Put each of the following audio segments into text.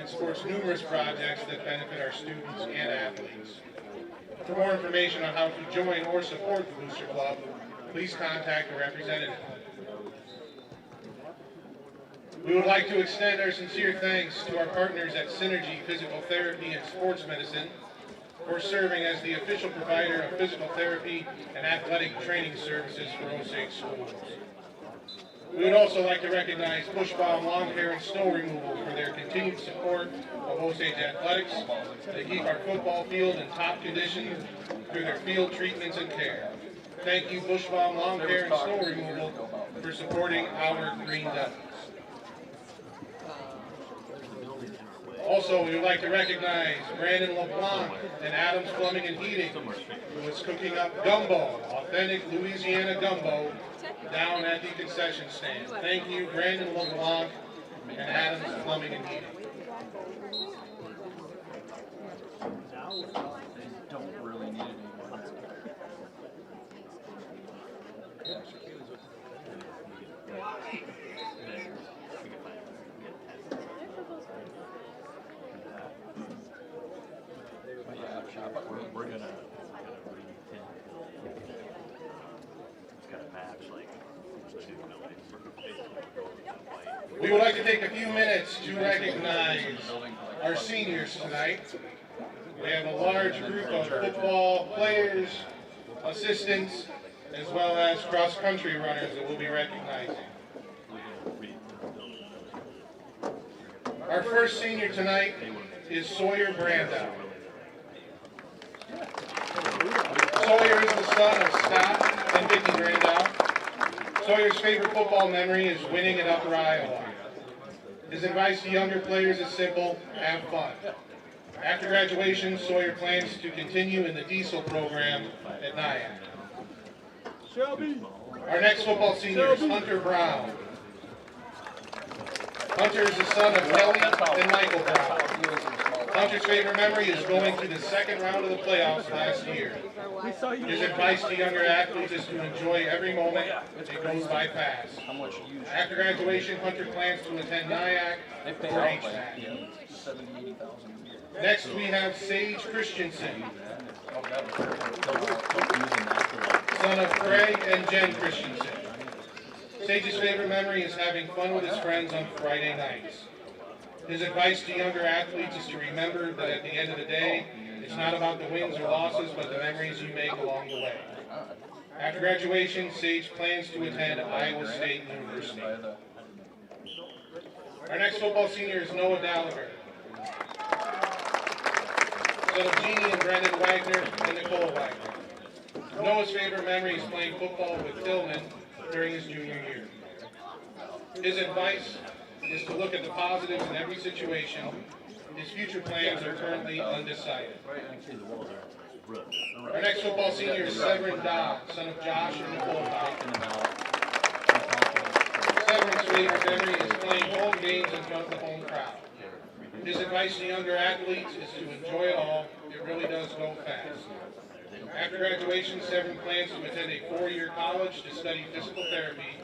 and supports numerous projects that benefit our students and athletes. For more information on how to join or support the Booster Club, please contact a representative. We would like to extend our sincere thanks to our partners at Synergy Physical Therapy and Sports Medicine for serving as the official provider of physical therapy and athletic training services for Osage schools. We would also like to recognize Bushbaum Lawn Care and Snow Removal for their continued support of Osage athletics. They keep our football field in top condition through their field treatments and care. Thank you, Bushbaum Lawn Care and Snow Removal, for supporting our Green Devils. Also, we would like to recognize Brandon LeBlanc and Adams Plumbing and Heating, who is cooking up gumbo, authentic Louisiana gumbo, down at the concession stand. Thank you, Brandon LeBlanc and Adams Plumbing and Heating. Don't really need it anymore. We're gonna re-pin. It's got a match like 2 million. We would like to take a few minutes to recognize our seniors tonight. We have a large group of football players, assistants, as well as cross-country runners that we'll be recognizing. Our first senior tonight is Sawyer Brandow. Sawyer is the son of Scott and Vicki Brandow. Sawyer's favorite football memory is winning at Upper Iowa. His advice to younger players is simple: have fun. After graduation, Sawyer plans to continue in the diesel program at NIAC. Our next football senior is Hunter Brown. Hunter is the son of Kelly and Michael Brown. Hunter's favorite memory is going to the second round of the playoffs last year. His advice to younger athletes is to enjoy every moment. It goes by fast. After graduation, Hunter plans to attend NIAC for HVAC. Next, we have Sage Christensen, son of Craig and Jen Christensen. Sage's favorite memory is having fun with his friends on Friday nights. His advice to younger athletes is to remember that at the end of the day, it's not about the wins or losses, but the memories you make along the way. After graduation, Sage plans to attend Iowa State University. Our next football senior is Noah Gallagher, son of Jeannie and Brendan Wagner and Nicole Wagner. Noah's favorite memory is playing football with Tillman during his junior year. His advice is to look at the positives in every situation. His future plans are currently undecided. Our next football senior is Severin Dodd, son of Josh and Nicole Dodd. Severin's favorite memory is playing home games in front of the home crowd. His advice to younger athletes is to enjoy it all. It really does go fast. After graduation, Severin plans to attend a 4-year college to study physical therapy,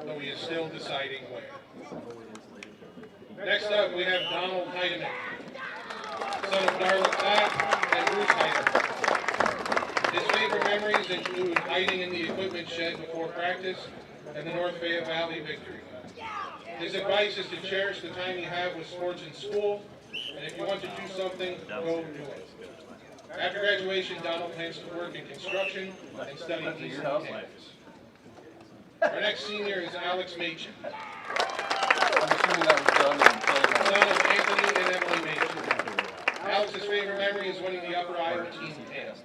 though he is still deciding where. Next up, we have Donald Heidemann, son of Darla Platt and Bruce Heidemann. His favorite memories include hiding in the equipment shed before practice and the North Fayette Valley victory. His advice is to cherish the time you have with sports in school, and if you want to do something, go do it. After graduation, Donald plans to work in construction and study diesel mechanics. Our next senior is Alex Machin, son of Anthony and Emily Machin. Alex's favorite memory is winning the Upper Iowa team test.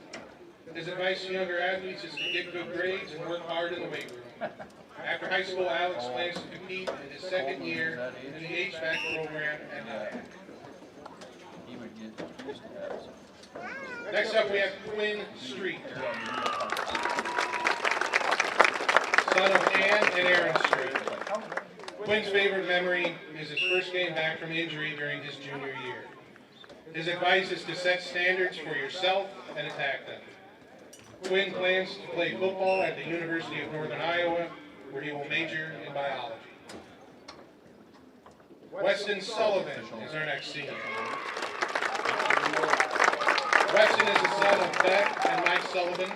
His advice to younger athletes is to get good grades and work hard in the weight room. After high school, Alex plans to compete in his second year in the HVAC program at NIAC. Next up, we have Quinn Street, son of Ann and Aaron Street. Quinn's favorite memory is his first game back from injury during his junior year. His advice is to set standards for yourself and attack them. Quinn plans to play football at the University of Northern Iowa, where he will major in biology. Weston Sullivan is our next senior. Weston is the son of Beth and Mike Sullivan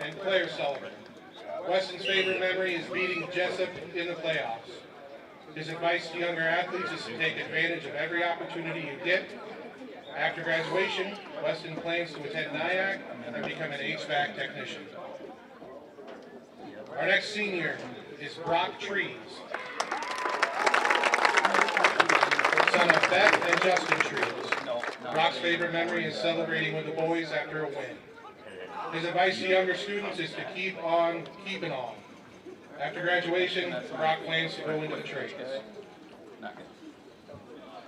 and Claire Sullivan. Weston's favorite memory is beating Jessup in the playoffs. His advice to younger athletes is to take advantage of every opportunity you get. After graduation, Weston plans to attend NIAC and become an HVAC technician. Our next senior is Brock Trees, son of Beth and Justin Trees. Brock's favorite memory is celebrating with the boys after a win. His advice to younger students is to keep on keeping on. After graduation, Brock plans to go into the trades.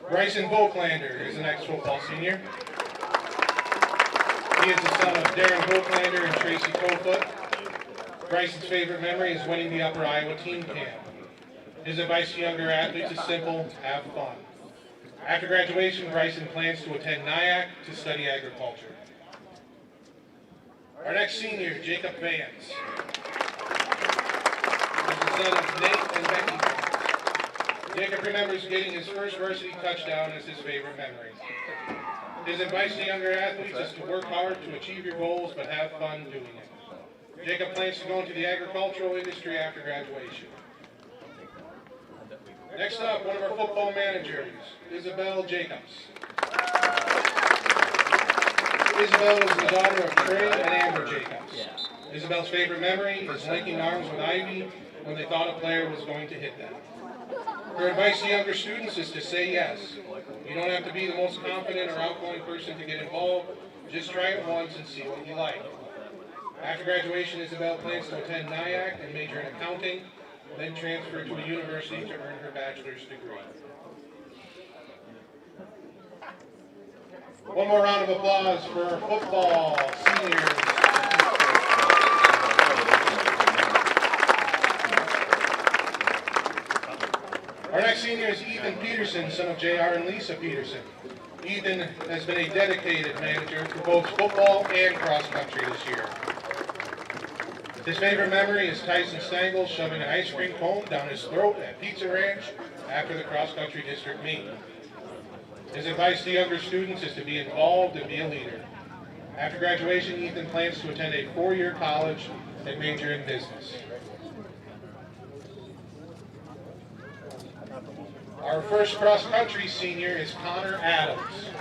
Bryson Volklander is the next football senior. He is the son of Darren Volklander and Tracy Cofoot. Bryson's favorite memory is winning the Upper Iowa Team Camp. His advice to younger athletes is simple: have fun. After graduation, Bryson plans to attend NIAC to study agriculture. Our next senior, Jacob Vance, is the son of Nate and Becky Vance. Jacob remembers getting his first varsity touchdown as his favorite memory. His advice to younger athletes is to work hard to achieve your goals, but have fun doing it. Jacob plans to go into the agricultural industry after graduation. Next up, one of our football managers, Isabel Jacobs. Isabel is the daughter of Trey and Amber Jacobs. Isabel's favorite memory is linking arms with Ivy when they thought a player was going to hit them. Her advice to younger students is to say yes. You don't have to be the most confident or outgoing person to get involved. Just try it once and see what you like. After graduation, Isabel plans to attend NIAC and major in accounting, then transfer to a university to earn her bachelor's degree. One more round of applause for our football seniors. Our next senior is Ethan Peterson, son of JR and Lisa Peterson. Ethan has been a dedicated manager for both football and cross country this year. His favorite memory is Tyson Stengel shoving an ice cream cone down his throat at Pizza Ranch after the cross country district meet. His advice to younger students is to be involved and be a leader. After graduation, Ethan plans to attend a 4-year college and major in business. Our first cross-country senior is Connor Adams,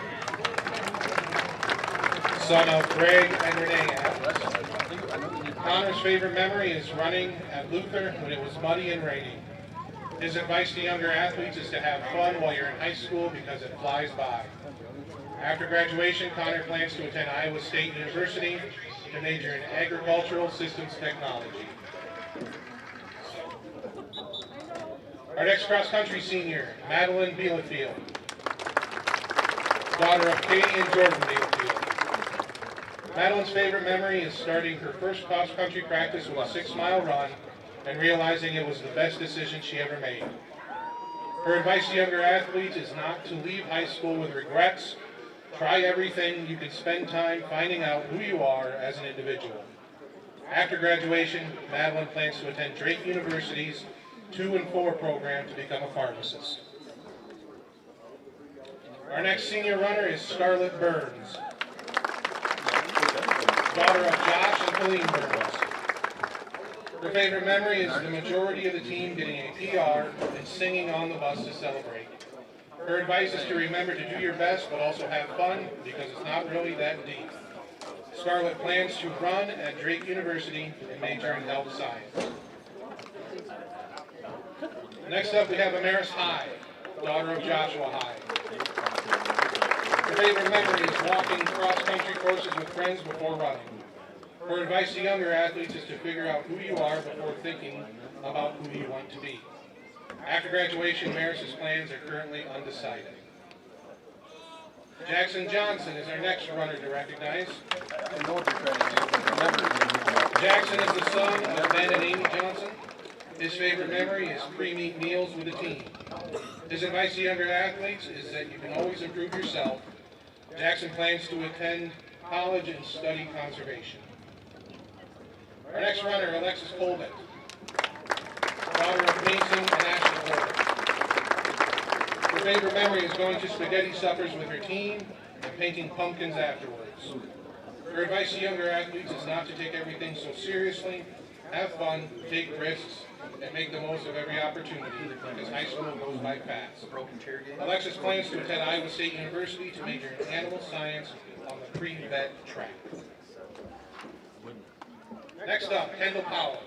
son of Greg and Renee Adams. Connor's favorite memory is running at Luther when it was muddy and raining. His advice to younger athletes is to have fun while you're in high school because it flies by. After graduation, Connor plans to attend Iowa State University to major in agricultural systems technology. Our next cross-country senior, Madeline Bielefeld, daughter of Katie and Jordan Bielefeld. Madeline's favorite memory is starting her first cross-country practice with a 6-mile run and realizing it was the best decision she ever made. Her advice to younger athletes is not to leave high school with regrets. Try everything you can spend time finding out who you are as an individual. After graduation, Madeline plans to attend Drake University's 2 and 4 program to become a pharmacist. Our next senior runner is Scarlett Burns, daughter of Josh and Colleen Burns. Her favorite memory is the majority of the team getting a PR and singing on the bus to celebrate. Her advice is to remember to do your best but also have fun because it's not really that deep. Scarlett plans to run at Drake University and major in health science. Next up, we have Amaris High, daughter of Joshua High. Her favorite memory is walking cross-country courses with friends before running. Her advice to younger athletes is to figure out who you are before thinking about who you want to be. After graduation, Maris's plans are currently undecided. Jackson Johnson is our next runner to recognize. Jackson is the son of Ben and Amy Johnson. His favorite memory is pre-meet meals with the team. His advice to younger athletes is that you can always improve yourself. Jackson plans to attend college and study conservation. Our next runner, Alexis Colbert, daughter of Mason and Ashley Colbert. Her favorite memory is going to spaghetti suppers with her team and painting pumpkins afterwards. Her advice to younger athletes is not to take everything so seriously, have fun, take risks, and make the most of every opportunity, because high school goes by fast. Alexis plans to attend Iowa State University to major in animal science on the pre-vet track. Next up, Kendall Powell.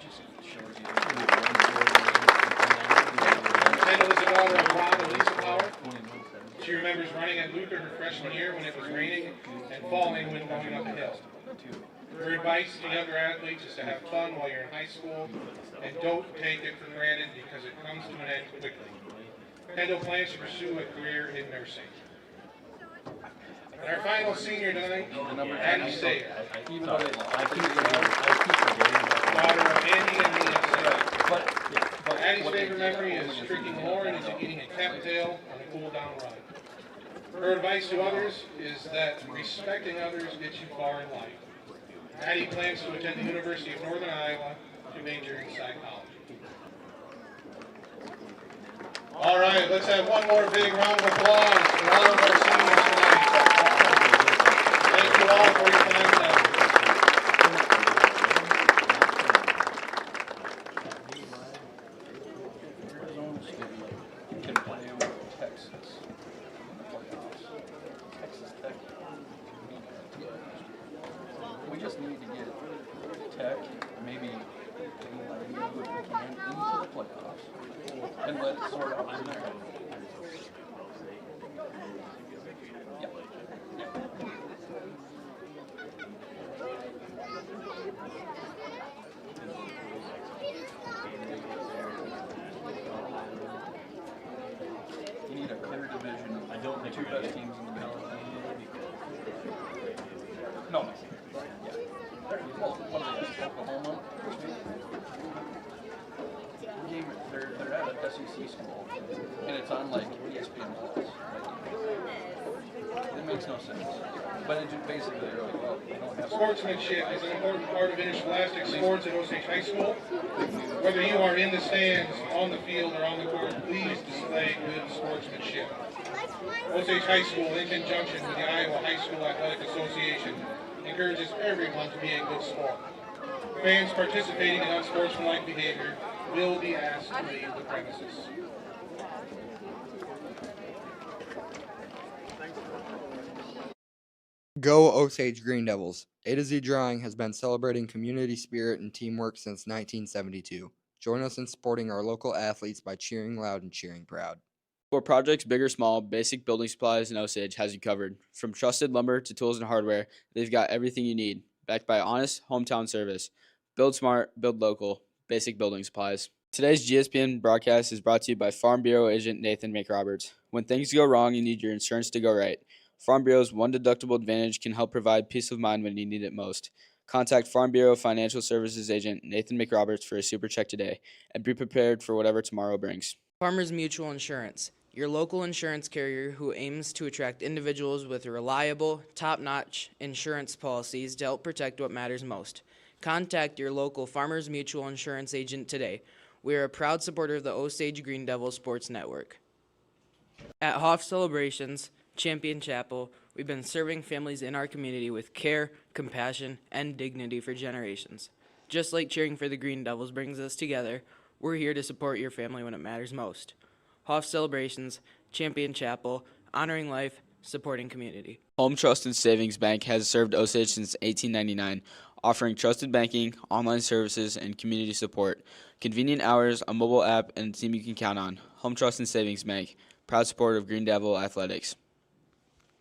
Kendall is the daughter of Ron and Lisa Powell. She remembers running at Luther her freshman year when it was raining and falling when going up a hill. Her advice to younger athletes is to have fun while you're in high school and don't take it for granted because it comes to an end quickly. Kendall plans to pursue a career in nursing. And our final senior tonight, Addie Sayer, daughter of Andy and Mia Sayer. Addie's favorite memory is tricking Lauren into eating a cattail on a cool-down run. Her advice to others is that respecting others gets you far in life. Addie plans to attend the University of Northern Iowa to major in psychology. All right, let's have one more big round of applause for all of our seniors tonight. Thank you all for your time tonight. Arizona State can play with Texas in the playoffs. Texas Tech. We just need to get Tech, maybe what we can into the playoffs and let it sort out from there. You need a clear division. I don't think two best teams in the middle. No. Yeah. What are they? Oklahoma. They're at an SEC school, and it's on like ESPN Plus. It makes no sense. But it just basically they're like, well, they don't have Sportsmanship is an important part of interscholastic sports at Osage High School. Whether you are in the stands, on the field, or on the court, please display good sportsmanship. Osage High School, in conjunction with the Iowa High School Athletic Association, encourages everyone to be a good sport. Fans participating in unsportsmanlike behavior will be asked to leave the premises. Go Osage Green Devils! A to Z Drawing has been celebrating community spirit and teamwork since 1972. Join us in supporting our local athletes by cheering loud and cheering proud. For projects big or small, Basic Building Supplies in Osage has you covered. From trusted lumber to tools and hardware, they've got everything you need, backed by honest hometown service. Build smart, build local. Basic Building Supplies. Today's GSPN broadcast is brought to you by Farm Bureau agent Nathan McRoberts. When things go wrong, you need your insurance to go right. Farm Bureau's one deductible advantage can help provide peace of mind when you need it most. Contact Farm Bureau Financial Services agent Nathan McRoberts for a super check today, and be prepared for whatever tomorrow brings. Farmers Mutual Insurance, your local insurance carrier who aims to attract individuals with reliable, top-notch insurance policies to help protect what matters most. Contact your local Farmers Mutual Insurance agent today. We are a proud supporter of the Osage Green Devil Sports Network. At Hoff Celebrations, Champion Chapel, we've been serving families in our community with care, compassion, and dignity for generations. Just like cheering for the Green Devils brings us together, we're here to support your family when it matters most. Hoff Celebrations, Champion Chapel, honoring life, supporting community. Home Trust and Savings Bank has served Osage since 1899, offering trusted banking, online services, and community support. Convenient hours, a mobile app, and a team you can count on. Home Trust and Savings Bank, proud supporter of Green Devil Athletics.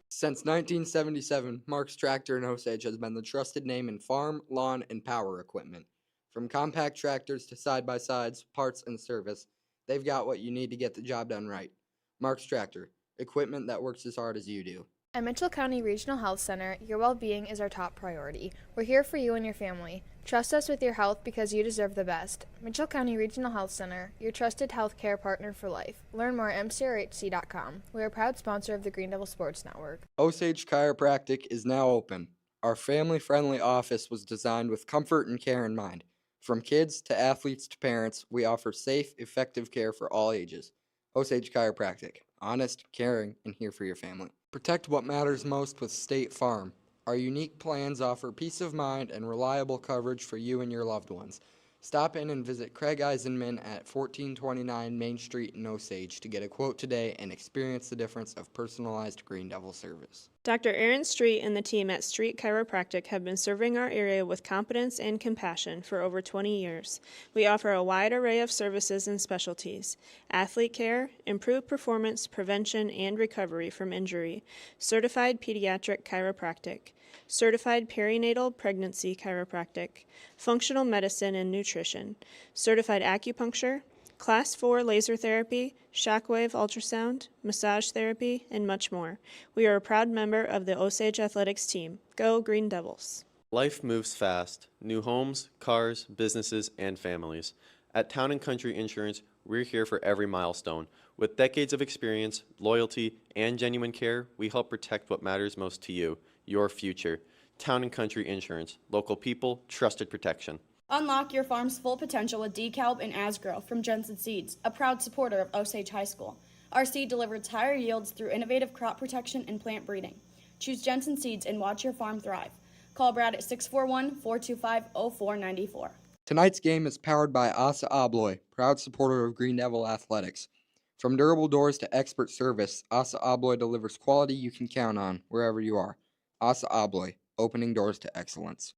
Since 1977, Mark's Tractor in Osage has been the trusted name in farm, lawn, and power equipment. From compact tractors to side-by-sides, parts, and service, they've got what you need to get the job done right. Mark's Tractor, equipment that works as hard as you do. At Mitchell County Regional Health Center, your well-being is our top priority. We're here for you and your family. Trust us with your health because you deserve the best. Mitchell County Regional Health Center, your trusted health care partner for life. Learn more at mcrhc.com. We're a proud sponsor of the Green Devil Sports Network. Osage Chiropractic is now open. Our family-friendly office was designed with comfort and care in mind. From kids to athletes to parents, we offer safe, effective care for all ages. Osage Chiropractic. honest, caring, and here for your family. Protect what matters most with State Farm. Our unique plans offer peace of mind and reliable coverage for you and your loved ones. Stop in and visit Craig Eisenman at 1429 Main Street in Osage to get a quote today and experience the difference of personalized Green Devil service. Dr. Aaron Street and the team at Street Chiropractic have been serving our area with competence and compassion for over 20 years. We offer a wide array of services and specialties: athlete care, improved performance, prevention, and recovery from injury, certified pediatric chiropractic, certified perinatal pregnancy chiropractic, functional medicine and nutrition, certified acupuncture, Class 4 laser therapy, shockwave ultrasound, massage therapy, and much more. We are a proud member of the Osage Athletics team. Go Green Devils! Life moves fast. New homes, cars, businesses, and families. At Town & Country Insurance, we're here for every milestone. With decades of experience, loyalty, and genuine care, we help protect what matters most to you, your future. Town & Country Insurance. Local people, trusted protection. Unlock your farm's full potential with DeKalb and Asgrow from Jensen Seeds, a proud supporter of Osage High School. Our seed delivers higher yields through innovative crop protection and plant breeding. Choose Jensen Seeds and watch your farm thrive. Call Brad at 641-425-0494. Tonight's game is powered by Asa Abloy, proud supporter of Green Devil Athletics. From durable doors to expert service, Asa Abloy delivers quality you can count on wherever you are. Asa Abloy, opening doors to excellence.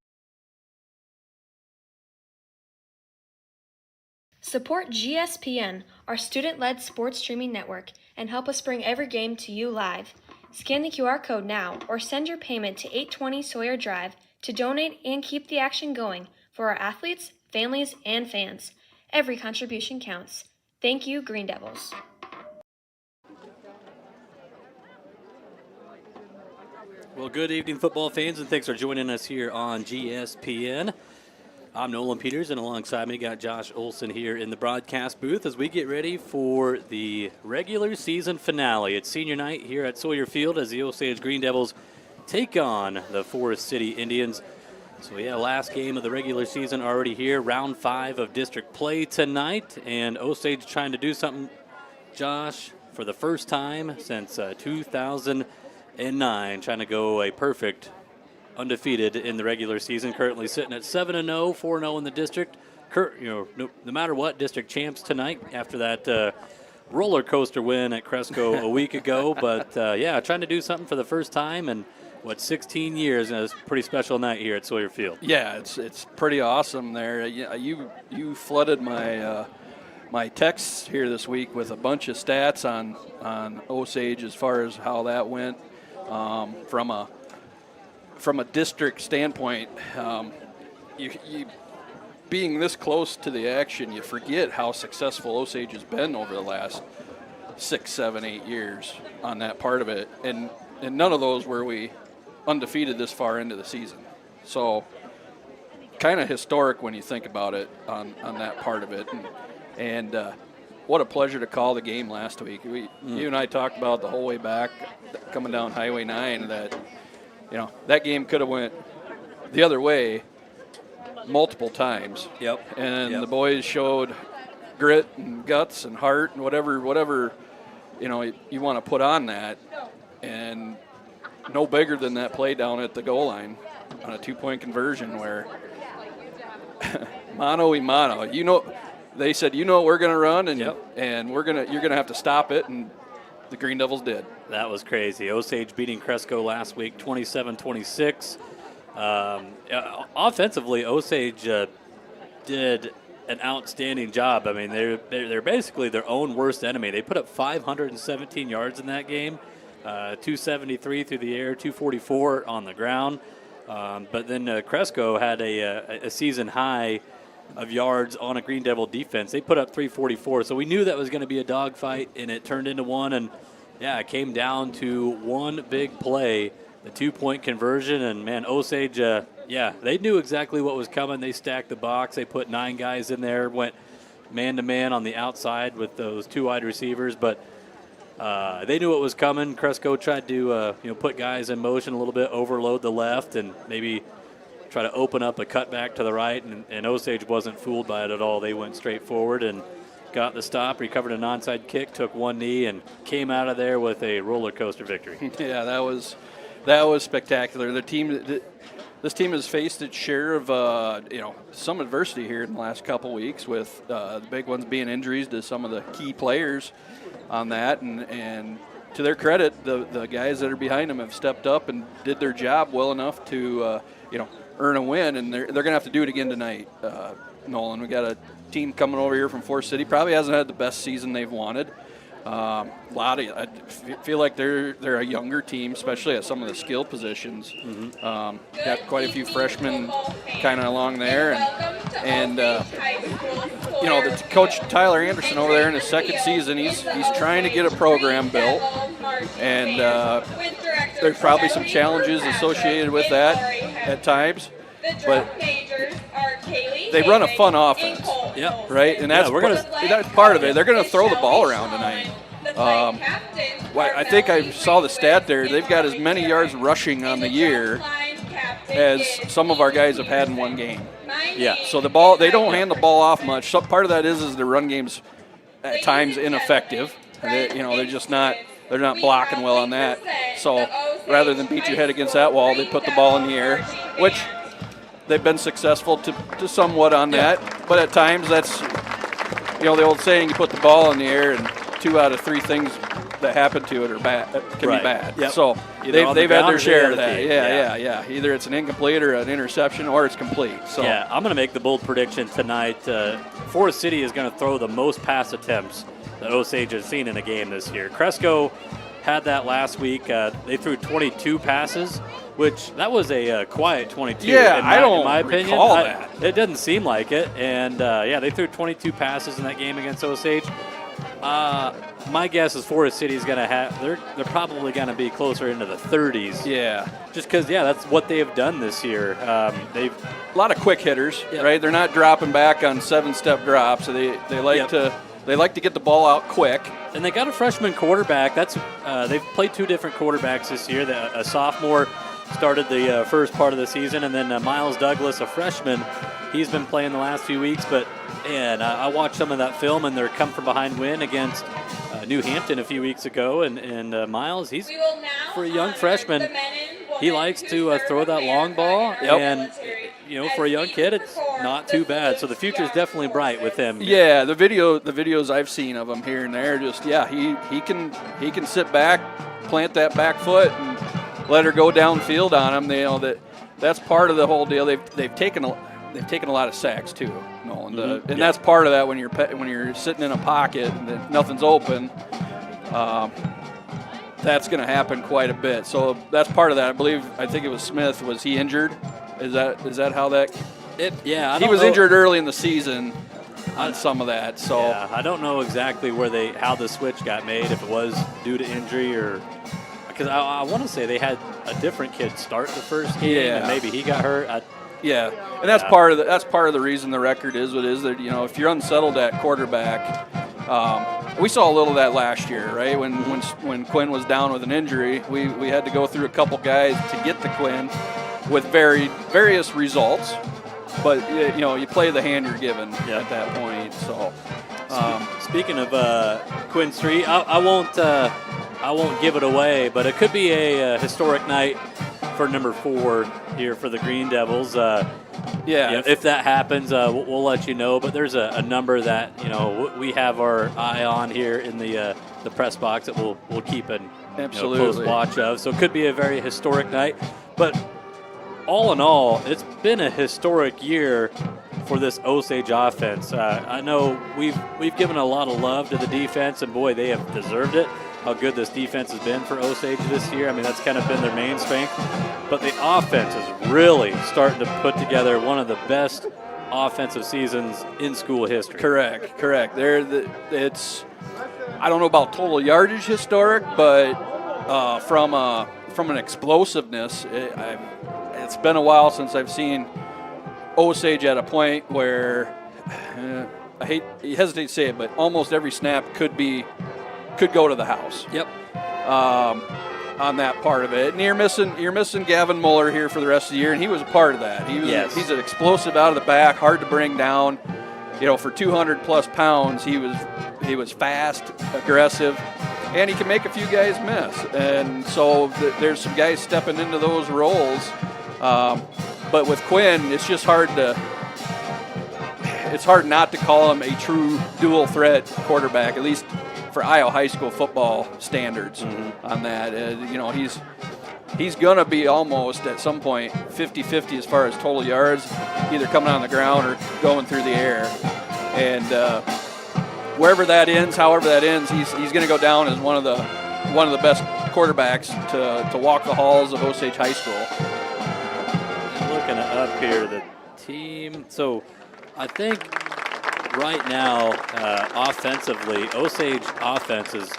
Support GSPN, our student-led sports streaming network, and help us bring every game to you live. Scan the QR code now or send your payment to 820 Sawyer Drive to donate and keep the action going for our athletes, families, and fans. Every contribution counts. Thank you, Green Devils. Well, good evening, football fans, and thanks for joining us here on GSPN. I'm Nolan Peters, and alongside me got Josh Olson here in the broadcast booth as we get ready for the regular season finale. It's senior night here at Sawyer Field as the Osage Green Devils take on the Forest City Indians. So yeah, last game of the regular season already here, round 5 of district play tonight, and Osage trying to do something, Josh, for the first time since 2009, trying to go a perfect undefeated in the regular season, currently sitting at 7-0, 4-0 in the district. No matter what, district champs tonight after that roller coaster win at Cresco a week ago. But yeah, trying to do something for the first time in 16 years, and it's a pretty special night here at Sawyer Field. Yeah, it's pretty awesome there. You flooded my my texts here this week with a bunch of stats on Osage as far as how that went from a district standpoint. You being this close to the action, you forget how successful Osage has been over the last 6, 7, 8 years on that part of it, and none of those were we undefeated this far into the season. So kind of historic when you think about it on that part of it, and what a pleasure to call the game last week. You and I talked about the whole way back coming down Highway 9 that that game could have went the other way multiple times. Yep. And the boys showed grit and guts and heart and whatever you want to put on that. And no bigger than that play down at the goal line on a 2-point conversion where mano y mano. They said, what we're going to run, and you're going to have to stop it, and the Green Devils did. That was crazy. Osage beating Cresco last week, 27-26. Offensively, Osage did an outstanding job. I mean, they're basically their own worst enemy. They put up 517 yards in that game, 273 through the air, 244 on the ground. But then Cresco had a season high of yards on a Green Devil defense. They put up 344, so we knew that was going to be a dogfight, and it turned into one. And yeah, it came down to one big play, the 2-point conversion. And man, Osage, they knew exactly what was coming. They stacked the box. They put 9 guys in there, went man-to-man on the outside with those 2 wide receivers, but they knew what was coming. Cresco tried to put guys in motion a little bit, overload the left, and maybe try to open up a cutback to the right, and Osage wasn't fooled by it at all. They went straight forward, and got the stop, recovered an onside kick, took one knee, and came out of there with a roller coaster victory. Yeah, that was spectacular. This team has faced its share of some adversity here in the last couple weeks, with the big ones being injuries to some of the key players on that, and to their credit, the guys that are behind them have stepped up and did their job well enough to earn a win, and they're going to have to do it again tonight. Nolan, we got a team coming over here from Forest City, probably hasn't had the best season they've wanted. I feel like they're a younger team, especially at some of the skill positions. Got quite a few freshmen kind of along there, and the coach Tyler Anderson over there in his second season, he's trying to get a program built, and there's probably some challenges associated with that at times, but they run a fun offense. Yeah. Right, and that's part of it. They're going to throw the ball around tonight. I think I saw the stat there. They've got as many yards rushing on the year as some of our guys have had in one game. Yeah. So they don't hand the ball off much. So part of that is the run game's at times ineffective. They're just not. They're not blocking well on that. So rather than beat your head against that wall, they put the ball in the air, which they've been successful to somewhat on that. But at times that's, the old saying, you put the ball in the air and 2 out of 3 things that happen to it are bad. Can be bad. Yep. So they've had their share of that. Yeah. Either it's an incomplete or an interception, or it's complete. So yeah, I'm going to make the bold prediction tonight. Forest City is going to throw the most pass attempts that Osage has seen in a game this year. Cresco had that last week. They threw 22 passes, which that was a quiet 22. Yeah, in my opinion, recall that. It doesn't seem like it. And they threw 22 passes in that game against Osage. My guess is Forest City is going to have. They're probably going to be closer into the 30s. Yeah, just because that's what they have done this year. They've a lot of quick hitters, right? They're not dropping back on 7-step drops, so they like to. They like to get the ball out quick. And they got a freshman quarterback. They've played 2 different quarterbacks this year. A sophomore started the first part of the season, and then Miles Douglas, a freshman, he's been playing the last few weeks. But I watched some of that film, and their come-from-behind win against New Hampton a few weeks ago. And Miles, he's for a young freshman, he likes to throw that long ball. Yep. And for a young kid, it's not too bad. So the future is definitely bright with him. Yeah, the videos I've seen of him here and there, he can sit back, plant that back foot, and let her go downfield on him. That's part of the whole deal. They've taken a lot of sacks too, Nolan, and that's part of that when you're sitting in a pocket and nothing's open. That's going to happen quite a bit. So that's part of that. I think it was Smith. Was he injured? Is that how that? He was injured early in the season on some of that. So I don't know exactly how the switch got made. If it was due to injury or because I want to say they had a different kid start the first game and maybe he got hurt. And that's part of the reason the record is what it is. That if you're unsettled at quarterback. We saw a little of that last year, right? When Quinn was down with an injury, we had to go through a couple guys to get to Quinn with various results. But you play the hand you're given at that point. So, speaking of Quinn Street, I won't give it away, but it could be a historic night for number 4 here for the Green Devils. If that happens, we'll let you know. But there's a number that we have our eye on here in the press box that we'll keep an close watch of. So it could be a very historic night. But all in all, it's been a historic year for this Osage offense. I know we've given a lot of love to the defense, and boy, they have deserved it. How good this defense has been for Osage this year. I mean, that's kind of been their main strength. But the offense is really starting to put together one of the best offensive seasons in school history. Correct. It's I don't know about total yardage historic, but from an explosiveness, it's been a while since I've seen Osage at a point where I hesitate to say it, but almost every snap could go to the house. Yep. On that part of it, and you're missing Gavin Muller here for the rest of the year, and he was a part of that. He's an explosive out of the back, hard to bring down. for 200 plus pounds, he was fast, aggressive, and he can make a few guys miss. And so there's some guys stepping into those roles. But with Quinn, it's just hard not to call him a true dual threat quarterback, at least for Iowa high school football standards on that. He's going to be almost at some point 50-50 as far as total yards, either coming on the ground or going through the air. And wherever that ends, however that ends, he's going to go down as one of the best quarterbacks to walk the halls of Osage High School. Looking up here, the team. So I think right now, offensively, Osage offense is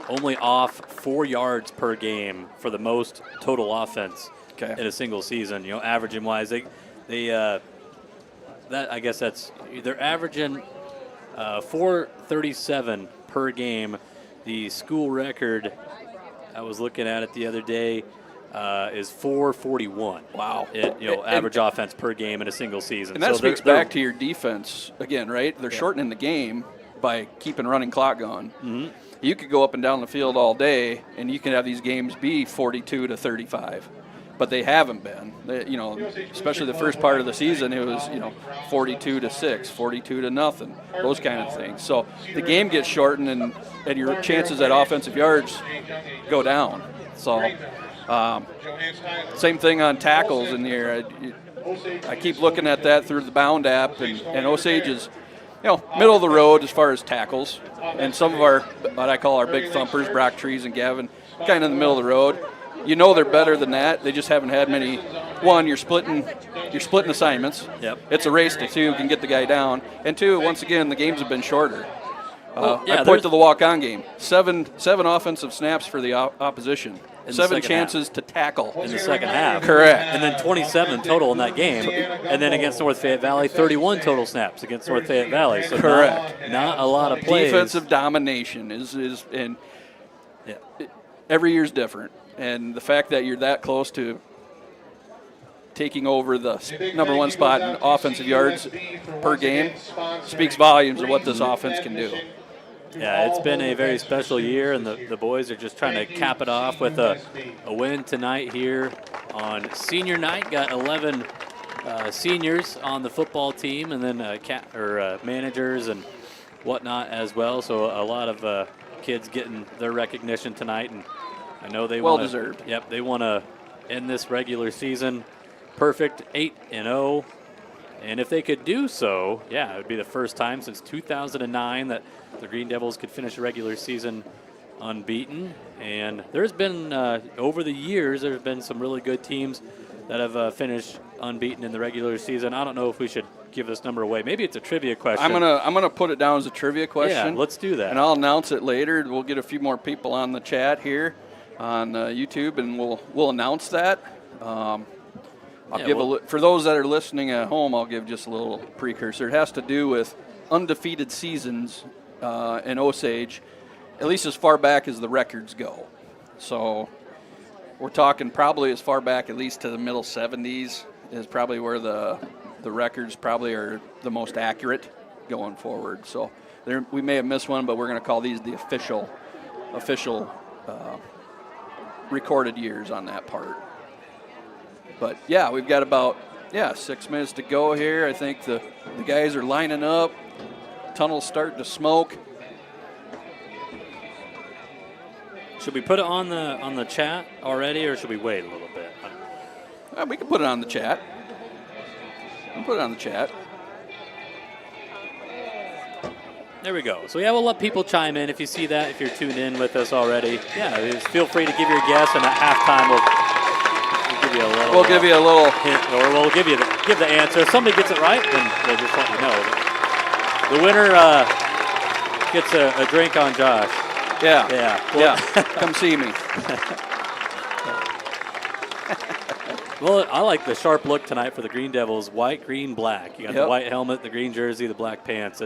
only off 4 yards per game for the most total offense in a single season. Averaging wise, they're averaging 437 per game. The school record, I was looking at it the other day, is 441. Wow. Average offense per game in a single season. And that speaks back to your defense again, right? They're shortening the game by keeping running clock going. Mm-hmm. You could go up and down the field all day, and you can have these games be 42-35. But they haven't been. Especially the first part of the season, it was 42-6, 42-0, those kind of things. So the game gets shortened, and your chances at offensive yards go down. So same thing on tackles in the air. I keep looking at that through the Bound app, and Osage is middle of the road as far as tackles, and some of our what I call our big thumpers, Brock Trees and Gavin, kind of in the middle of the road. They're better than that. They just haven't had many. One, you're splitting assignments. Yep. It's a race to two, can get the guy down. And two, once again, the games have been shorter. I point to the walk-on game. Seven offensive snaps for the opposition. 7 chances to tackle in the second half. Correct. And then 27 total in that game. And then against North Fayette Valley, 31 total snaps against North Fayette Valley. So correct. Not a lot of plays. Defensive domination is every year's different. And the fact that you're that close to taking over the number one spot in offensive yards per game speaks volumes of what this offense can do. Yeah, it's been a very special year, and the boys are just trying to cap it off with a win tonight here on senior night. Got 11 seniors on the football team, and then managers and whatnot as well. So a lot of kids getting their recognition tonight, and I know they well deserved. Yep, they want to end this regular season perfect, 8-0. And if they could do so, it would be the first time since 2009 that the Green Devils could finish a regular season unbeaten. And there's been, over the years, there's been some really good teams that have finished unbeaten in the regular season. I don't know if we should give this number away. Maybe it's a trivia question. I'm gonna put it down as a trivia question. Yeah, let's do that. And I'll announce it later. We'll get a few more people on the chat here on YouTube, and we'll announce that. For those that are listening at home, I'll give just a little precursor. It has to do with undefeated seasons in Osage, at least as far back as the records go. So we're talking probably as far back at least to the middle 70s is probably where the records probably are the most accurate going forward. So we may have missed one, but we're going to call these the official recorded years on that part. But, we've got about, 6 minutes to go here. I think the guys are lining up. Tunnel's starting to smoke. Should we put it on the chat already, or should we wait a little bit? We can put it on the chat. There we go. So, we'll let people chime in if you see that, if you're tuned in with us already. Just feel free to give your guess, and at halftime we'll give you a little hint, or we'll give the answer. If somebody gets it right, then we'll just let you know. The winner gets a drink on Josh. Yeah. Come see me. Well, I like the sharp look tonight for the Green Devils. White, green, black. You got the white helmet, the green jersey, the black pants.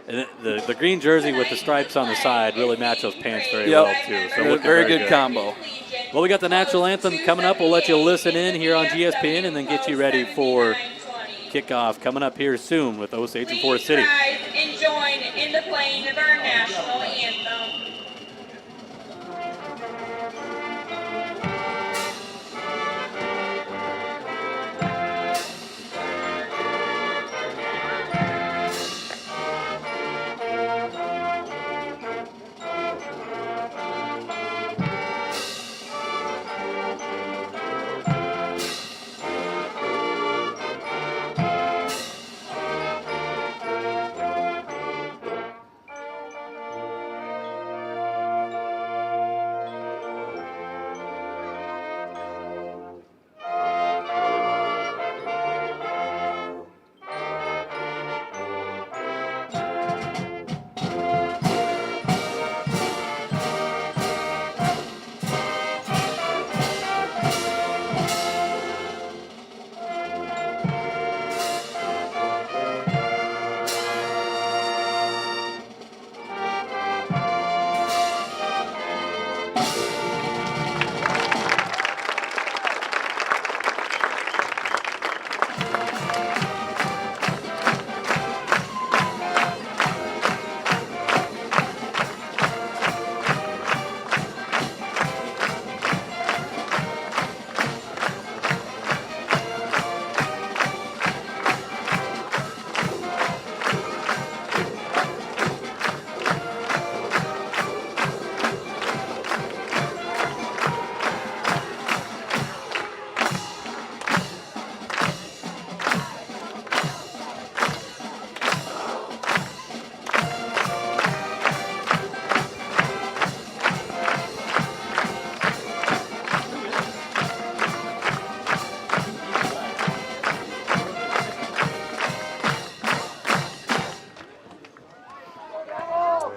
The green jersey with the stripes on the side really match those pants very well, too. So very good combo. Well, we got the national anthem coming up. We'll let you listen in here on GSPN and then get you ready for kickoff coming up here soon with Osage and Forest City. Rise and join in the playing of our national anthem.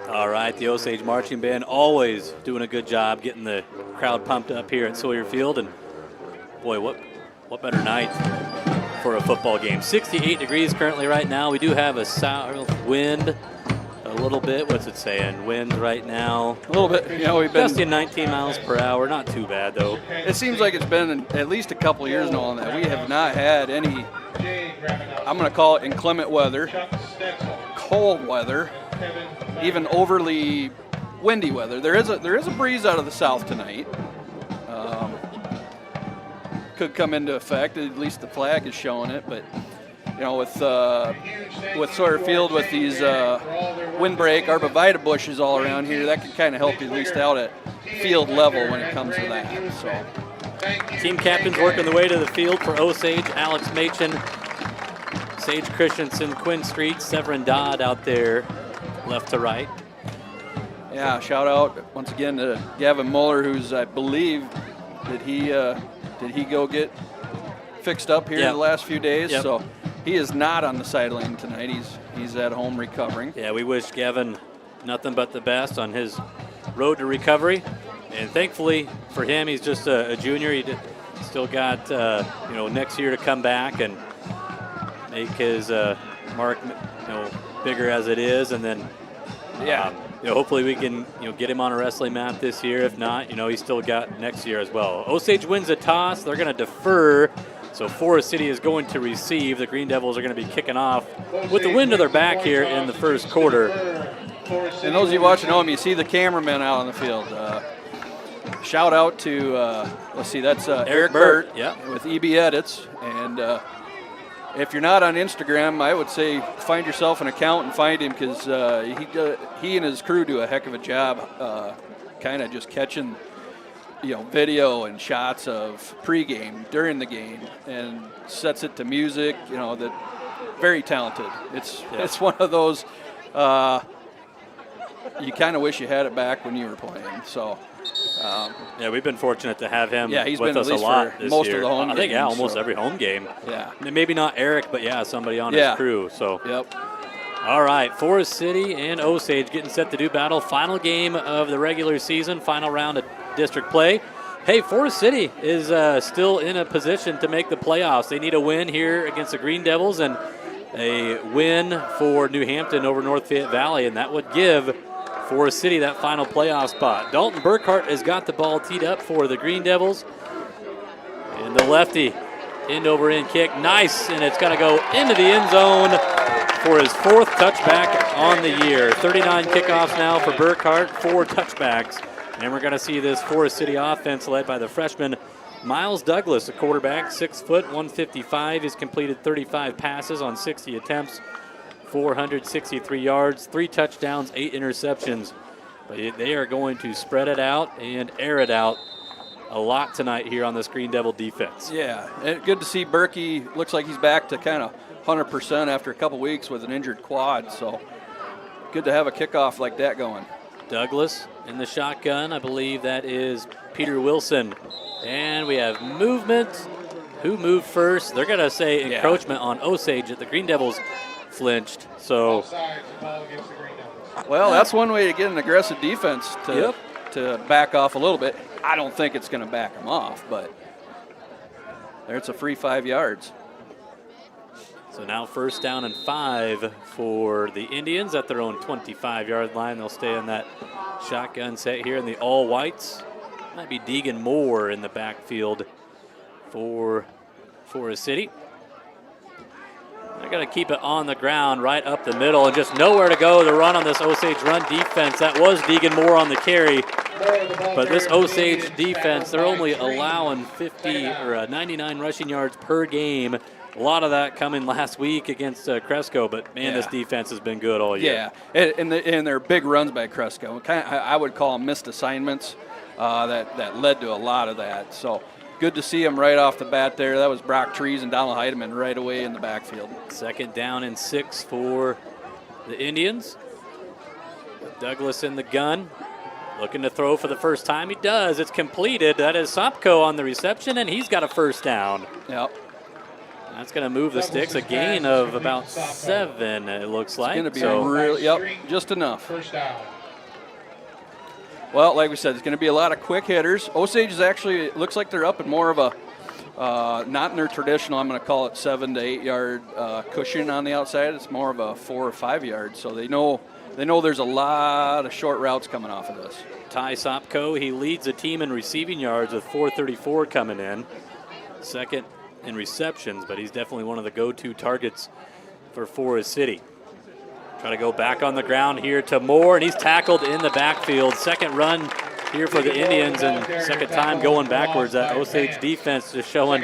All right, the Osage Marching Band always doing a good job getting the crowd pumped up here at Sawyer Field. And boy, what better night for a football game. 68 degrees currently right now. We do have a south wind a little bit. What's it saying? Wind right now. A little bit. You know, we've been gusting 19 miles per hour. Not too bad, though. It seems like it's been at least a couple of years now on that. We have not had any, I'm going to call it inclement weather, cold weather, even overly windy weather. There is a breeze out of the south tonight. Could come into effect. At least the flag is showing it. But you know, with Sawyer Field, with these windbreak arborvitae bushes all around here, that can kind of help you at least out at field level when it comes to that. So, team captains working the way to the field for Osage. Alex Machen, Sage Christensen, Quinn Street, Severin Dodd out there, left to right. Yeah, shout out once again to Gavin Muller, who's, I believe, did he go get fixed up here in the last few days? Yep. So he is not on the sideline tonight. He's at home recovering. Yeah, we wish Gavin nothing but the best on his road to recovery. And thankfully for him, he's just a junior. He still got next year to come back and make his mark bigger as it is, and then hopefully we can get him on a wrestling mat this year. If not, he's still got next year as well. Osage wins a toss. They're going to defer. So Forest City is going to receive. The Green Devils are going to be kicking off with the wind to their back here in the first quarter. And those of you watching at home, you see the cameramen out on the field. Shout out to, let's see, that's Eric Burt with EB Edits. And if you're not on Instagram, I would say find yourself an account and find him, because he and his crew do a heck of a job kind of just catching video and shots of pregame, during the game, and sets it to music. That very talented. It's one of those you kind of wish you had it back when you were playing. So we've been fortunate to have him he's with been us at least a lot for this most year. of the home I think games, almost so. every home game. Yeah, maybe not Eric, but somebody on his crew. So All right, Forest City and Osage getting set to do battle. Final game of the regular season, final round of district play. Hey, Forest City is still in a position to make the playoffs. They need a win here against the Green Devils and a win for New Hampton over North Fayette Valley, and that would give Forest City that final playoff spot. Dalton Burkhart has got the ball teed up for the Green Devils. And the lefty End over end kick, nice, and it's going to go into the end zone for his 4th touchback on the year. 39 kickoffs now for Burkhart, 4 touchbacks. And we're going to see this Forest City offense led by the freshman Miles Douglas, a quarterback, 6 foot, 155. He's completed 35 passes on 60 attempts, 463 yards, 3 touchdowns, 8 interceptions. But they are going to spread it out and air it out a lot tonight here on this Green Devil defense. Yeah, and good to see Berkey. Looks like he's back to kind of 100% after a couple weeks with an injured quad. So good to have a kickoff like that going. Douglas in the shotgun. I believe that is Peter Wilson. And we have movement. Who moved first? They're going to say encroachment on Osage. The Green Devils flinched. So, well, that's one way to get an aggressive defense to back off a little bit. I don't think it's going to back them off, but there's a free 5 yards. So now 1st down and 5 for the Indians at their own 25-yard line. They'll stay in that shotgun set here in the all whites. Might be Deegan Moore in the backfield for Forest City. They're going to keep it on the ground right up the middle and just nowhere to go to run on this Osage run defense. That was Deegan Moore on the carry. But this Osage defense, they're only allowing 99 rushing yards per game. A lot of that coming last week against Cresco, but man, this defense has been good all year. Yeah, and they're big runs by Cresco. I would call them missed assignments that led to a lot of that. So good to see him right off the bat there. That was Brock Trees and Donald Heidemann right away in the backfield. 2nd down and 6 for the Indians. Douglas in the gun. Looking to throw for the first time. He does. It's completed. That is Sopko on the reception, and he's got a 1st down. Yep. That's going to move the sticks. A gain of about 7, it looks like. It's going to be just enough. 1st down. Well, like we said, it's going to be a lot of quick hitters. Osage is actually, it looks like they're up in more of a, not in their traditional, I'm going to call it 7 to 8 yard cushion on the outside. It's more of a 4 or 5 yards. So they know there's a lot of short routes coming off of this. Ty Sopko, he leads the team in receiving yards with 434 coming in. 2nd in receptions, but he's definitely one of the go-to targets for Forest City. Try to go back on the ground here to Moore, and he's tackled in the backfield. 2nd run here for the Indians, and 2nd time going backwards. That Osage defense just showing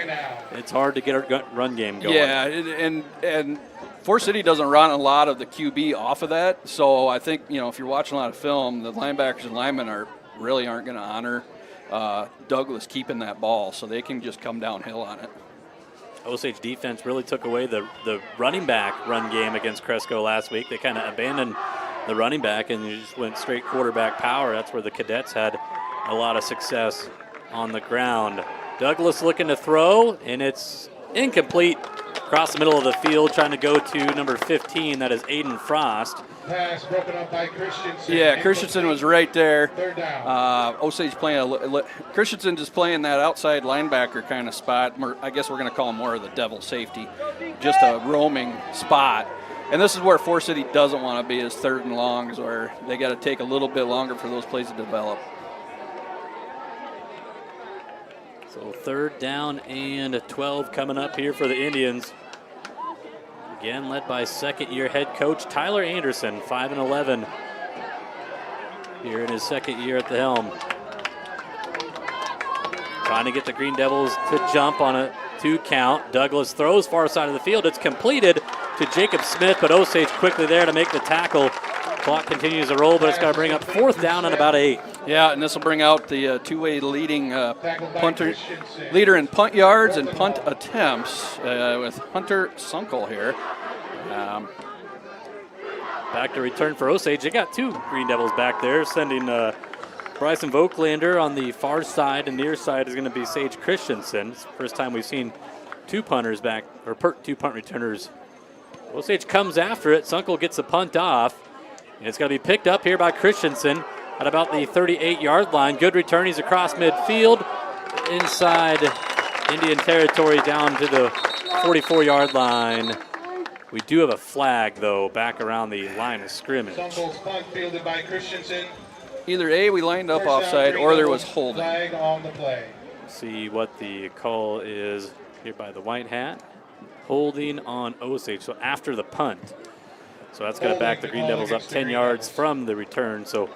it's hard to get our run game going. Yeah, and Forest City doesn't run a lot of the QB off of that, so I think, if you're watching a lot of film, the linebackers and linemen really aren't going to honor Douglas keeping that ball, so they can just come downhill on it. Osage defense really took away the running back run game against Cresco last week. They kind of abandoned the running back and you just went straight quarterback power. That's where the Cadets had a lot of success on the ground. Douglas looking to throw, and it's incomplete. Across the middle of the field, trying to go to number 15. That is Aiden Frost. Pass broken up by Christensen. Yeah, Christensen was right there. 3rd down. Osage playing Christensen just playing that outside linebacker kind of spot. I guess we're going to call him more of the devil safety, just a roaming spot. And this is where Forest City doesn't want to be, is 3rd and longs, where they got to take a little bit longer for those plays to develop. So 3rd down and 12 coming up here for the Indians. Again, led by 2nd-year head coach Tyler Anderson, 5-11 here in his 2nd year at the helm. Trying to get the Green Devils to jump on a 2 count. Douglas throws far side of the field. It's completed to Jacob Smith, but Osage quickly there to make the tackle. Clock continues to roll, but it's got to bring up 4th down and about 8. Yeah, and this will bring out the two-way leading leader in punt yards and punt attempts with Hunter Sunkel here. Back to return for Osage. They got 2 Green Devils back there, sending Bryson Voklander on the far side, and near side is going to be Sage Christensen. It's the first time we've seen 2 punters back, or 2 punt returners. Osage comes after it. Sunkel gets the punt off, and it's going to be picked up here by Christensen at about the 38-yard line. Good return. He's across midfield, inside Indian territory down to the 44-yard line. We do have a flag, though, back around the line of scrimmage. Sunkel's punt fielded by Christensen. Either A, we lined up offside, or there was holding. Flag on the play. See what the call is here by the white hat. Holding on Osage, so after the punt. So that's going to back the Green Devils up 10 yards from the return. So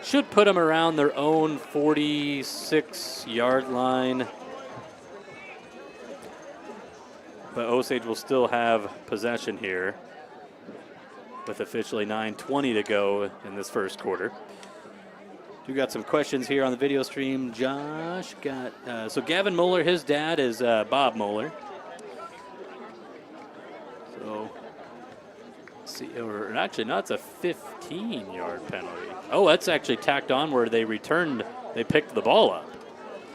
should put them around their own 46-yard line. But Osage will still have possession here with officially 9:20 to go in this first quarter. We got some questions here on the video stream. Josh got, so Gavin Moeller, his dad is Bob Moeller. So, see, or actually, no, it's a 15-yard penalty. Oh, that's actually tacked on where they picked the ball up.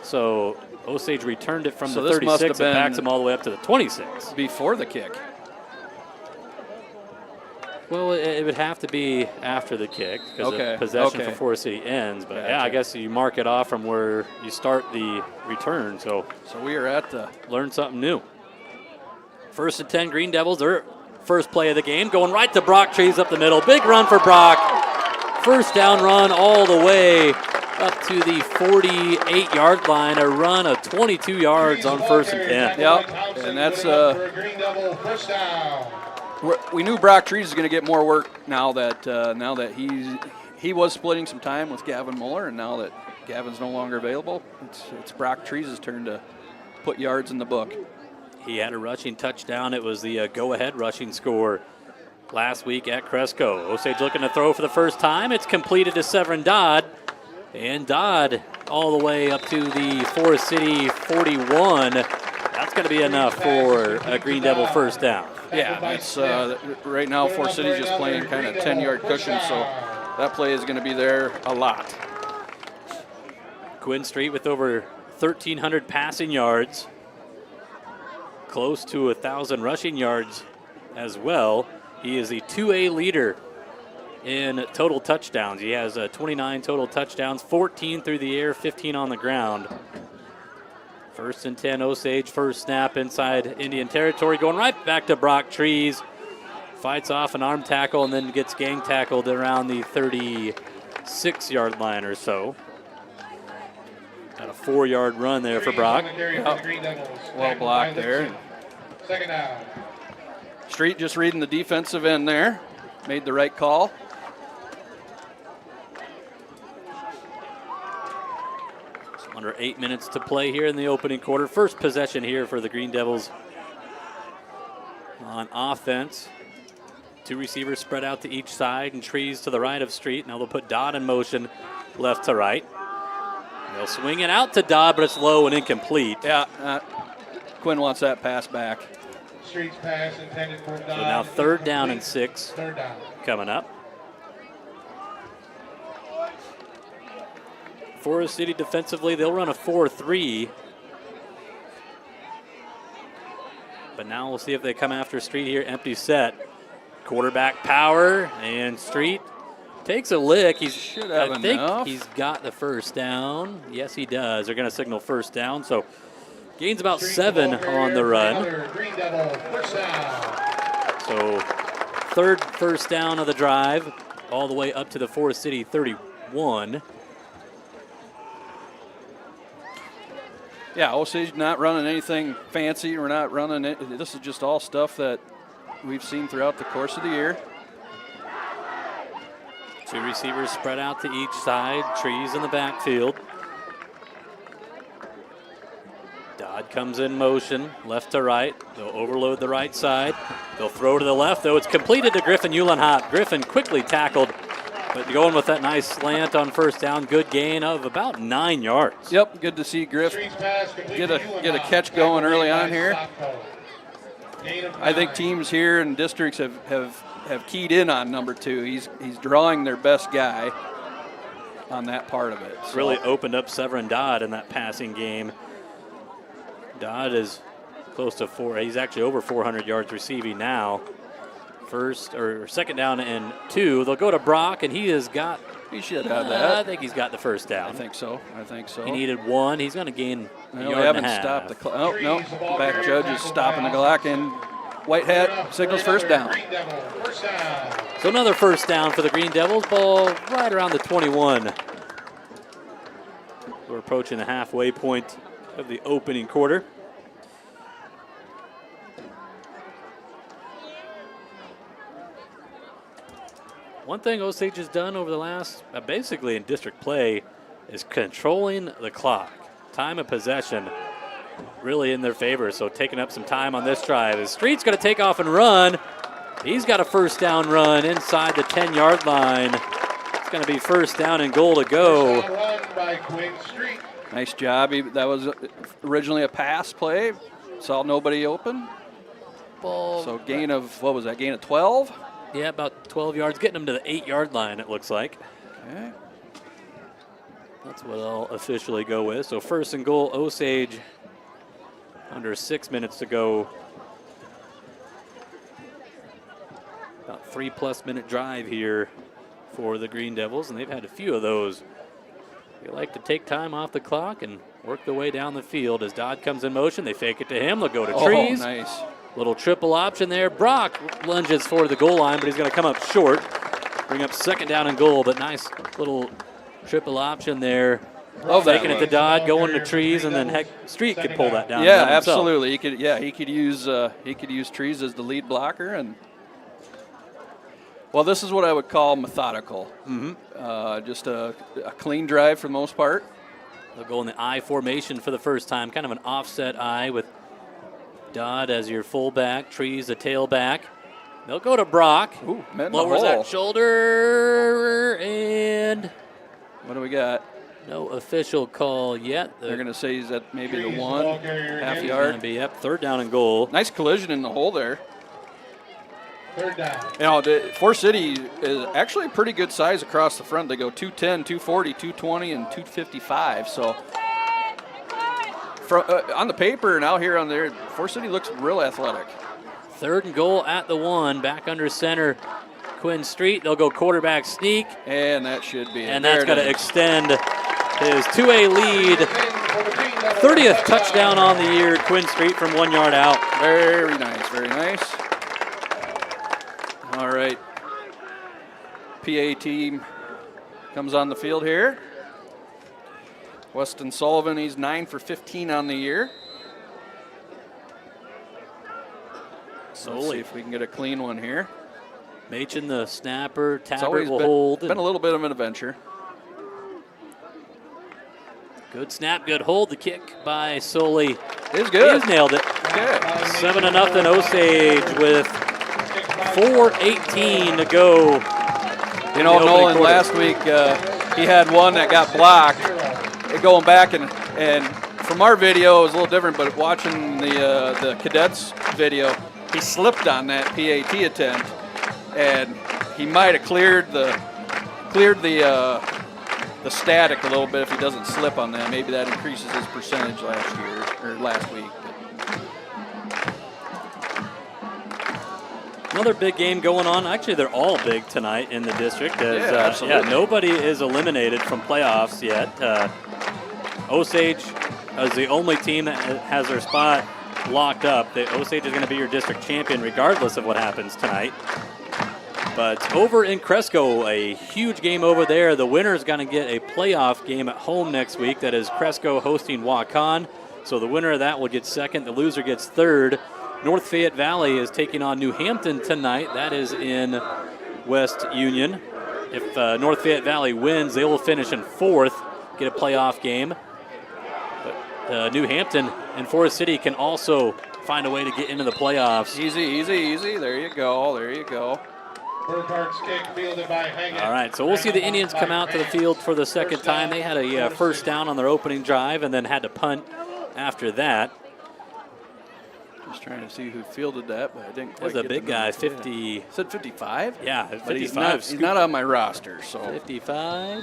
So Osage returned it from the 36 and backs them all the way up to the 26. Before the kick. Well, it would have to be after the kick because possession for Forest City ends. But yeah, I guess you mark it off from where you start the return. So we are at the learn something new. 1st and 10, Green Devils. Their first play of the game, going right to Brock Trees up the middle. Big run for Brock. First down run all the way up to the 48-yard line. A run of 22 yards on 1st and 10. Yep, and that's we knew Brock Trees is going to get more work now that he was splitting some time with Gavin Muller, and now that Gavin's no longer available, it's Brock Trees' turn to put yards in the book. He had a rushing touchdown. It was the go-ahead rushing score last week at Cresco. Osage looking to throw for the first time. It's completed to Severin Dodd, and Dodd all the way up to the Forest City 41. That's going to be enough for a Green Devil first down. Yeah, that's right now Forest City's just playing kind of 10-yard cushion, so that play is going to be there a lot. Quinn Street with over 1,300 passing yards, close to 1,000 rushing yards as well. He is the 2A leader in total touchdowns. He has 29 total touchdowns, 14 through the air, 15 on the ground. 1st and 10, Osage, first snap inside Indian territory, going right back to Brock Trees. Fights off an arm tackle and then gets gang tackled around the 36-yard line or so. Got a 4-yard run there for Brock. Well blocked there. Second down. Street just reading the defensive end there. Made the right call. Under 8 minutes to play here in the opening quarter. First possession here for the Green Devils on offense. 2 receivers spread out to each side and Trees to the right of Street. Now they'll put Dodd in motion left to right. They'll swing it out to Dodd, but it's low and incomplete. Yeah, Quinn wants that pass back. Street's pass intended for Dodd. So now 3rd down and 6 Third down. coming up. Forest City defensively, they'll run a 4-3. But now we'll see if they come after Street here. Empty set. Quarterback power, and Street takes a lick. I think he's got the first down. Yes, he does. They're going to signal first down. So gains about 7 on the run. So 3rd first down of the drive, all the way up to the Forest City 31. Yeah, Osage not running anything fancy. We're not running it. This is just all stuff that we've seen throughout the course of the year. 2 receivers spread out to each side. Trees in the backfield. Dodd comes in motion, left to right. They'll overload the right side. They'll throw to the left, though. It's completed to Griffin Uhlenhop. Griffin quickly tackled, but going with that nice slant on first down. Good gain of about 9 yards. Yep, good to see Griff get a catch going early on here. I think teams here and districts have keyed in on number 2. He's drawing their best guy on that part of it. It's really opened up Severin Dodd in that passing game. Dodd is close to 4. He's actually over 400 yards receiving now. 2nd down and 2. They'll go to Brock, and he should have that. I think he's got the first down. I think so. He needed 1. He's going to gain a yard we and haven't a half. stopped the clock. Oh, no. Back judge is stopping the clock, and White hat signals first down. So another first down for the Green Devils. Ball right around the 21. We're approaching the halfway point of the opening quarter. one thing Osage has done over the last, basically in district play, is controlling the clock. Time of possession really in their favor, so taking up some time on this drive. As Street's going to take off and run. He's got a first down run inside the 10-yard line. It's going to be first down and goal to go. First down run by Quinn Street. Nice job. That was originally a pass play. Saw nobody open. So gain of, what was that, gain of 12? Yeah, about 12 yards, getting him to the 8-yard line, it looks like. Okay. That's what I'll officially go with. So first and goal, Osage, under 6 minutes to go. About 3+ minute drive here for the Green Devils, and they've had a few of those. They like to take time off the clock and work their way down the field. As Dodd comes in motion, they fake it to him. They'll go to Trees. Nice. Little triple option there. Brock lunges for the goal line, but he's going to come up short. Bring up second down and goal, but nice little triple option there. Taking it to Dodd, going to Trees, and then heck, Street could pull that down. Yeah, absolutely. He could. Yeah, he could use Trees as the lead blocker, and well, this is what I would call methodical. Just a clean drive for the most part. They'll go in the I formation for the first time, kind of an offset I with Dodd as your fullback, Trees the tailback. They'll go to Brock. Ooh, lowers that shoulder, and what do we got? No official call yet. They're going to say he's at maybe the Trees, 1, ball carrier half again. yard. Going to be up, third down and goal. Nice collision in the hole there. Third down. You know, Forest City is actually a pretty good size across the front. They go 210, 240, 220, and 255. So on the paper and out here on there, Forest City looks real athletic. Third and goal at the 1, back under center. Quinn Street, they'll go quarterback sneak. And that should be it. And that's going to extend his 2A lead. 30th touchdown on the year, Quinn Street from 1 yard out. Very nice, very nice. All right. PA team comes on the field here. Weston Sullivan, he's 9 for 15 on the year. Let's see if we can get a clean one here. Machen the snapper, It's Tabbert always will hold. been a little bit of an adventure. Good snap, good hold. The kick by Soley. It's good. He's nailed it. Okay. 7-0 Osage with 4:18 to go. You know, Nolan, last week he had one that got blocked. Going back and from our video, it was a little different, but watching the cadets video, he slipped on that PAT attempt, and he might have cleared the static a little bit if he doesn't slip on that. Maybe that increases his percentage last week. Another big game going on. Actually, they're all big tonight in the district. Absolutely. Nobody is eliminated from playoffs yet. Osage is the only team that has their spot locked up. Osage is going to be your district champion regardless of what happens tonight. But over in Cresco, a huge game over there. The winner is going to get a playoff game at home next week. That is Cresco hosting Waukon. So the winner of that will get second. The loser gets third. North Fayette Valley is taking on New Hampton tonight. That is in West Union. If North Fayette Valley wins, they will finish in fourth, get a playoff game. But New Hampton and Forest City can also find a way to get into the playoffs. Easy, easy, easy. There you go. There you go. Burkhardt's kick fielded by Hagan. All right, so we'll see the Indians come out to the field for the second time. They had a first down on their opening drive and then had to punt after that. Just trying to see who fielded that, but I didn't quite There's a get big the guy, number. 50. Yeah. Said 55? Yeah, But 55. he's not on my roster, so. 55.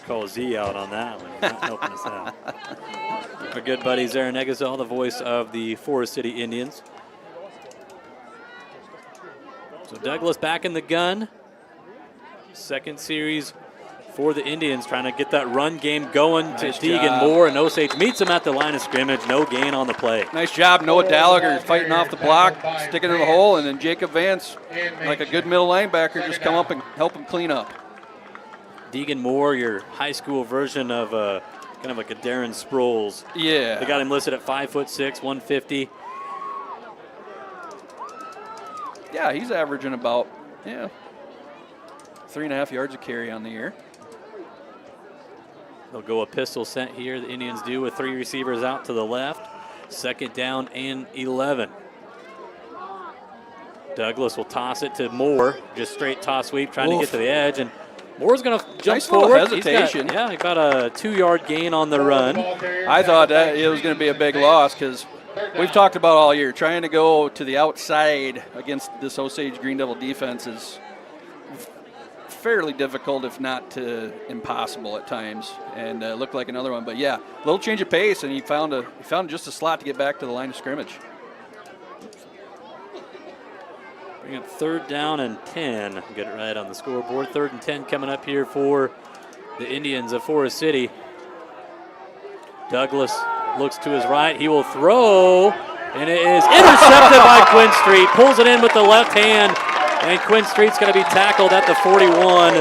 Call Z out on that one. Not helping us out. Our good buddy Zarin Negasol, the voice of the Forest City Indians. So Douglas back in the gun. Second series for the Indians, trying to get that run game going Nice to Deegan job. Moore, and Osage meets him at the line of scrimmage. No gain on the play. Nice job, Noah Gallagher fighting off the block, sticking in the hole, and then Jacob Vance, like a good middle linebacker, just come up and help him clean up. Deegan Moore, your high school version of kind of like a Darren Sproles. Yeah. They got him listed at 5'6", 150. Yeah, he's averaging about Yeah. 3.5 yards of carry on the year. They'll go a pistol set here. The Indians do with 3 receivers out to the left. 2nd down and 11. Douglas will toss it to Moore. Just straight toss sweep, trying to get to the edge. And Moore's going to jump Nice little forward. hesitation. He got a 2-yard gain on the run. I thought that it was going to be a big loss because we've talked about all year trying to go to the outside against this Osage Green Devil defense is fairly difficult, if not impossible at times. And it looked like another one. But yeah, a little change of pace, and he found just a slot to get back to the line of scrimmage. Bring up 3rd down and 10. Get it right on the scoreboard. 3rd and 10 coming up here for the Indians of Forest City. Douglas looks to his right. He will throw, and it is intercepted by Quinn Street. Pulls it in with the left hand, and Quinn Street's going to be tackled at the 41.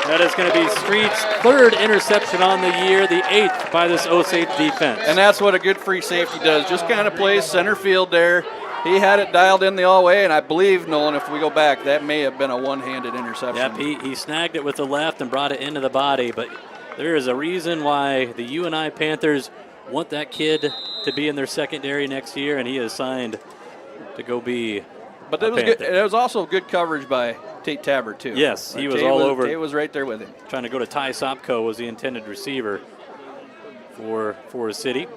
That is going to be Street's 3rd interception on the year, the 8th by this Osage defense. And that's what a good free safety does. Just kind of plays center field there. He had it dialed in the all way, and I believe, Nolan, if we go back, that may have been a one-handed interception. Yep, he snagged it with the left and brought it into the body, but there is a reason why the UNI Panthers want that kid to be in their secondary next year, and he is signed to go be But it was good. It was also good coverage by Tate Tabbert, too. Yes, he was all over. Tate was right there with him. Trying to go to Ty Sopko was the intended receiver for Forest City.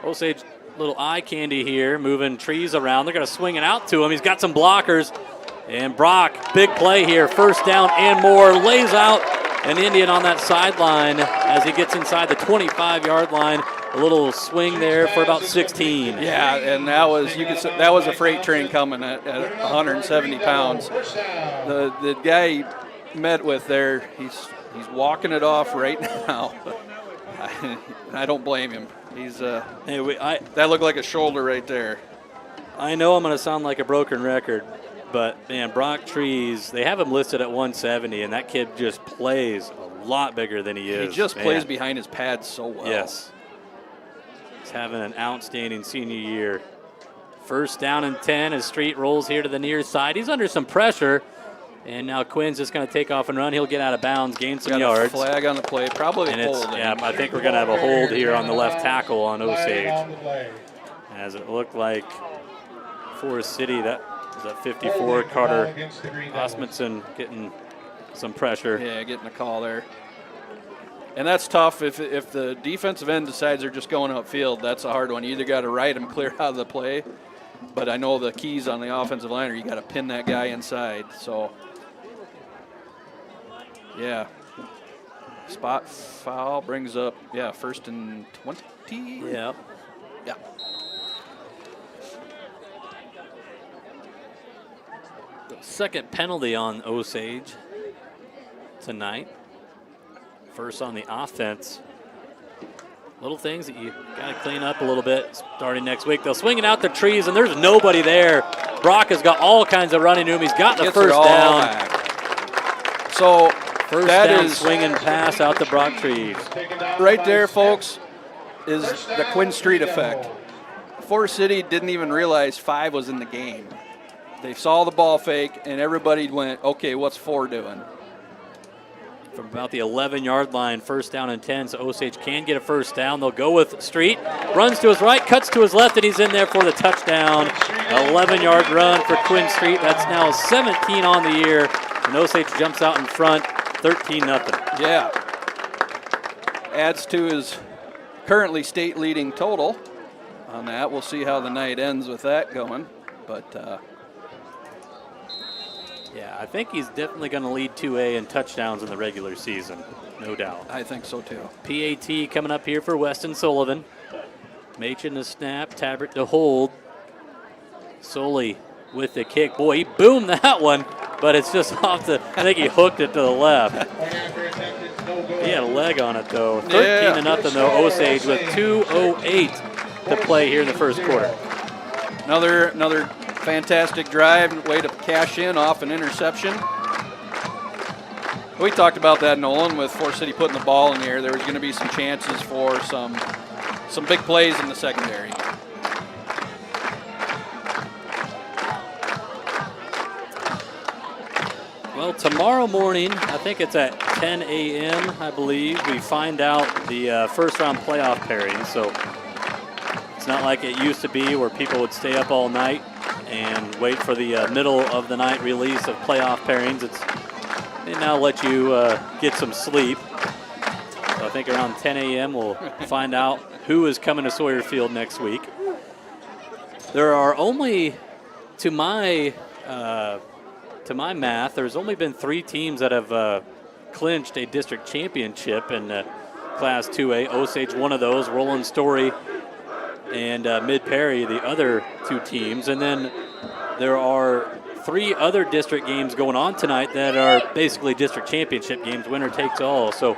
Osage, little eye candy here, moving trees around. They're going to swing it out to him. He's got some blockers. And Brock, big play here. 1st down and more. Lays out an Indian on that sideline as he gets inside the 25-yard line. A little swing there for about 16. Yeah, and that was a freight train coming at 170 pounds. The guy he met with there, he's walking it off right now. I don't blame him. That looked like a shoulder right there. I know I'm going to sound like a broken record, but man, Brock Trees, they have him listed at 170, and that kid just plays a lot bigger than he is. He just plays behind his pads so well. Yes. He's having an outstanding senior year. 1st down and 10 as Street rolls here to the near side. He's under some pressure. And now Quinn's just going to take off and run. He'll get out of bounds, gain some yards. Flag on the play, probably a hold. Yeah, I think we're going to have a hold here on the left tackle on Osage. As it looked like Forest City, that was at 54, Carter Osmundson getting some pressure. Yeah, getting a call there. And that's tough if the defensive end decides they're just going upfield. That's a hard one. You either got to ride them clear out of the play, but I know the keys on the offensive line are you got to pin that guy inside. So, yeah. Spot foul brings up, 1st and 20. Yeah. Yeah. The 2nd penalty on Osage tonight. 1st on the offense. Little things that you got to clean up a little bit starting next week. They'll swing it out the trees, and there's nobody there. Brock has got all kinds of running to him. He's got the 1st down. Back. So 1st down, swinging pass out to Brock Trees. Right there, folks, is the Quinn Street effect. Forest City didn't even realize 5 was in the game. They saw the ball fake, and everybody went, okay, what's 4 doing? From about the 11-yard line, 1st down and 10, so Osage can get a 1st down. They'll go with Street, runs to his right, cuts to his left, and he's in there for the touchdown. 11-yard run for Quinn Street. That's now 17 on the year, and Osage jumps out in front, 13-0. Yeah. Adds to his currently state-leading total on that. We'll see how the night ends with that going, but yeah, I think he's definitely going to lead 2A in touchdowns in the regular season, no doubt. I think so too. PAT coming up here for Weston Sullivan. Machen the snap, Tabbert to hold. Soley with the kick. Boy, he boomed that one, but it's just off the, I think he hooked it to the left. He had a leg on it though. 13-0 though, Osage with 2:08 to play here in the 1st quarter. Another fantastic drive, way to cash in off an interception. We talked about that, Nolan, with Forest City putting the ball in the air. There was going to be some chances for some big plays in the secondary. Well, tomorrow morning, I think it's at 10 a.m., I believe, we find out the first-round playoff pairing. So it's not like it used to be where people would stay up all night and wait for the middle of the night release of playoff pairings. They now let you get some sleep. So I think around 10 a.m. we'll find out who is coming to Sawyer Field next week. There are only, to my math, there's only been 3 teams that have clinched a district championship in Class 2A. Osage, one of those. Roland Story and Mid-Perry, the other 2 teams. And then there are 3 other district games going on tonight that are basically district championship games, winner takes all. So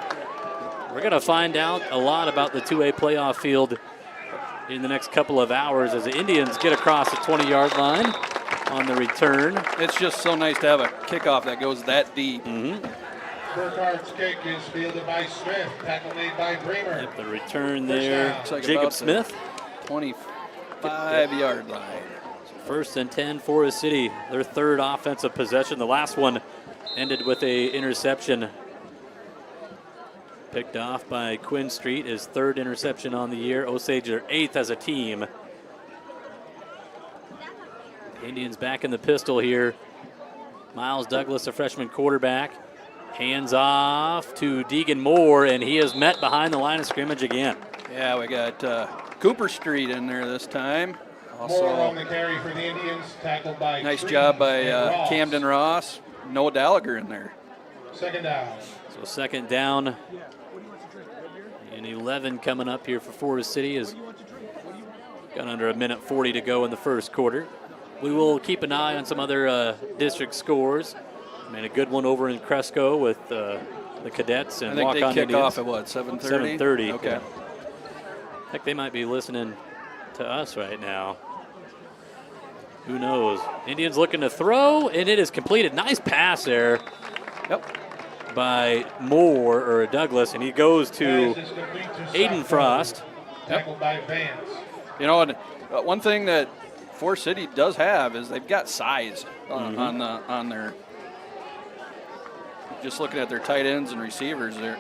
we're going to find out a lot about the 2A playoff field in the next couple of hours as the Indians get across the 20-yard line on the return. It's just so nice to have a kickoff that goes that deep. Burkhardt's kick is fielded by Smith, tackle made by Bremer. Yep, the return there, Like Jacob Smith. 25-yard line. First and 10, Forest City, their 3rd offensive possession. The last one ended with a interception. Picked off by Quinn Street, his 3rd interception on the year. Osage are 8th as a team. Indians back in the pistol here. Miles Douglas, a freshman quarterback. Hands off to Deegan Moore, and he is met behind the line of scrimmage again. Yeah, we got Cooper Street in there this time. Moore on Also, the carry for the Indians, tackled by nice Street job by and Ross. Camden Ross. Noah Gallagher in there. 2nd down. So 2nd down and 11 coming up here for Forest City. Is got under a minute 40 to go in the first quarter. We will keep an eye on some other district scores. I mean, a good one over in Cresco with the Cadets and I think Walk-On they kick Indians. off at what, 7:30? 7:30. Okay. Heck, they might be listening to us right now. Who knows? Indians looking to throw, and it is completed. Nice pass there. Yep. By Moore or Douglas, and he goes to Pass is complete to Aiden South Frost. Tackled by Vance. You know, and one thing that Forest City does have is they've got size on their. Just looking at their tight ends and receivers, they're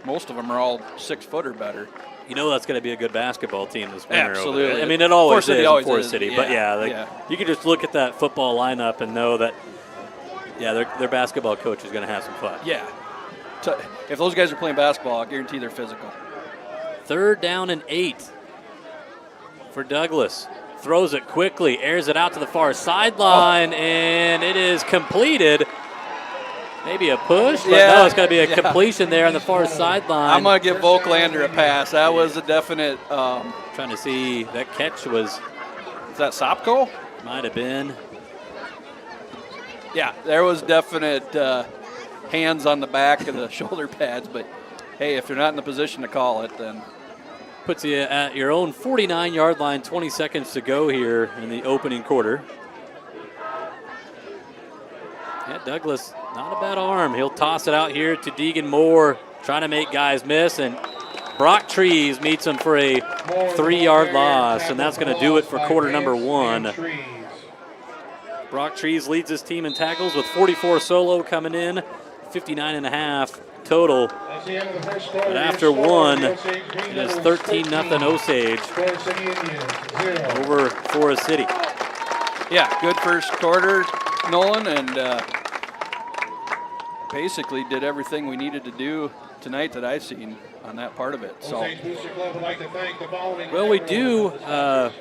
most of them are all 6 foot or better. You know that's going to be a good basketball team this winter. Absolutely. Over there. I mean, it always Forest City is always Forest is. City, Yeah, but yeah, yeah. you can just look at that football lineup and know that, yeah, their basketball coach is going to have some fun. Yeah. If those guys are playing basketball, I guarantee they're physical. 3rd down and 8 for Douglas. Throws it quickly, airs it out to the far sideline, and it is completed. Maybe a push, but no, it's going to be a completion there on the far sideline. I'm going to give Volklander a pass. That was a definite. Trying to see, that catch was. Is that Sopko? Might have been. Yeah, there was definite hands on the back of the shoulder pads, but hey, if they're not in the position to call it, then. Puts you at your own 49-yard line, 20 seconds to go here in the opening quarter. Yeah, Douglas, not a bad arm. He'll toss it out here to Deegan Moore, trying to make guys miss, and Brock Trees meets him for a 3-yard loss, and that's going to do it for quarter number 1. Brock Trees leads his team in tackles with 44 solo coming in, 59.5 total. But after one, it is 13-0 Osage over Forest City. Yeah, good first quarter, Nolan, and basically did everything we needed to do tonight that I've seen on that part of it. So, well, we do know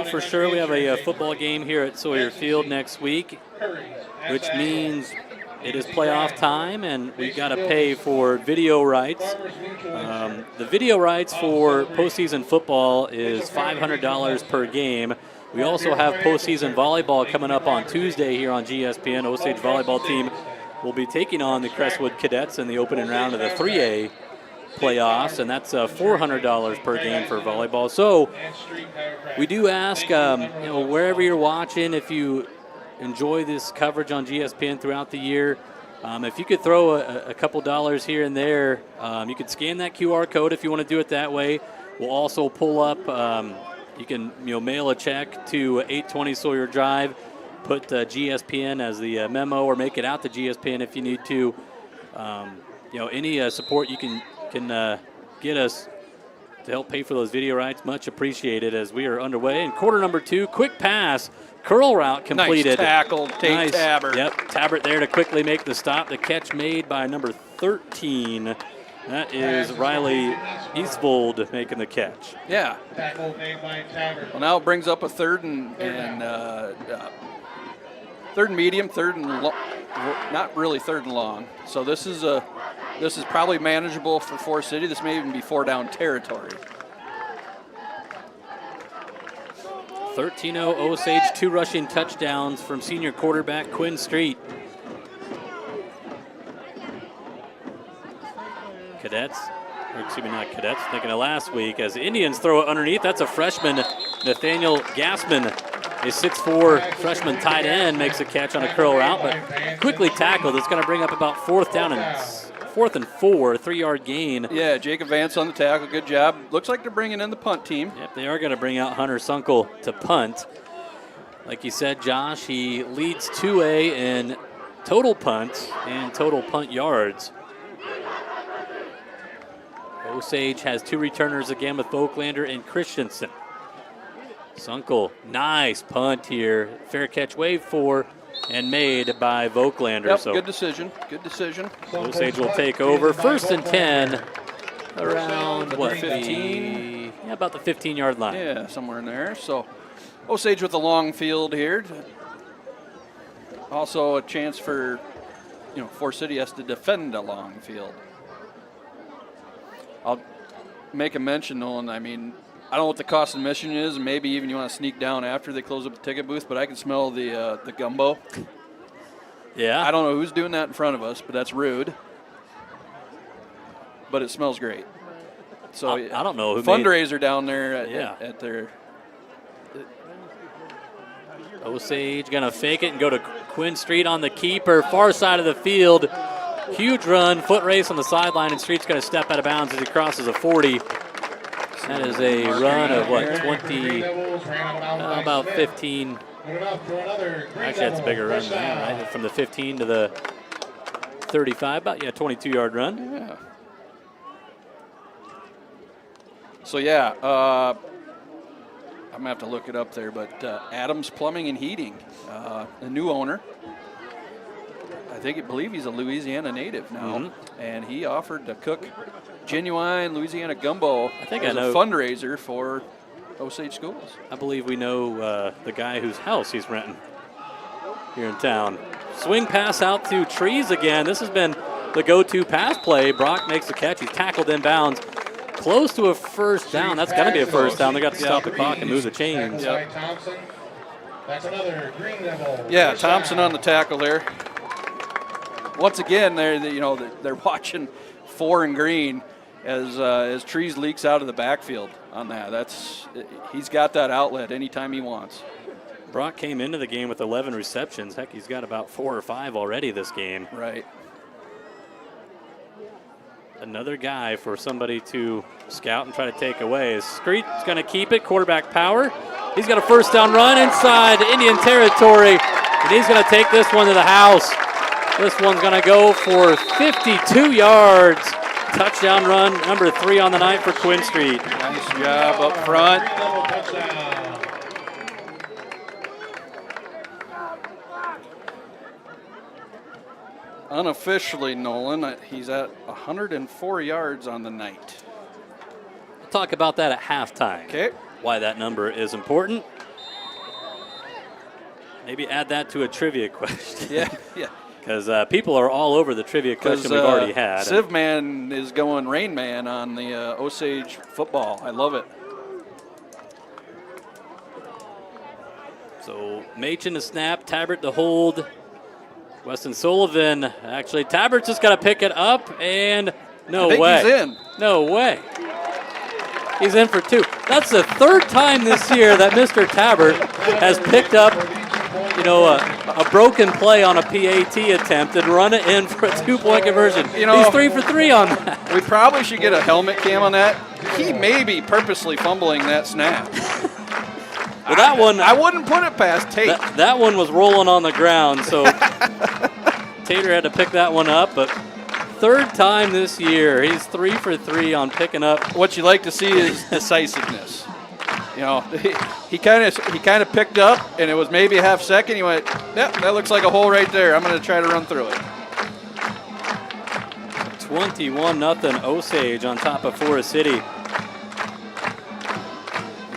for sure we have a football game here at Sawyer Field next week, which means it is playoff time, and we've got to pay for video rights. The video rights for postseason football is $500 per game. We also have postseason volleyball coming up on Tuesday here on GSPN. Osage volleyball team will be taking on the Crestwood Cadets in the opening round of the 3A playoffs, and that's $400 per game for volleyball. So we do ask, wherever you're watching, if you enjoy this coverage on GSPN throughout the year, if you could throw a couple dollars here and there, you could scan that QR code if you want to do it that way. We'll also pull up, you can mail a check to 820 Sawyer Drive, put GSPN as the memo, or make it out to GSPN if you need to. Any support you can get us to help pay for those video rights, much appreciated as we are underway. In quarter number 2, quick pass, curl route completed. Nice tackle, Tate Tabbert. Yep, Tabbert there to quickly make the stop. The catch made by number 13. That is Riley Eastvold making the catch. Yeah. Tackle made by Taggart. Well, now it brings up a third and medium, not really third and long. So this is probably manageable for Forest City. This may even be 4-down territory. 13-0 Osage, 2 rushing touchdowns from senior quarterback Quinn Street. Cadets, thinking of last week as the Indians throw it underneath. That's a freshman, Nathaniel Gassman, a 6'4" freshman tight end, makes a catch on a curl route, but quickly tackled. It's going to bring up about 4th and 4, 3-yard gain. Yeah, Jacob Vance on the tackle. Good job. Looks like they're bringing in the punt team. Yep, they are going to bring out Hunter Sunkel to punt. Like you said, Josh, he leads 2A in total punts and total punt yards. Osage has 2 returners again with Voigtlander and Christensen. Sunkel, nice punt here. Fair catch, wave 4, and made by Voigtlander. Yep, so good decision. Good decision. Osage will take over. 1st and 10 around, what, 15? Yeah, about the 15-yard line. Yeah, somewhere in there. So Osage with the long field here. Also a chance for, Forest City has to defend a long field. I'll make a mention, Nolan. I mean, I don't know what the cost of admission is, and maybe even you want to sneak down after they close up the ticket booth, but I can smell the gumbo. Yeah. I don't know who's doing that in front of us, but that's rude. But it smells great. So I don't know who fundraiser down there at their. Osage going to fake it and go to Quinn Street on the keeper, far side of the field. Huge run, foot race on the sideline, and Street's going to step out of bounds as he crosses a 40. That is a run of, 20, about 15. Actually, that's a bigger run than that, right? From the 15 to the 35, about, 22-yard run. Yeah. So, I'm going to have to look it up there, but Adams Plumbing and Heating, the new owner. I believe he's a Louisiana native now, and he offered to cook genuine Louisiana gumbo as a fundraiser for Osage schools. I believe we know the guy whose house he's renting here in town. Swing pass out to Trees again. This has been the go-to pass play. Brock makes the catch. He's tackled inbounds. Close to a first down. That's got to be a first down. They got to stop the clock and move the chains. Yep. That's another Green Devil. Yeah, Thompson on the tackle there. Once again, they're watching 4 and green as Trees leaks out of the backfield on that. He's got that outlet anytime he wants. Brock came into the game with 11 receptions. Heck, he's got about 4 or 5 already this game. Right. Another guy for somebody to scout and try to take away. Street's going to keep it. Quarterback power. He's got a first down run inside Indian territory, and he's going to take this one to the house. This one's going to go for 52 yards. Touchdown run, number 3 on the night for Quinn Street. Nice job up front. Unofficially, Nolan, he's at 104 yards on the night. We'll talk about that at halftime. Okay. Why that number is important. Maybe add that to a trivia question. Yeah. Because people are all over the trivia question we've already had. Civ Man is going Rain Man on the Osage football. I love it. So Machen to snap, Tabbert to hold. Weston Sullivan, actually, Tabbert's just got to pick it up, and no way. He's in. No way. He's in for 2. That's the 3rd time this year that Mr. Tabbert has picked up, a broken play on a PAT attempt and run it in for a 2-point conversion. He's 3 for 3 on that. We probably should get a helmet cam on that. He may be purposely fumbling that snap. Well, that one, I wouldn't put it past Tate. that one was rolling on the ground, so Tater had to pick that one up. But third time this year, he's 3 for 3 on picking up. What you like to see is decisiveness. You know, he kind of picked up, and it was maybe a half second. He went, "Yep, that looks like a hole right there. I'm going to try to run through it." 21-0 Osage on top of Forest City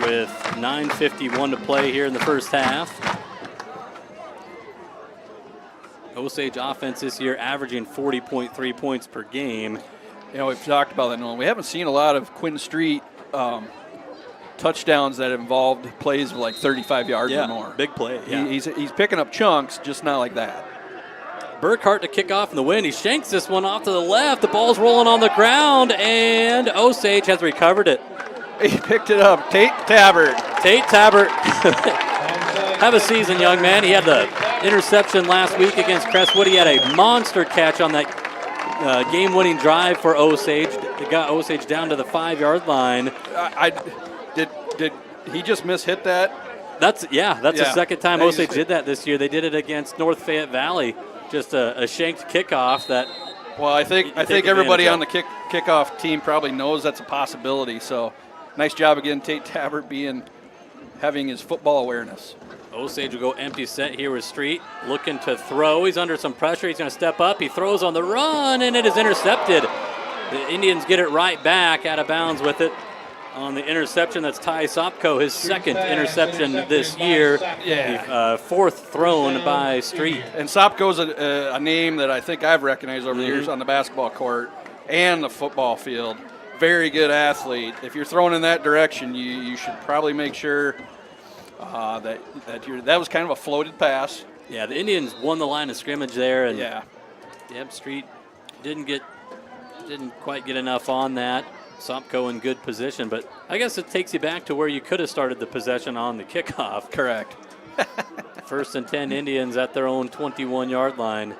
with 9:51 to play here in the first half. Osage offense this year averaging 40.3 points per game. You know, we've talked about that, Nolan. We haven't seen a lot of Quinn Street touchdowns that involved plays of like 35 yards or more. Big play. Yeah. He's picking up chunks, just not like that. Burkhart to kick off in the wind. He shanks this one off to the left. The ball's rolling on the ground, and Osage has recovered it. He picked it up. Tate Tabbert. Tate Tabbert. Have a season, young man. He had the interception last week against Crestwood. He had a monster catch on that game-winning drive for Osage. It got Osage down to the 5-yard line. Did he just mishit that? That's the second time Osage did that this year. They did it against North Fayette Valley. Just a shanked kickoff that. Well, I think everybody on the kickoff team probably knows that's a possibility. So, nice job again, Tate Tabbert having his football awareness. Osage will go empty set here with Street, looking to throw. He's under some pressure. He's going to step up. He throws on the run, and it is intercepted. The Indians get it right back, out of bounds with it. On the interception, that's Ty Sopko, his second interception this year. Yeah. Fourth thrown by Street. And Sopko's a name that I think I've recognized over the years on the basketball court and the football field. Very good athlete. If you're thrown in that direction, you should probably make sure that was kind of a floated pass. Yeah, the Indians won the line of scrimmage there, and Street didn't quite get enough on that. Sopko in good position, but I guess it takes you back to where you could have started the possession on the kickoff. Correct. First and 10 Indians at their own 21-yard line.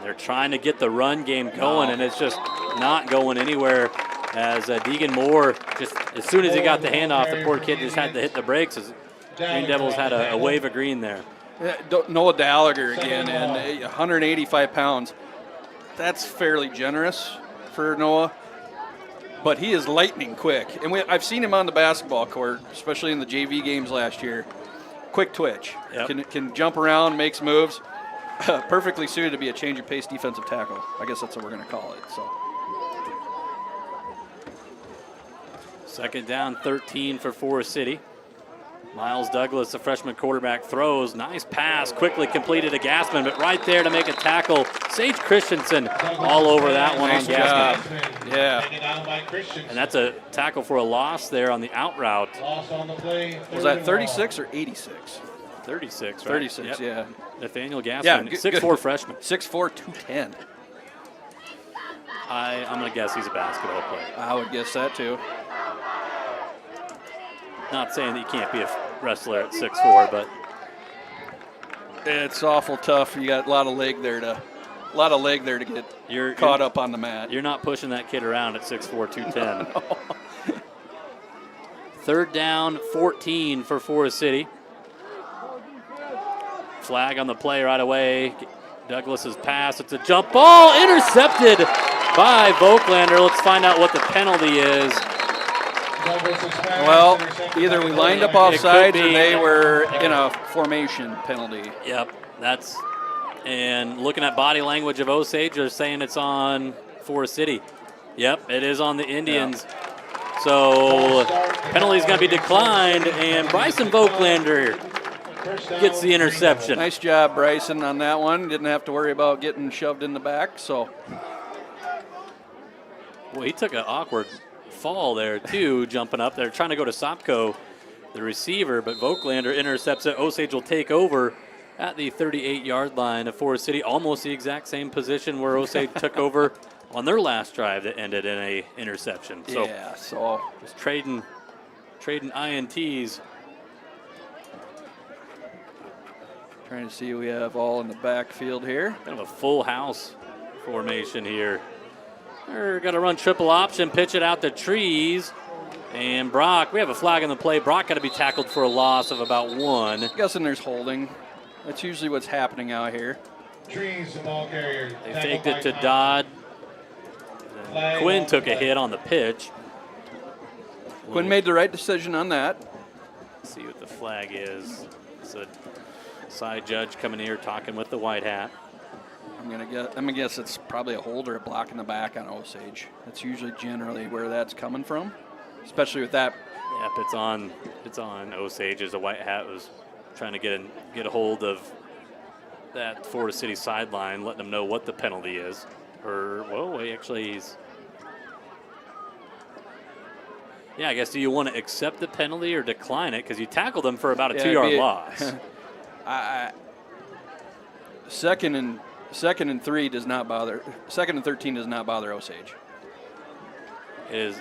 They're trying to get the run game going, and it's just not going anywhere as Deegan Moore, just as soon as he got the handoff, the poor kid just had to hit the brakes as Green Devils had a wave of green there. Noah Gallagher again, and 185 pounds. That's fairly generous for Noah. But he is lightning quick. And I've seen him on the basketball court, especially in the JV games last year. Quick twitch. Yep. Can jump around, makes moves. Perfectly suited to be a change of pace defensive tackle. I guess that's what we're going to call it. So. Second down, 13 for Forest City. Miles Douglas, the freshman quarterback, throws. Nice pass, quickly completed to Gassman, but right there to make a tackle. Sage Christensen all over that one on Gassman. Yeah. And that's a tackle for a loss there on the out route. Was that 36 or 86? 36, right? 36, yep. Nathaniel Gassman, Yeah, 6'4" freshman. 6'4", 210. I'm going to guess he's a basketball player. I would guess that too. Not saying that you can't be a wrestler at 6'4", but it's awful tough. You got a lot of leg there to get caught up on the mat. You're not pushing that kid around at 6'4", 210. No. Third down, 14 for Forest City. Flag on the play right away. Douglas's pass. It's a jump ball intercepted by Voigtlander. Let's find out what the penalty is. Well, either we lined up off sides or they were in a formation penalty. Yep, and looking at body language of Osage, they're saying it's on Forest City. Yep, it is on the Indians. Yeah. So penalty's going to be declined, and Bryson Voigtlander gets the interception. Nice job, Bryson, on that one. Didn't have to worry about getting shoved in the back. So, well, he took an awkward fall there too, jumping up there, trying to go to Sopko, the receiver, but Voigtlander intercepts it. Osage will take over at the 38-yard line of Forest City, almost the exact same position where Osage took over on their last drive that ended in a interception. So, just trading INTs. Trying to see who we have all in the backfield here. Kind of a full house formation here. They're going to run triple option, pitch it out to Trees, And Brock, we have a flag on the play. Brock got to be tackled for a loss of about 1. I'm guessing there's holding. That's usually what's happening out here. Trees, the ball carrier. They faked it to Dodd. Quinn took a hit on the pitch. Quinn made the right decision on that. Let's see what the flag is. It's a side judge coming here talking with the white hat. I'm gonna guess it's probably a hold or a block in the back on Osage. That's usually generally where that's coming from, especially with that. Yep, it's on Osage as the white hat was trying to get a hold of that Florida City sideline, letting them know what the penalty is. Yeah, I guess, do you want to accept the penalty or decline it? Because you tackled them for about a 2-yard loss. Second and 3 does not bother. Second and 13 does not bother Osage. It is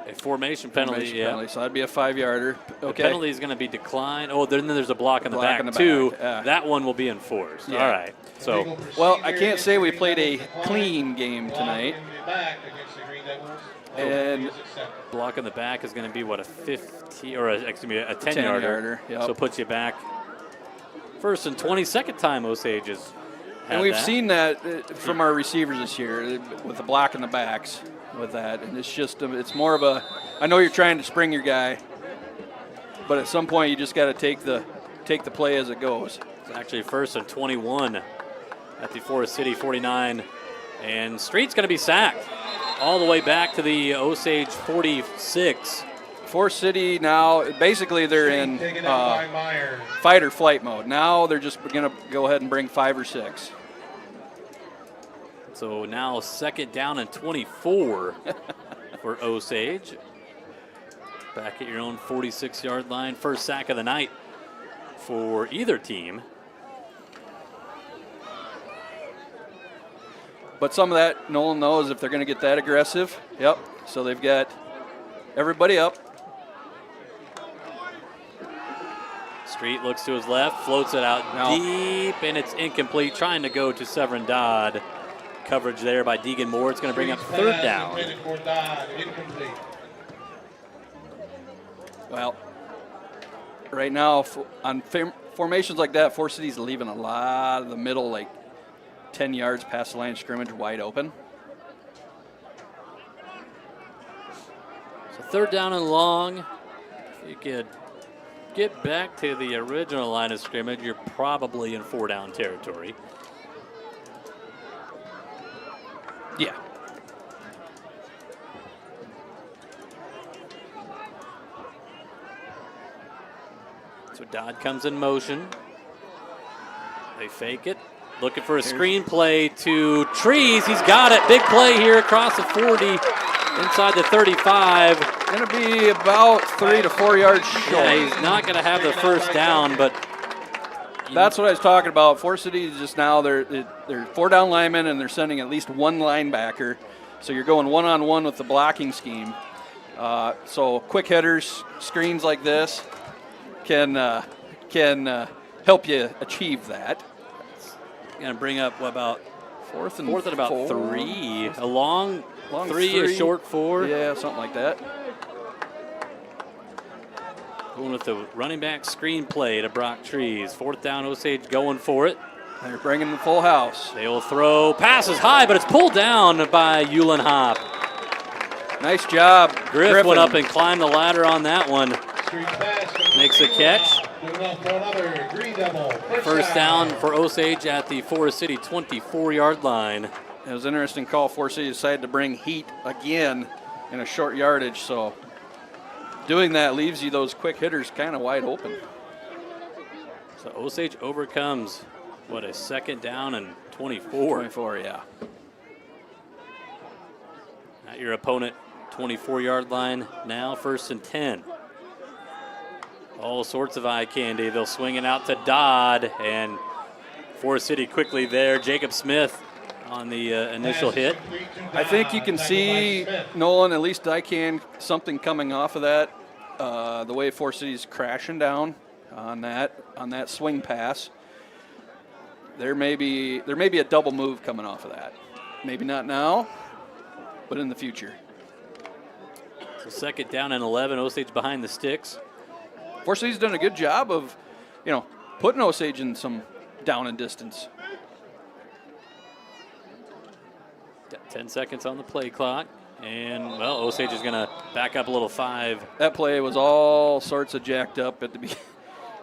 a formation penalty. So that'd be a 5-yarder. Okay. The penalty is going to be declined. Oh, then there's a block in the back, too. That one will be enforced. Yeah. All right. So, well, I can't say we played a clean game tonight. And block in the back is going to be, what, a 50 or a 10-yarder. Yep. So puts you back. First and 20, second time Osage has had and we've that. seen that from our receivers this year with the block in the backs with that. And it's just, it's more of a, I know you're trying to spring your guy, but at some point you just got to take the play as it goes. It's actually first and 21 at the Forest City 49. And Street's going to be sacked all the way back to the Osage 46. Forest City now, basically they're in fight or flight mode. Now they're just going to go ahead and bring 5 or 6. So now second down and 24 for Osage. Back at your own 46-yard line. First sack of the night for either team. But some of that, Nolan knows if they're going to get that aggressive. Yep. So they've got everybody up. Street looks to his left, floats it out deep, and it's incomplete. Trying to go to Severin Dodd. Coverage there by Deegan Moore. It's going to bring up third down. Well, right now on formations like that, Forest City's leaving a lot of the middle, like 10 yards past the line of scrimmage, wide open. So third down and long. If you could get back to the original line of scrimmage, you're probably in 4-down territory. Yeah. So Dodd comes in motion. They fake it. Looking for a screen play to Trees. He's got it. Big play here across the 40, inside the 35. Going to be about 3 to 4 yards short. Yeah, he's not going to have the first down, but that's what I was talking about. Forest City is just now, they're 4-down linemen, and they're sending at least one linebacker. So you're going one-on-one with the blocking scheme. So quick hitters, screens like this can help you achieve that. Going to bring up about fourth and about 3. A long 3, a short 4. Yeah, something like that. Going with the running back screen play to Brock Trees. Fourth down, Osage going for it. They're bringing the full house. They will throw. Passes high, but it's pulled down by Yulin Hop. Nice job. Griff went up and climbed the ladder on that one. Makes a catch. First down for Osage at the Forest City 24-yard line. It was an interesting call. Forest City decided to bring heat again in a short yardage, so doing that leaves you those quick hitters kind of wide open. So Osage overcomes, what, a second down and 24. 24, yeah. At your opponent, 24-yard line now, first and 10. All sorts of eye candy. They'll swing it out to Dodd, and Forest City quickly there. Jacob Smith on the initial hit. I think you can see, Nolan, at least I can, something coming off of that. The way Forest City's crashing down on that swing pass. There may be a double move coming off of that. Maybe not now, but in the future. So second down and 11, Osage behind the sticks. Fortunately, he's done a good job of, putting Osage in some down and distance. Got 10 seconds on the play clock. And, well, Osage is going to back up a little 5. That play was all sorts of jacked up at the beginning.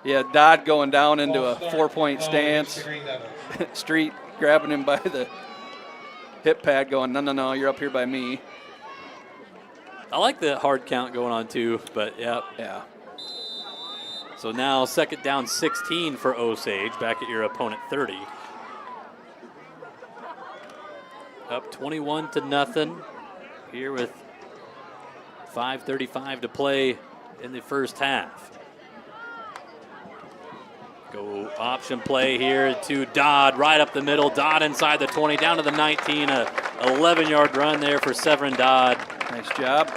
Yeah, Dodd going down into a 4-point stance. Street grabbing him by the hip pad going, no, you're up here by me. I like the hard count going on too, but Yeah. So now second down 16 for Osage, back at your opponent 30. Up 21-0 here with 5:35 to play in the first half. Go option play here to Dodd, right up the middle. Dodd inside the 20, down to the 19. A 11-yard run there for Severin Dodd. Nice job.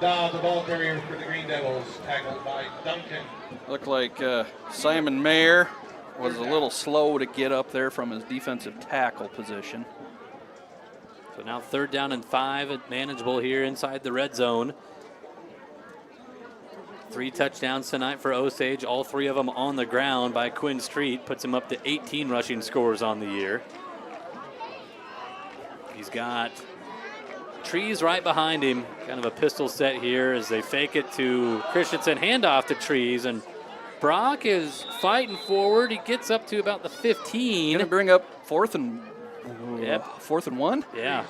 Dodd, the ball carrier for the Green Devils, tackled by Duncan. Looked like Simon Mayer was a little slow to get up there from his defensive tackle position. So now third down and 5, manageable here inside the red zone. 3 touchdowns tonight for Osage, all 3 of them on the ground by Quinn Street. Puts him up to 18 rushing scores on the year. He's got Trees right behind him, kind of a pistol set here as they fake it to Christensen, handoff to Trees, and Brock is fighting forward. He gets up to about the 15. Gonna bring up fourth and 1? Yeah.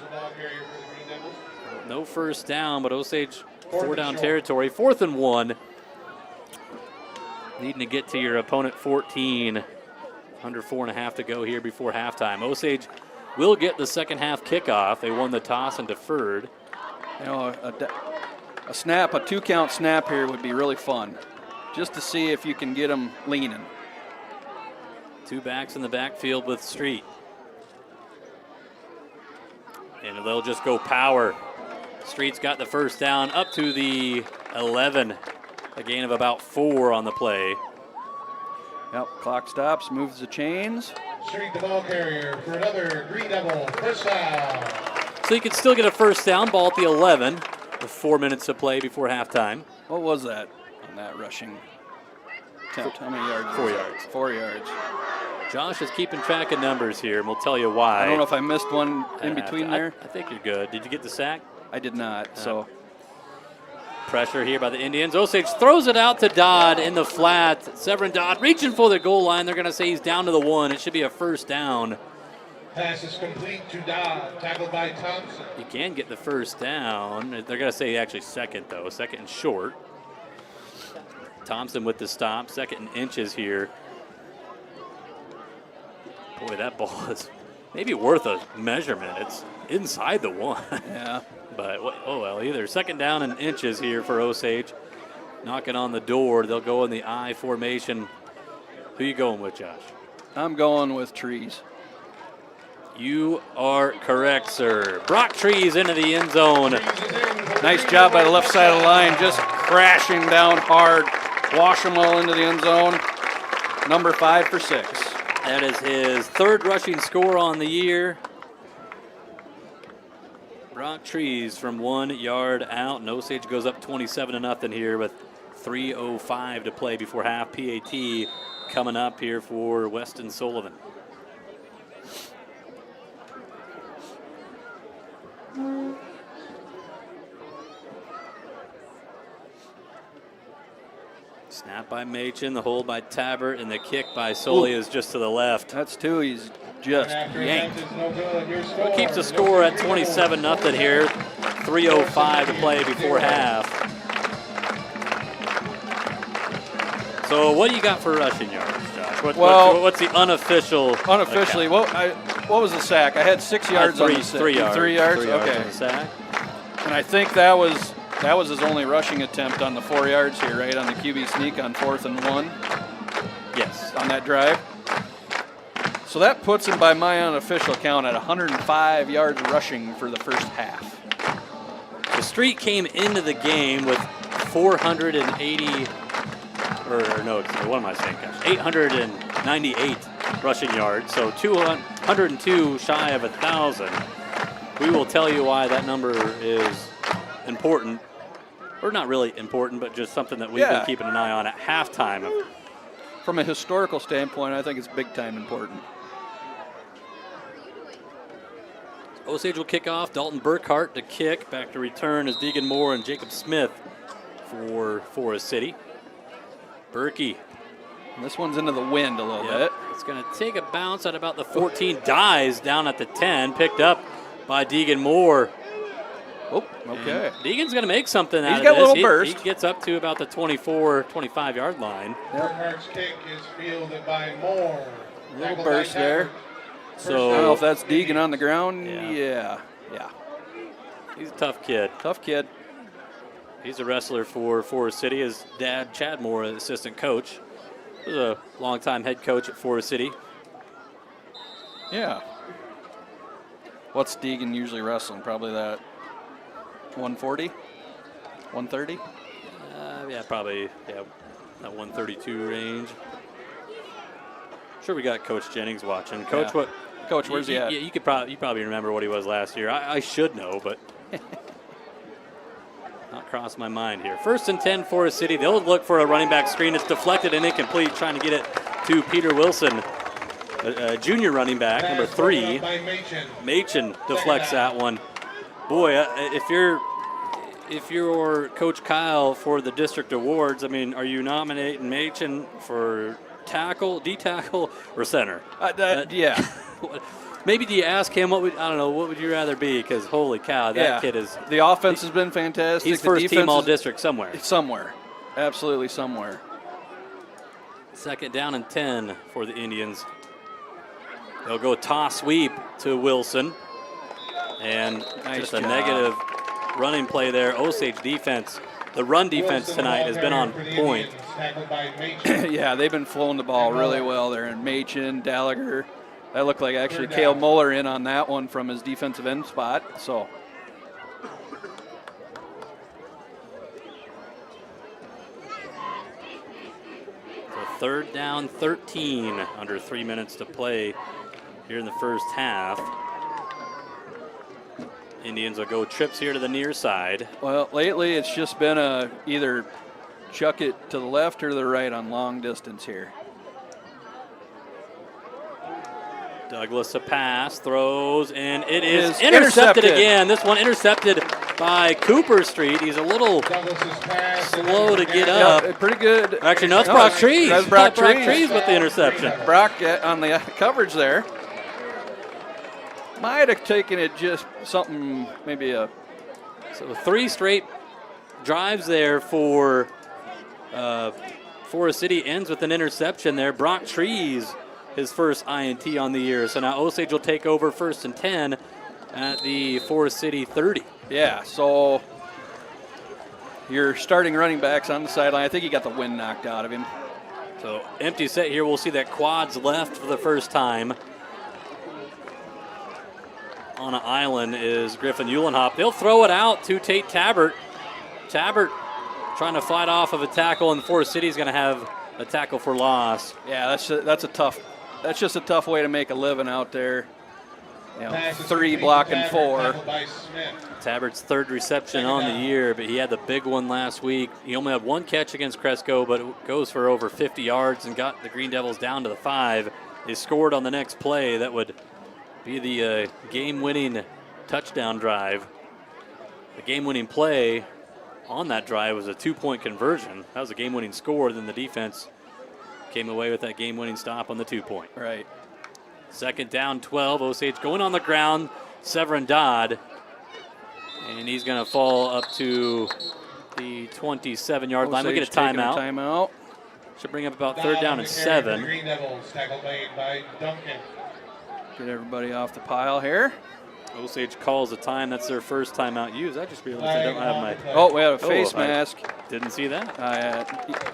No first down, but Osage 4 down territory. 4th and 1. Needing to get to your opponent 14. Under 4.5 to go here before halftime. Osage will get the second half kickoff. They won the toss and deferred. A snap, a 2-count snap here would be really fun, just to see if you can get them leaning. 2 backs in the backfield with Street. And they'll just go power. Street's got the first down up to the 11. A gain of about 4 on the play. Yep, clock stops, moves the chains. Street, the ball carrier for another Green Devil first down. So you can still get a first down, ball at the 11 with 4 minutes to play before halftime. What was that on that rushing attempt? How many yards? 4 yards. 4 yards. Josh is keeping track of numbers here, and we'll tell you why. I don't know if I missed one in between there. I think you're good. Did you get the sack? I did not, so. Pressure here by the Indians. Osage throws it out to Dodd in the flat. Severin Dodd reaching for the goal line. They're going to say he's down to the 1. It should be a first down. Pass is complete to Dodd, tackled by Thompson. You can get the first down. They're going to say actually second, though. Second and short. Thompson with the stop. 2nd and inches here. Boy, that ball is maybe worth a measurement. It's inside the 1. Yeah. But, oh well, either 2nd down and inches here for Osage. Knocking on the door. They'll go in the I formation. Who you going with, Josh? I'm going with Trees. You are correct, sir. Brock Trees into the end zone. Nice job by the left side of the line, just crashing down hard. Wash them all into the end zone. Number 5 for 6. That is his 3rd rushing score on the year. Brock Trees from 1 yard out, and Osage goes up 27-0 here with 3:05 to play before half. PAT coming up here for Weston Sullivan. Snap by Machin, the hold by Tabbert, and the kick by Soli is just to the left. That's 2. He's just yanked. What keeps the score at 27-0 here. 3:05 to play before half. So what do you got for rushing yards, Josh? What's the unofficial? Unofficially, what was the sack? I had 6 yards on the sack. 3 yards. 3 yards? 3 yards okay. on the sack. And I think that was his only rushing attempt on the 4 yards here, right? On the QB sneak on 4th and 1. Yes. On that drive. So that puts him, by my unofficial count, at 105 yards rushing for the first half. The Street came into the game with 480, or no, what am I saying, gosh? 898 rushing yards, so 202 shy of 1,000. We will tell you why that number is important, or not really important, but just something that we've been keeping an eye on at halftime. From a historical standpoint, I think it's big time important. Osage will kick off. Dalton Burkhart to kick. Back to return is Deegan Moore and Jacob Smith for Forest City. Berkey. And this one's into the wind a little bit. It's going to take a bounce at about the 14. Dies down at the 10. Picked up by Deegan Moore. Oh, okay. And Deegan's going to make something out of this. He's got a little burst. He gets up to about the 24, 25-yard line. Burkhart's kick is fielded by Moore. A little burst there. So I don't know if that's Deegan on the ground. Yeah. He's a tough kid. Tough kid. He's a wrestler for Forest City. His dad, Chad Moore, assistant coach. He was a longtime head coach at Forest City. Yeah. What's Deegan usually wrestling? Probably that 140? 130? Probably that 132 range. Sure, we got Coach Jennings watching. Coach, Coach, where's he at? You probably remember what he was last year. I should know, but not crossed my mind here. 1st and 10, Forest City. They'll look for a running back screen. It's deflected and incomplete, trying to get it to Peter Wilson, a junior running back, number 3. Machen deflects that one. Boy, if you're Coach Kyle for the district awards, I mean, are you nominating Machen for tackle, D-tackle, or center? Yeah. Maybe do you ask him what would you rather be? Because holy cow, that kid is. The offense has been fantastic. He's first team all district somewhere. Somewhere, absolutely somewhere. 2nd down and 10 for the Indians. They'll go toss sweep to Wilson, and just a negative running play there. Osage defense. The run defense tonight has been on point. Yeah, they've been flowing the ball really well there. And Machen, Gallagher. That looked like actually Cale Muller in on that one from his defensive end spot. So. So 3rd down, 13, under 3 minutes to play here in the first half. Indians will go trips here to the near side. Well, lately it's just been either chuck it to the left or the right on long distance here. Douglas a pass, throws, and it is intercepted again. This one intercepted by Cooper Street. He's a little slow to get up. Yeah, pretty good. Actually, no, it's Brock Trees. That's Brock Trees with the interception. Brock on the coverage there. Might have taken it just something, maybe a... So 3 straight drives there for Forest City ends with an interception there. Brock Trees, his first INT on the year. So now Osage will take over 1st and 10 at the Forest City 30. Yeah, so your starting running backs on the sideline. I think he got the wind knocked out of him. So empty set here. We'll see that quads left for the first time. On an island is Griffin Eulenhop. They'll throw it out to Tate Tabbert. Tabbert trying to fight off of a tackle, and Forest City's going to have a tackle for loss. Yeah, that's just a tough way to make a living out there. You know, 3 blocking 4. Tabbert's 3rd reception on the year, but he had the big one last week. He only had 1 catch against Cresco, but it goes for over 50 yards and got the Green Devils down to the 5. They scored on the next play. That would be the game-winning touchdown drive. The game-winning play on that drive was a 2-point conversion. That was a game-winning score. Then the defense came away with that game-winning stop on the 2-point. Right. 2nd down, 12. Osage going on the ground. Severin Dodd. And he's going to fall up to the 27-yard line. We'll get a timeout. Should bring up about 3rd down and 7. Green Devils, tackle made by Duncan. Get everybody off the pile here. Osage calls a time. That's their first timeout used. I just realized I don't have my... Oh, we have a face mask. Didn't see that.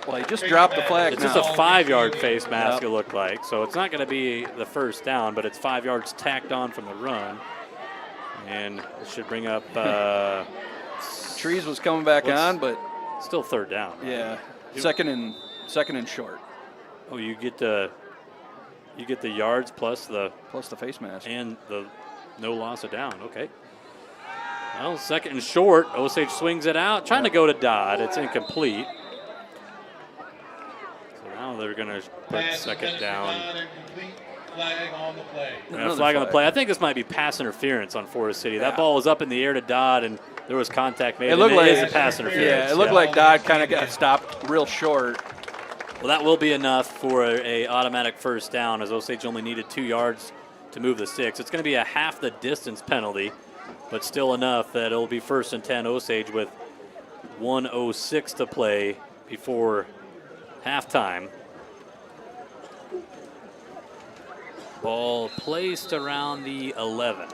Well, he just dropped the flag. It's just a 5-yard face mask, it looked like. So it's not going to be the first down, but it's 5 yards tacked on from the run. And it should bring up... Trees was coming back on, but... Still 3rd down. Yeah. Second and short. Oh, you get the yards plus the face mask and the no loss of down. Okay. Well, second and short. Osage swings it out, trying to go to Dodd. It's incomplete. So now they're going to put second down. Flag on the play. And a flag on the play. I think this might be pass interference on Forest City. That ball was up in the air to Dodd, and there was contact made. It looked like it is a pass interference. Yeah, it looked like Dodd kind of got stopped real short. Well, that will be enough for a automatic first down, as Osage only needed 2 yards to move the sticks. It's going to be a half the distance penalty, but still enough that it'll be 1st and 10 Osage with 1:06 to play before halftime. Ball placed around the 11.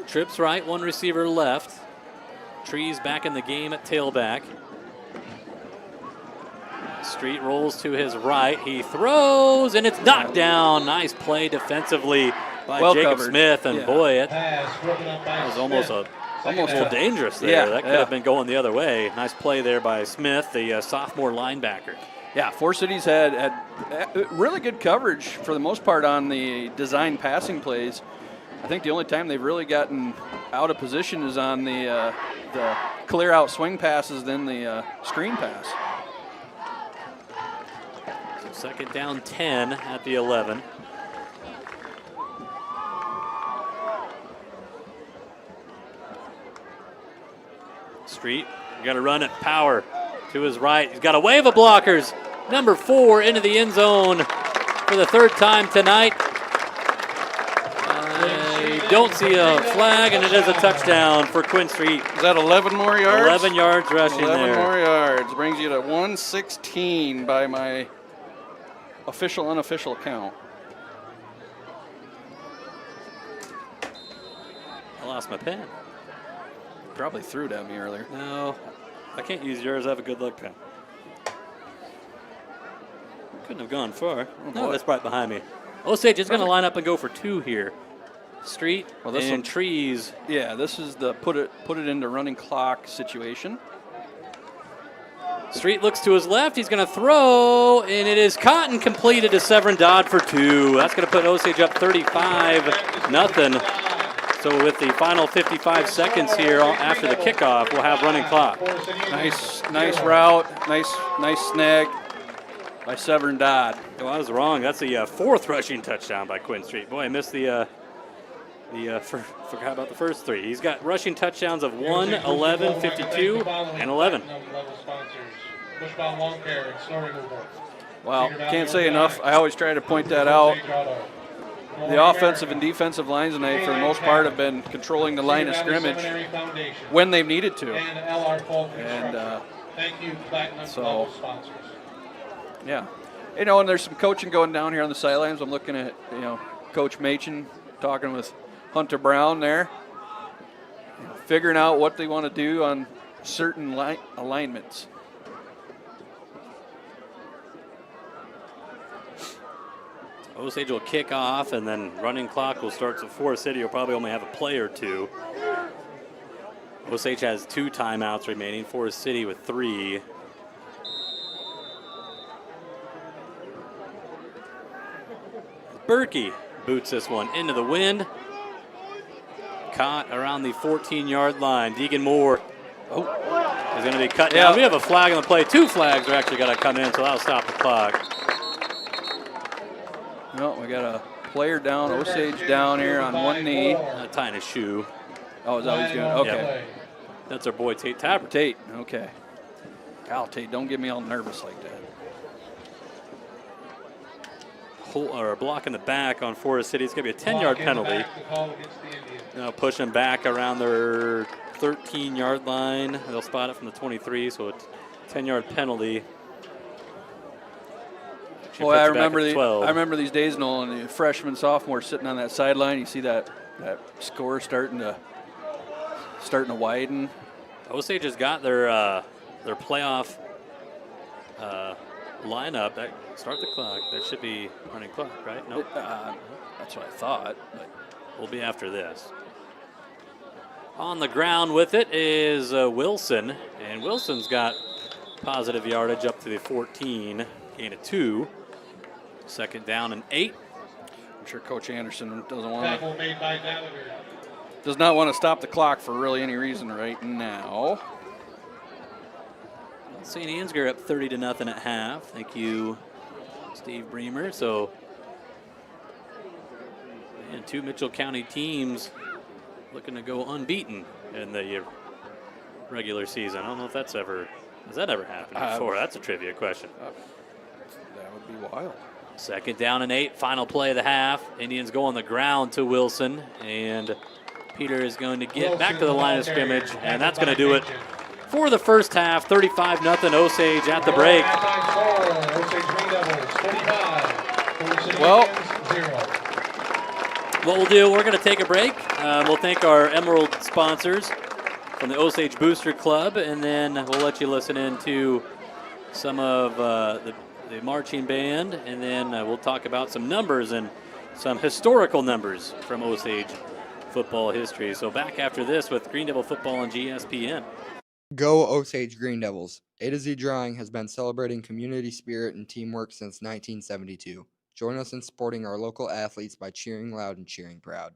Trips right, one receiver left. Trees back in the game at tailback. Street rolls to his right. He throws, and it's knocked down. Nice play defensively by Jacob covered. Smith. And boy, that That was almost a little dangerous there. That could have been going the other way. Nice play there by Smith, the sophomore linebacker. Yeah, Forest City's had really good coverage for the most part on the design passing plays. I think the only time they've really gotten out of position is on the clear out swing passes, then the screen pass. So second down 10 at the 11. Street, you got to run it, power to his right. He's got a wave of blockers. Number 4 into the end zone for the 3rd time tonight. I don't see a flag, and it is a touchdown for Quinn Street. Is that 11 more yards? 11 yards rushing 11 there. more yards. Brings you to 116 by my official, unofficial count. I lost my pen. Probably threw it at me earlier. No, I can't use yours. I have a good luck pen. Couldn't have gone far. No, that's right behind me. Osage is going to line up and go for 2 here. Street and Trees. Yeah, this is the put it into running clock situation. Street looks to his left. He's going to throw, and it is caught and completed to Severin Dodd for 2. That's going to put Osage up 35-0. So with the final 55 seconds here after the kickoff, we'll have running clock. Nice route, nice snag by Severin Dodd. Oh, I was wrong. That's the 4th rushing touchdown by Quinn Street. Boy, I missed forgot about the first 3. He's got rushing touchdowns of 1, 11, 52, and 11. Well, can't say enough. I always try to point that out. The offensive and defensive lines tonight, for the most part, have been controlling the line of scrimmage when they've needed to. And so, yeah. And there's some coaching going down here on the sidelines. I'm looking at, Coach Machen talking with Hunter Brown there, figuring out what they want to do on certain alignments. Osage will kick off, and then running clock will start. So Forest City will probably only have a play or 2. Osage has 2 timeouts remaining. Forest City with 3. Berkey boots this one into the wind. Caught around the 14-yard line. Deegan Moore is going to be cut down. We have a flag on the play. 2 flags are actually going to come in, so that'll stop the clock. No, we got a player down, Osage down here on one knee. Tying his shoe. Oh, is that what he's doing? Okay. Yep. That's our boy Tate Tapper. Tate, okay. Kyle Tate, don't get me all nervous like that. Or a block in the back on Forest City. It's going to be a 10-yard penalty. Now push them back around their 13-yard line. They'll spot it from the 23, so it's a 10-yard penalty. Boy, I remember these days, Nolan, the freshman, sophomore sitting on that sideline. You see that score starting to widen. Osage has got their playoff lineup. Start the clock. That should be running clock, right? Nope. That's what I thought. But we'll be after this. On the ground with it is Wilson, and Wilson's got positive yardage up to the 14, gain of 2. Second down and 8. sure Coach Anderson does Tackle made by Gallagher. not want to stop the clock for really any reason right now. St. Ansgar up 30-0 at half. Thank you, Steve Bremer. So, and two Mitchell County teams looking to go unbeaten in the regular season. I don't know if has that ever happened before? That's a trivia question. That would be wild. 2nd down and 8, final play of the half. Indians go on the ground to Wilson, and Peter is going to get back to the line of scrimmage, and that's going to do it for the first half. 35-0 Osage at the break. Well, what we'll do, we're going to take a break. We'll thank our Emerald sponsors from the Osage Booster Club, and then we'll let you listen in to some of the marching band, and then we'll talk about some numbers and some historical numbers from Osage football history. So back after this with Green Devil football on GSPN. Go Osage Green Devils. A to Z Drawing has been celebrating community spirit and teamwork since 1972. Join us in supporting our local athletes by cheering loud and cheering proud.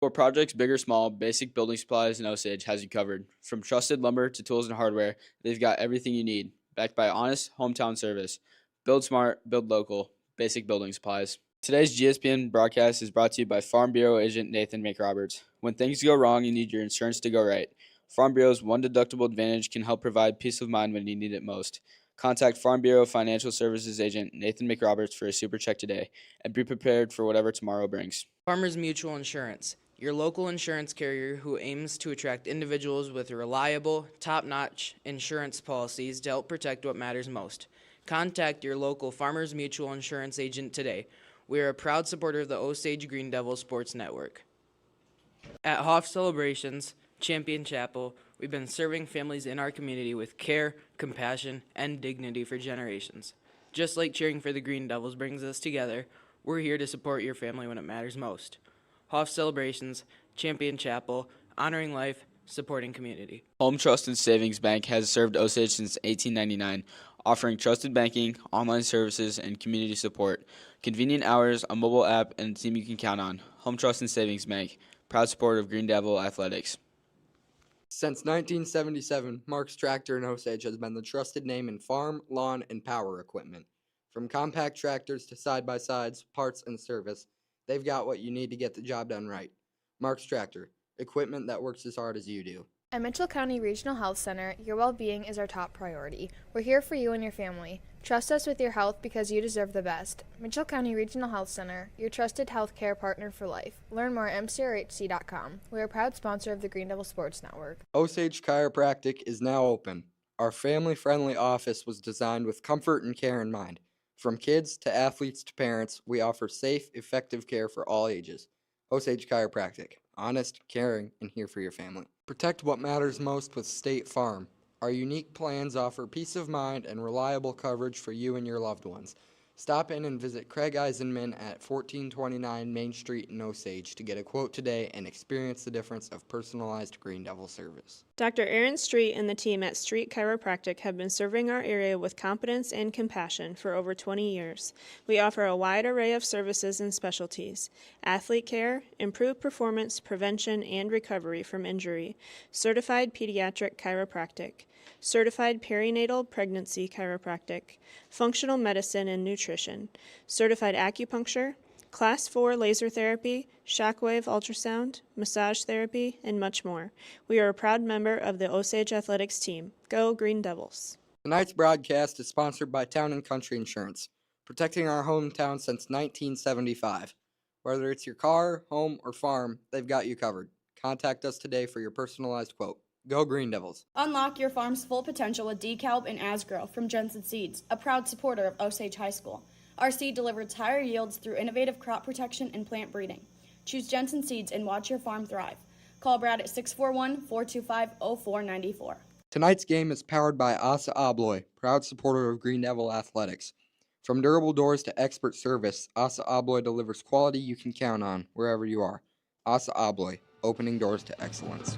For projects big or small, Basic Building Supplies in Osage has you covered. From trusted lumber to tools and hardware, they've got everything you need, backed by honest hometown service. Build smart, build local. Basic Building Supplies. Today's GSPN broadcast is brought to you by Farm Bureau agent Nathan McRoberts. When things go wrong, you need your insurance to go right. Farm Bureau's one deductible advantage can help provide peace of mind when you need it most. Contact Farm Bureau Financial Services agent Nathan McRoberts for a super check today, and be prepared for whatever tomorrow brings. Farmers Mutual Insurance, your local insurance carrier who aims to attract individuals with reliable, top-notch insurance policies to help protect what matters most. Contact your local Farmers Mutual Insurance agent today. We are a proud supporter of the Osage Green Devil Sports Network. At Hoff Celebrations, Champion Chapel, we've been serving families in our community with care, compassion, and dignity for generations. Just like cheering for the Green Devils brings us together, we're here to support your family when it matters most. Hoff Celebrations, Champion Chapel, honoring life, supporting community. Home Trust and Savings Bank has served Osage since 1899, offering trusted banking, online services, and community support. Convenient hours, a mobile app, and a team you can count on. Home Trust and Savings Bank, proud supporter of Green Devil Athletics. Since 1977, Mark's Tractor in Osage has been the trusted name in farm, lawn, and power equipment. From compact tractors to side-by-sides, parts, and service, they've got what you need to get the job done right. Mark's Tractor, equipment that works as hard as you do. At Mitchell County Regional Health Center, your well-being is our top priority. We're here for you and your family. Trust us with your health because you deserve the best. Mitchell County Regional Health Center, your trusted health care partner for life. Learn more at mcrhc.com. We are a proud sponsor of the Green Devil Sports Network. Osage Chiropractic is now open. Our family-friendly office was designed with comfort and care in mind. From kids to athletes to parents, we offer safe, effective care for all ages. Osage Chiropractic. Honest, caring, and here for your family. Protect what matters most with State Farm. Our unique plans offer peace of mind and reliable coverage for you and your loved ones. Stop in and visit Craig Eisenman at 1429 Main Street in Osage to get a quote today and experience the difference of personalized Green Devil service. Dr. Aaron Street and the team at Street Chiropractic have been serving our area with competence and compassion for over 20 years. We offer a wide array of services and specialties: athlete care, improved performance, prevention, and recovery from injury, certified pediatric chiropractic, certified perinatal pregnancy chiropractic, functional medicine and nutrition, certified acupuncture, Class 4 laser therapy, shockwave ultrasound, massage therapy, and much more. We are a proud member of the Osage Athletics team. Go Green Devils. Tonight's broadcast is sponsored by Town & Country Insurance, protecting our hometown since 1975. Whether it's your car, home, or farm, they've got you covered. Contact us today for your personalized quote. Go Green Devils. Unlock your farm's full potential with DeKalb and Asgrow from Jensen Seeds, a proud supporter of Osage High School. Our seed delivers higher yields through innovative crop protection and plant breeding. Choose Jensen Seeds and watch your farm thrive. Call Brad at 641-425-0494. Tonight's game is powered by Asa Abloy, proud supporter of Green Devil Athletics. From durable doors to expert service, Asa Abloy delivers quality you can count on wherever you are. Asa Abloy, opening doors to excellence.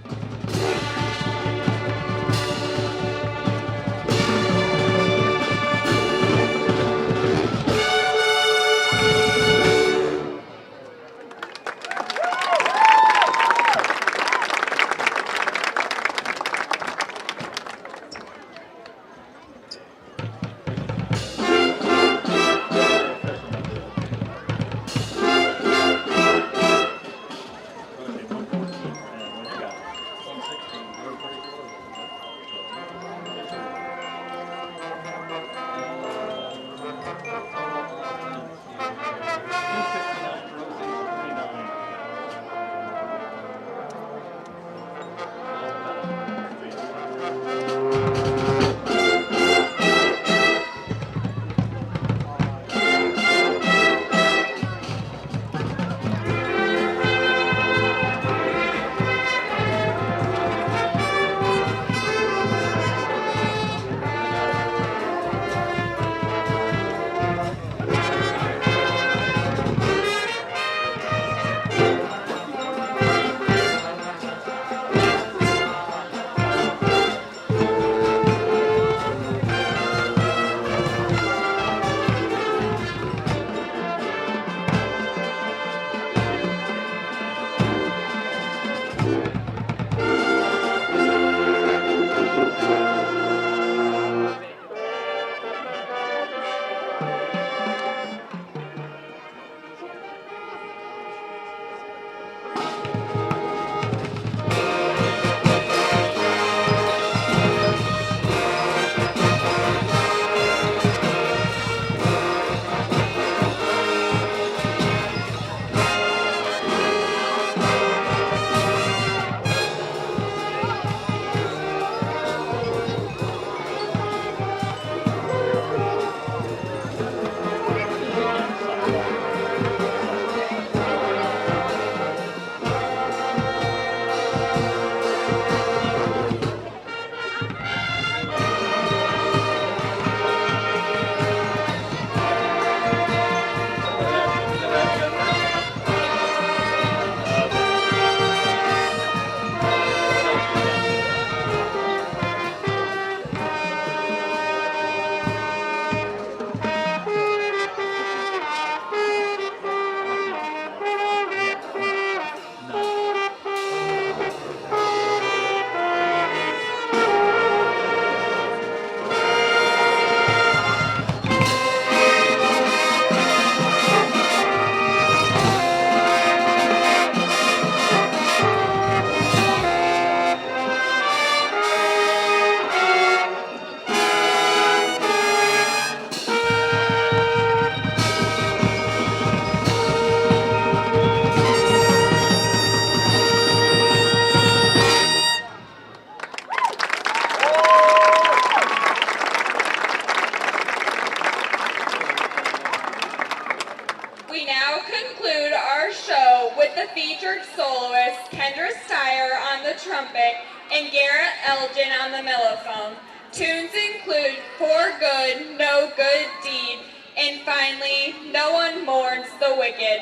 and Garrett Elgin on the mellophone. Tunes include For Good, No Good Deed, and finally, No One Mourns the Wicked.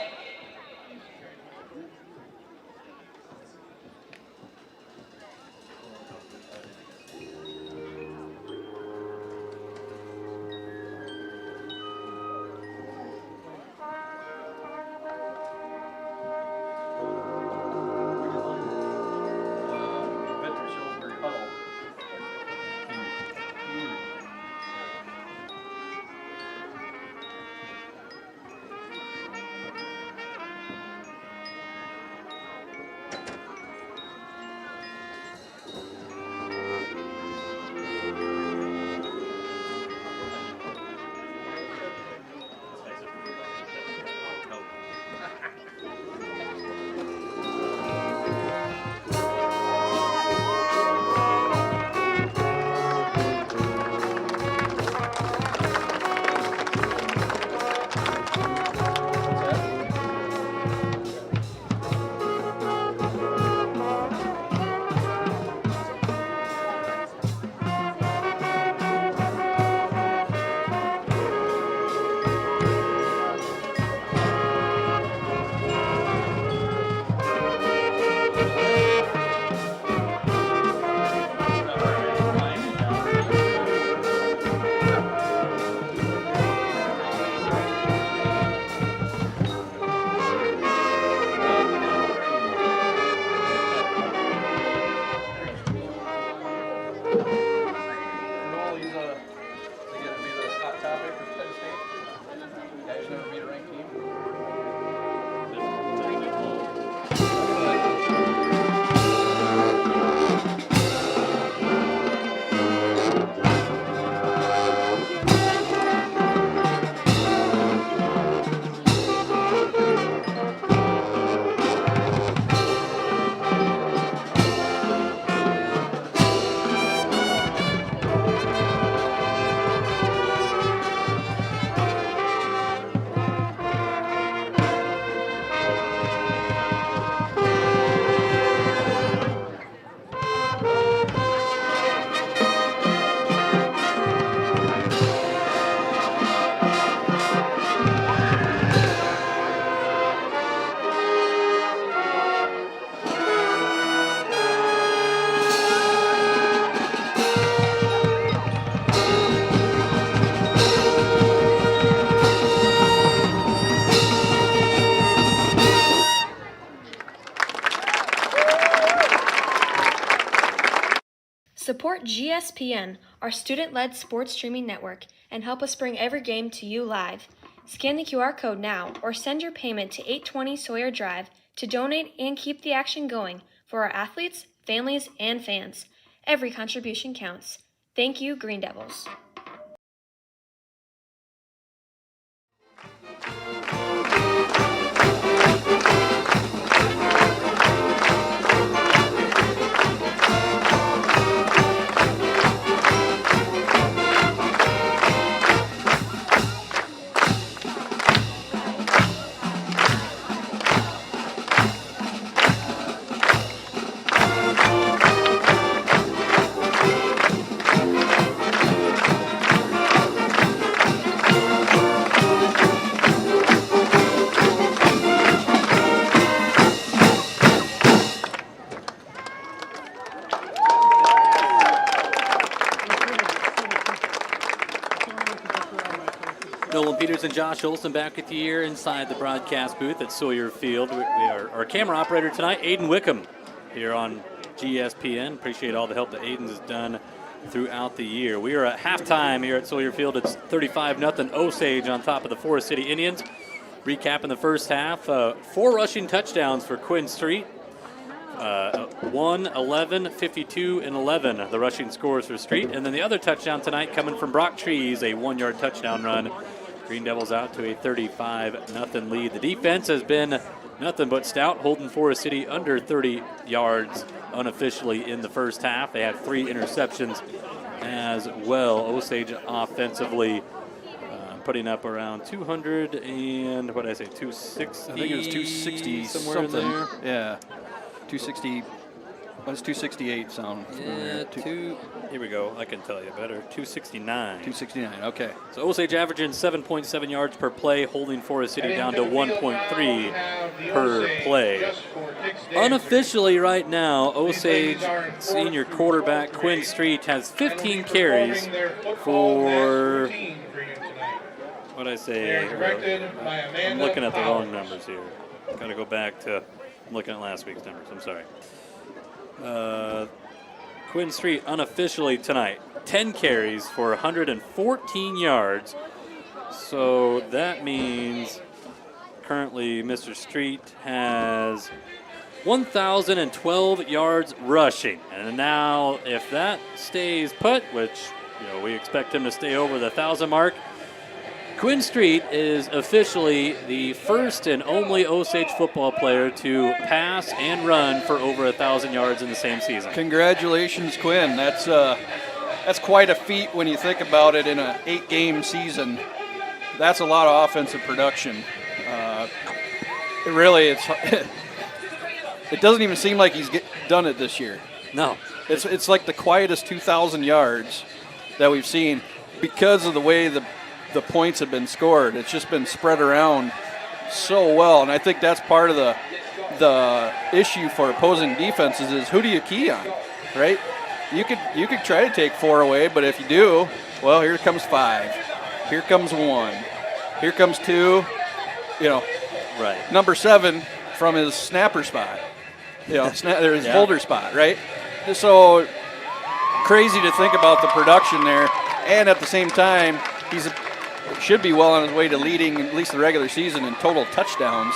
Support GSPN, our student-led sports streaming network, and help us bring every game to you live. Scan the QR code now or send your payment to 820 Sawyer Drive to donate and keep the action going for our athletes, families, and fans. Every contribution counts. Thank you, Green Devils. Nolan Peters and Josh Olson back with you here inside the broadcast booth at Sawyer Field. We are our camera operator tonight, Aiden Wickham, here on GSPN. Appreciate all the help that Aiden has done throughout the year. We are at halftime here at Sawyer Field. It's 35-0 Osage on top of the Forest City Indians. Recapping the first half, 4 rushing touchdowns for Quinn Street. 1, 11, 52, and 11, the rushing scores for Street. And then the other touchdown tonight coming from Brock Trees, a 1-yard touchdown run. Green Devils out to a 35-0 lead. The defense has been nothing but stout, holding Forest City under 30 yards unofficially in the first half. They had 3 interceptions as well. Osage offensively putting up around 200 and, what did I say, 260? I think it was 260 somewhere something. in there. Yeah, 260. What's 268 sound? Here we go. I can tell you better. 269. 269, okay. So Osage averaging 7.7 yards per play, holding Forest City down to 1.3 per play. Unofficially right now, Osage senior quarterback Quinn Street has 15 carries for, what did I say? I'm looking at the wrong numbers here. Got to go back to looking at last week's numbers. I'm sorry. Quinn Street unofficially tonight, 10 carries for 114 yards. So that means currently Mr. Street has 1,012 yards rushing. And now if that stays put, which we expect him to stay over the 1,000 mark, Quinn Street is officially the first and only Osage football player to pass and run for over 1,000 yards in the same season. Congratulations, Quinn. That's quite a feat when you think about it in an 8-game season. That's a lot of offensive production. It doesn't even seem like he's done it this year. No. It's like the quietest 2,000 yards that we've seen because of the way the points have been scored. It's just been spread around so well, and I think that's part of the issue for opposing defenses is who do you key on, right? You could try to take 4 away, but if you do, well, here comes 5, here comes 1, here comes 2, right? Number 7 from his snapper spot, there's holder spot, right? So crazy to think about the production there, and at the same time, should be well on his way to leading at least the regular season in total touchdowns.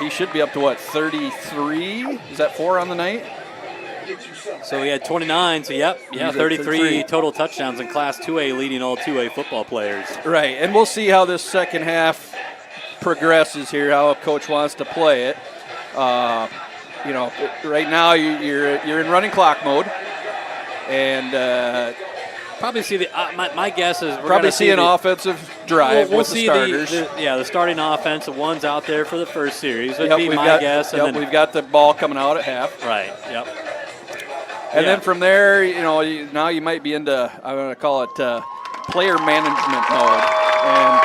He should be up to 33? Is that 4 on the night? So he had 29. So 33 total touchdowns in Class 2A, leading all 2A football players. Right, and we'll see how this second half progresses here, how Coach wants to play it. Right now you're in running clock mode, and. Probably see my guess is we're probably see an offensive drive we'll with see the starters. The starting offense. The one's out there for the first series would be my guess. And then we've got the ball coming out at half. Right. Yep. And then from there, now you might be into I'm going to call it player management mode, and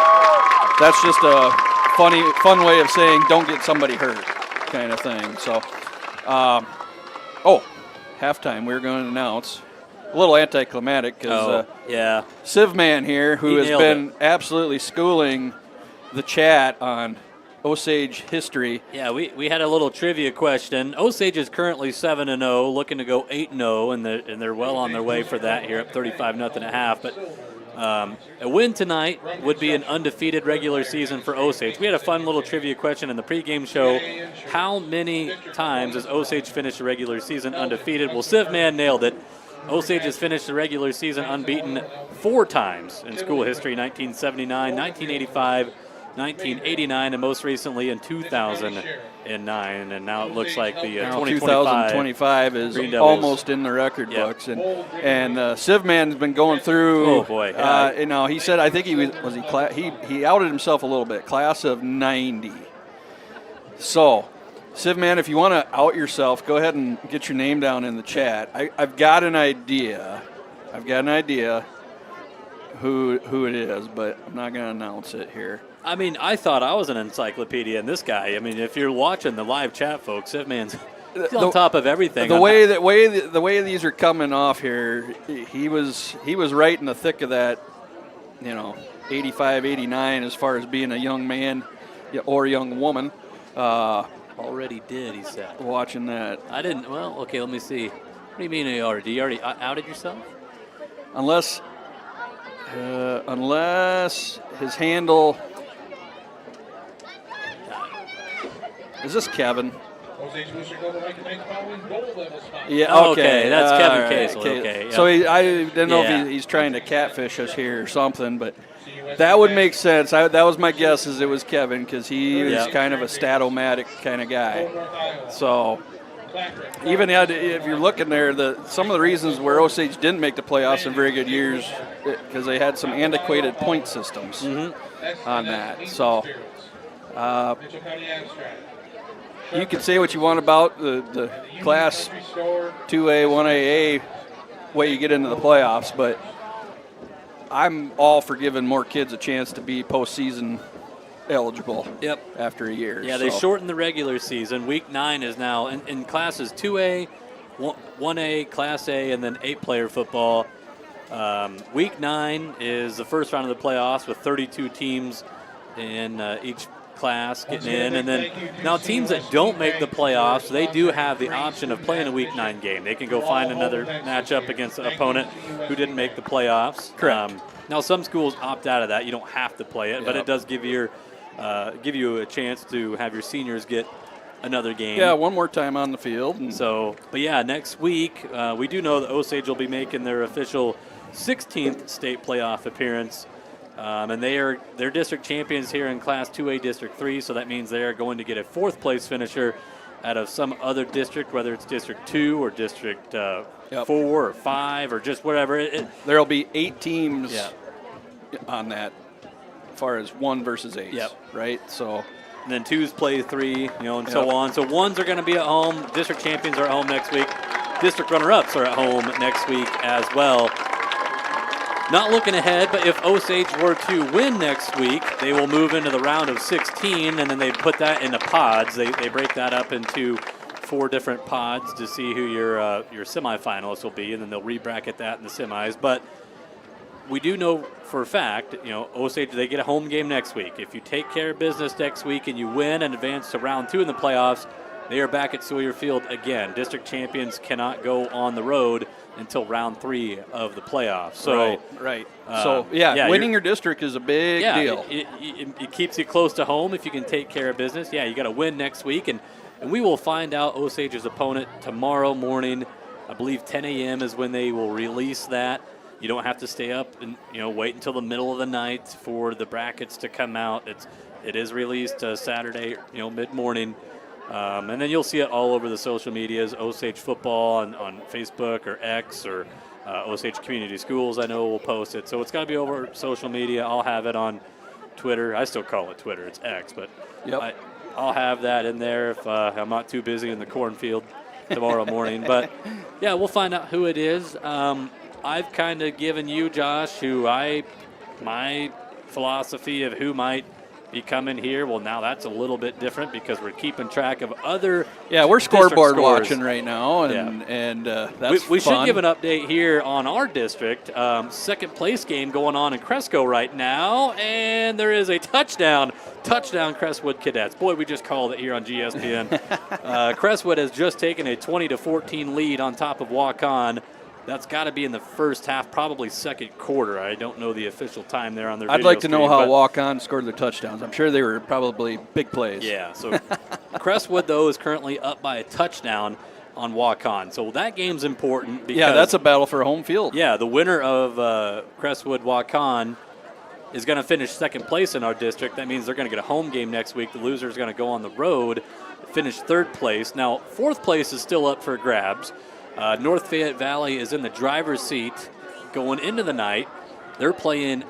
that's just a fun way of saying don't get somebody hurt, kind of thing. So, halftime we're going to announce. A little anticlimactic because Civ Man here, who has been absolutely schooling the chat on Osage history. Yeah, we had a little trivia question. Osage is currently 7-0, looking to go 8-0, and they're well on their way for that here, up 35-0 at half. But a win tonight would be an undefeated regular season for Osage. We had a fun little trivia question in the pregame show. How many times has Osage finished the regular season undefeated? Well, Civ Man nailed it. Osage has finished the regular season unbeaten 4 times in school history, 1979, 1985, 1989, and most recently in 2009. And now it looks like the 2025 is almost in the record books. And Civ Man's been going through. Oh boy! He said I think he outed himself a little bit. Class of '90. So. Civ Man, if you want to out yourself, go ahead and get your name down in the chat. I've got an idea. Who it is, but I'm not going to announce it here. I mean, I thought I was an encyclopedia, and this guy. I mean, if you're watching the live chat, folks, Civ Man's on top of everything. The way these are coming off here, he was right in the thick of that, 85, 89 as far as being a young man or young woman. Already did, he said. Watching that. I didn't. Well, okay, let me see. What do you mean you already outed yourself? Unless his handle. Is this Kevin? Yeah. Okay, that's Kevin Casel. Okay. Yep. So I didn't know if he's trying to catfish us here or something, but. That would make sense. That was my guess, is it was Kevin, because he is kind of a stat-o-matic kind of guy. So even if you're looking there, some of the reasons where Osage didn't make the playoffs in very good years, because they had some antiquated point systems on that. So you can say what you want about the Class 2A, 1AA way you get into the playoffs, but I'm all for giving more kids a chance to be postseason eligible. Yep. After a year. Yeah, they shortened the regular season. Week 9 is now in classes 2A, 1A, Class A, and then 8-player football. Week 9 is the first round of the playoffs with 32 teams in each class getting in. And then now teams that don't make the playoffs, they do have the option of playing a Week 9 game. They can go find another matchup against an opponent who didn't make the playoffs. Correct. Now some schools opt out of that. You don't have to play it, but it does give you a chance to have your seniors get another game. Yeah, one more time on the field. So, but yeah, next week we do know that Osage will be making their official 16th state playoff appearance, and they're district champions here in Class 2A District 3. So that means they are going to get a 4th place finisher out of some other district, whether it's District 2 or District 4 or 5 or just whatever. There'll be 8 teams on that. Far as 1 versus 8, right? So, and then 2s play 3, and so on. So 1s are going to be at home. District champions are at home next week. District runner-ups are at home next week as well. Not looking ahead, but if Osage were to win next week, they will move into the round of 16, and then they put that into pods. They break that up into 4 different pods to see who your semifinalists will be, and then they'll re-bracket that in the semis. But we do know for a fact, Osage, they get a home game next week. If you take care of business next week and you win and advance to round 2 in the playoffs, they are back at Sawyer Field again. District champions cannot go on the road until round 3 of the playoffs. So, right. Winning your district is a big deal. It keeps you close to home if you can take care of business. Yeah, you got to win next week, and we will find out Osage's opponent tomorrow morning. I believe 10 a.m. is when they will release that. You don't have to stay up and wait until the middle of the night for the brackets to come out. It is released Saturday, mid-morning, and then you'll see it all over the social medias. Osage football on Facebook or X or Osage Community Schools. I know will post it, so it's got to be over social media. I'll have it on Twitter. I still call it Twitter. It's X, but I'll have that in there if I'm not too busy in the cornfield tomorrow morning. But yeah, we'll find out who it is. I've kind of given you, Josh, my philosophy of who might be coming here. Well, now that's a little bit different because we're keeping track of other. Yeah, we're scoreboard watching right now, and that's we fun. should give an update here on our district. Second place game going on in Cresco right now, and there is a touchdown Crestwood Cadets. Boy, we just called it here on GSPN. Crestwood has just taken a 20-14 lead on top of Waukon. That's got to be in the first half, probably second quarter. I don't know the official time there on their I'd video like to know stream, how but Walk-On scored their touchdowns. I'm sure they were probably big plays. Yeah, so Crestwood, though, is currently up by a touchdown on Waukon. So that game's important. Because, that's a battle for home field. Yeah, the winner of Crestwood Waukon is going to finish second place in our district. That means they're going to get a home game next week. The loser is going to go on the road, finish third place. Now, fourth place is still up for grabs. North Fayette Valley is in the driver's seat going into the night. They're playing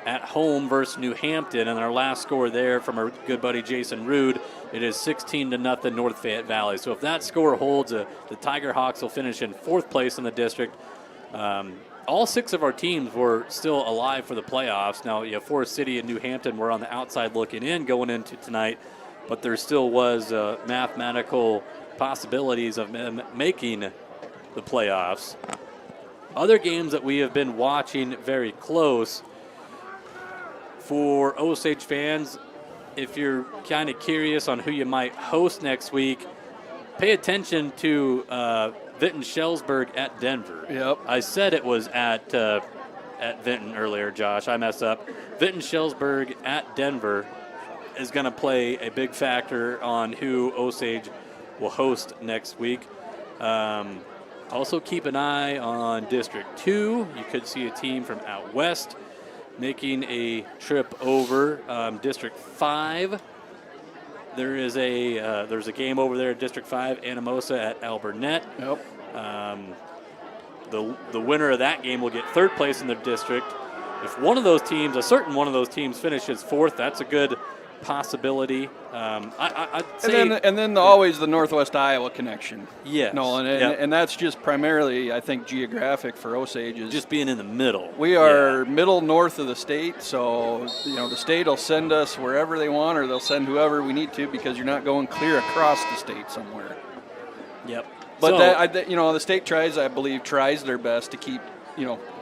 at home versus New Hampton, and our last score there from our good buddy Jason Rude, it is 16-0 North Fayette Valley. So if that score holds, the Tiger Hawks will finish in fourth place in the district. All 6 of our teams were still alive for the playoffs. Now, Forest City and New Hampton were on the outside looking in going into tonight, but there still was mathematical possibilities of them making the playoffs. Other games that we have been watching very close for Osage fans, if you're kind of curious on who you might host next week, pay attention to Vinton-Shellsburg at Denver. Yep. I said it was at Vinton earlier, Josh. I messed up. Vinton-Shellsburg at Denver is going to play a big factor on who Osage will host next week. Also keep an eye on District 2. You could see a team from out west making a trip over. District 5, there's a game over there at District 5, Anamosa at Alburnett. Yep. The winner of that game will get third place in their district. If one of those teams, a certain one of those teams, finishes fourth, that's a good possibility. I'd say, And then always the Northwest Iowa connection. Yes. Nolan, and that's just primarily, I think, geographic for Osage. Is just being in the middle. We are middle north of the state, so the state will send us wherever they want, or they'll send whoever we need to, because you're not going clear across the state somewhere. Yep. But the state tries their best to keep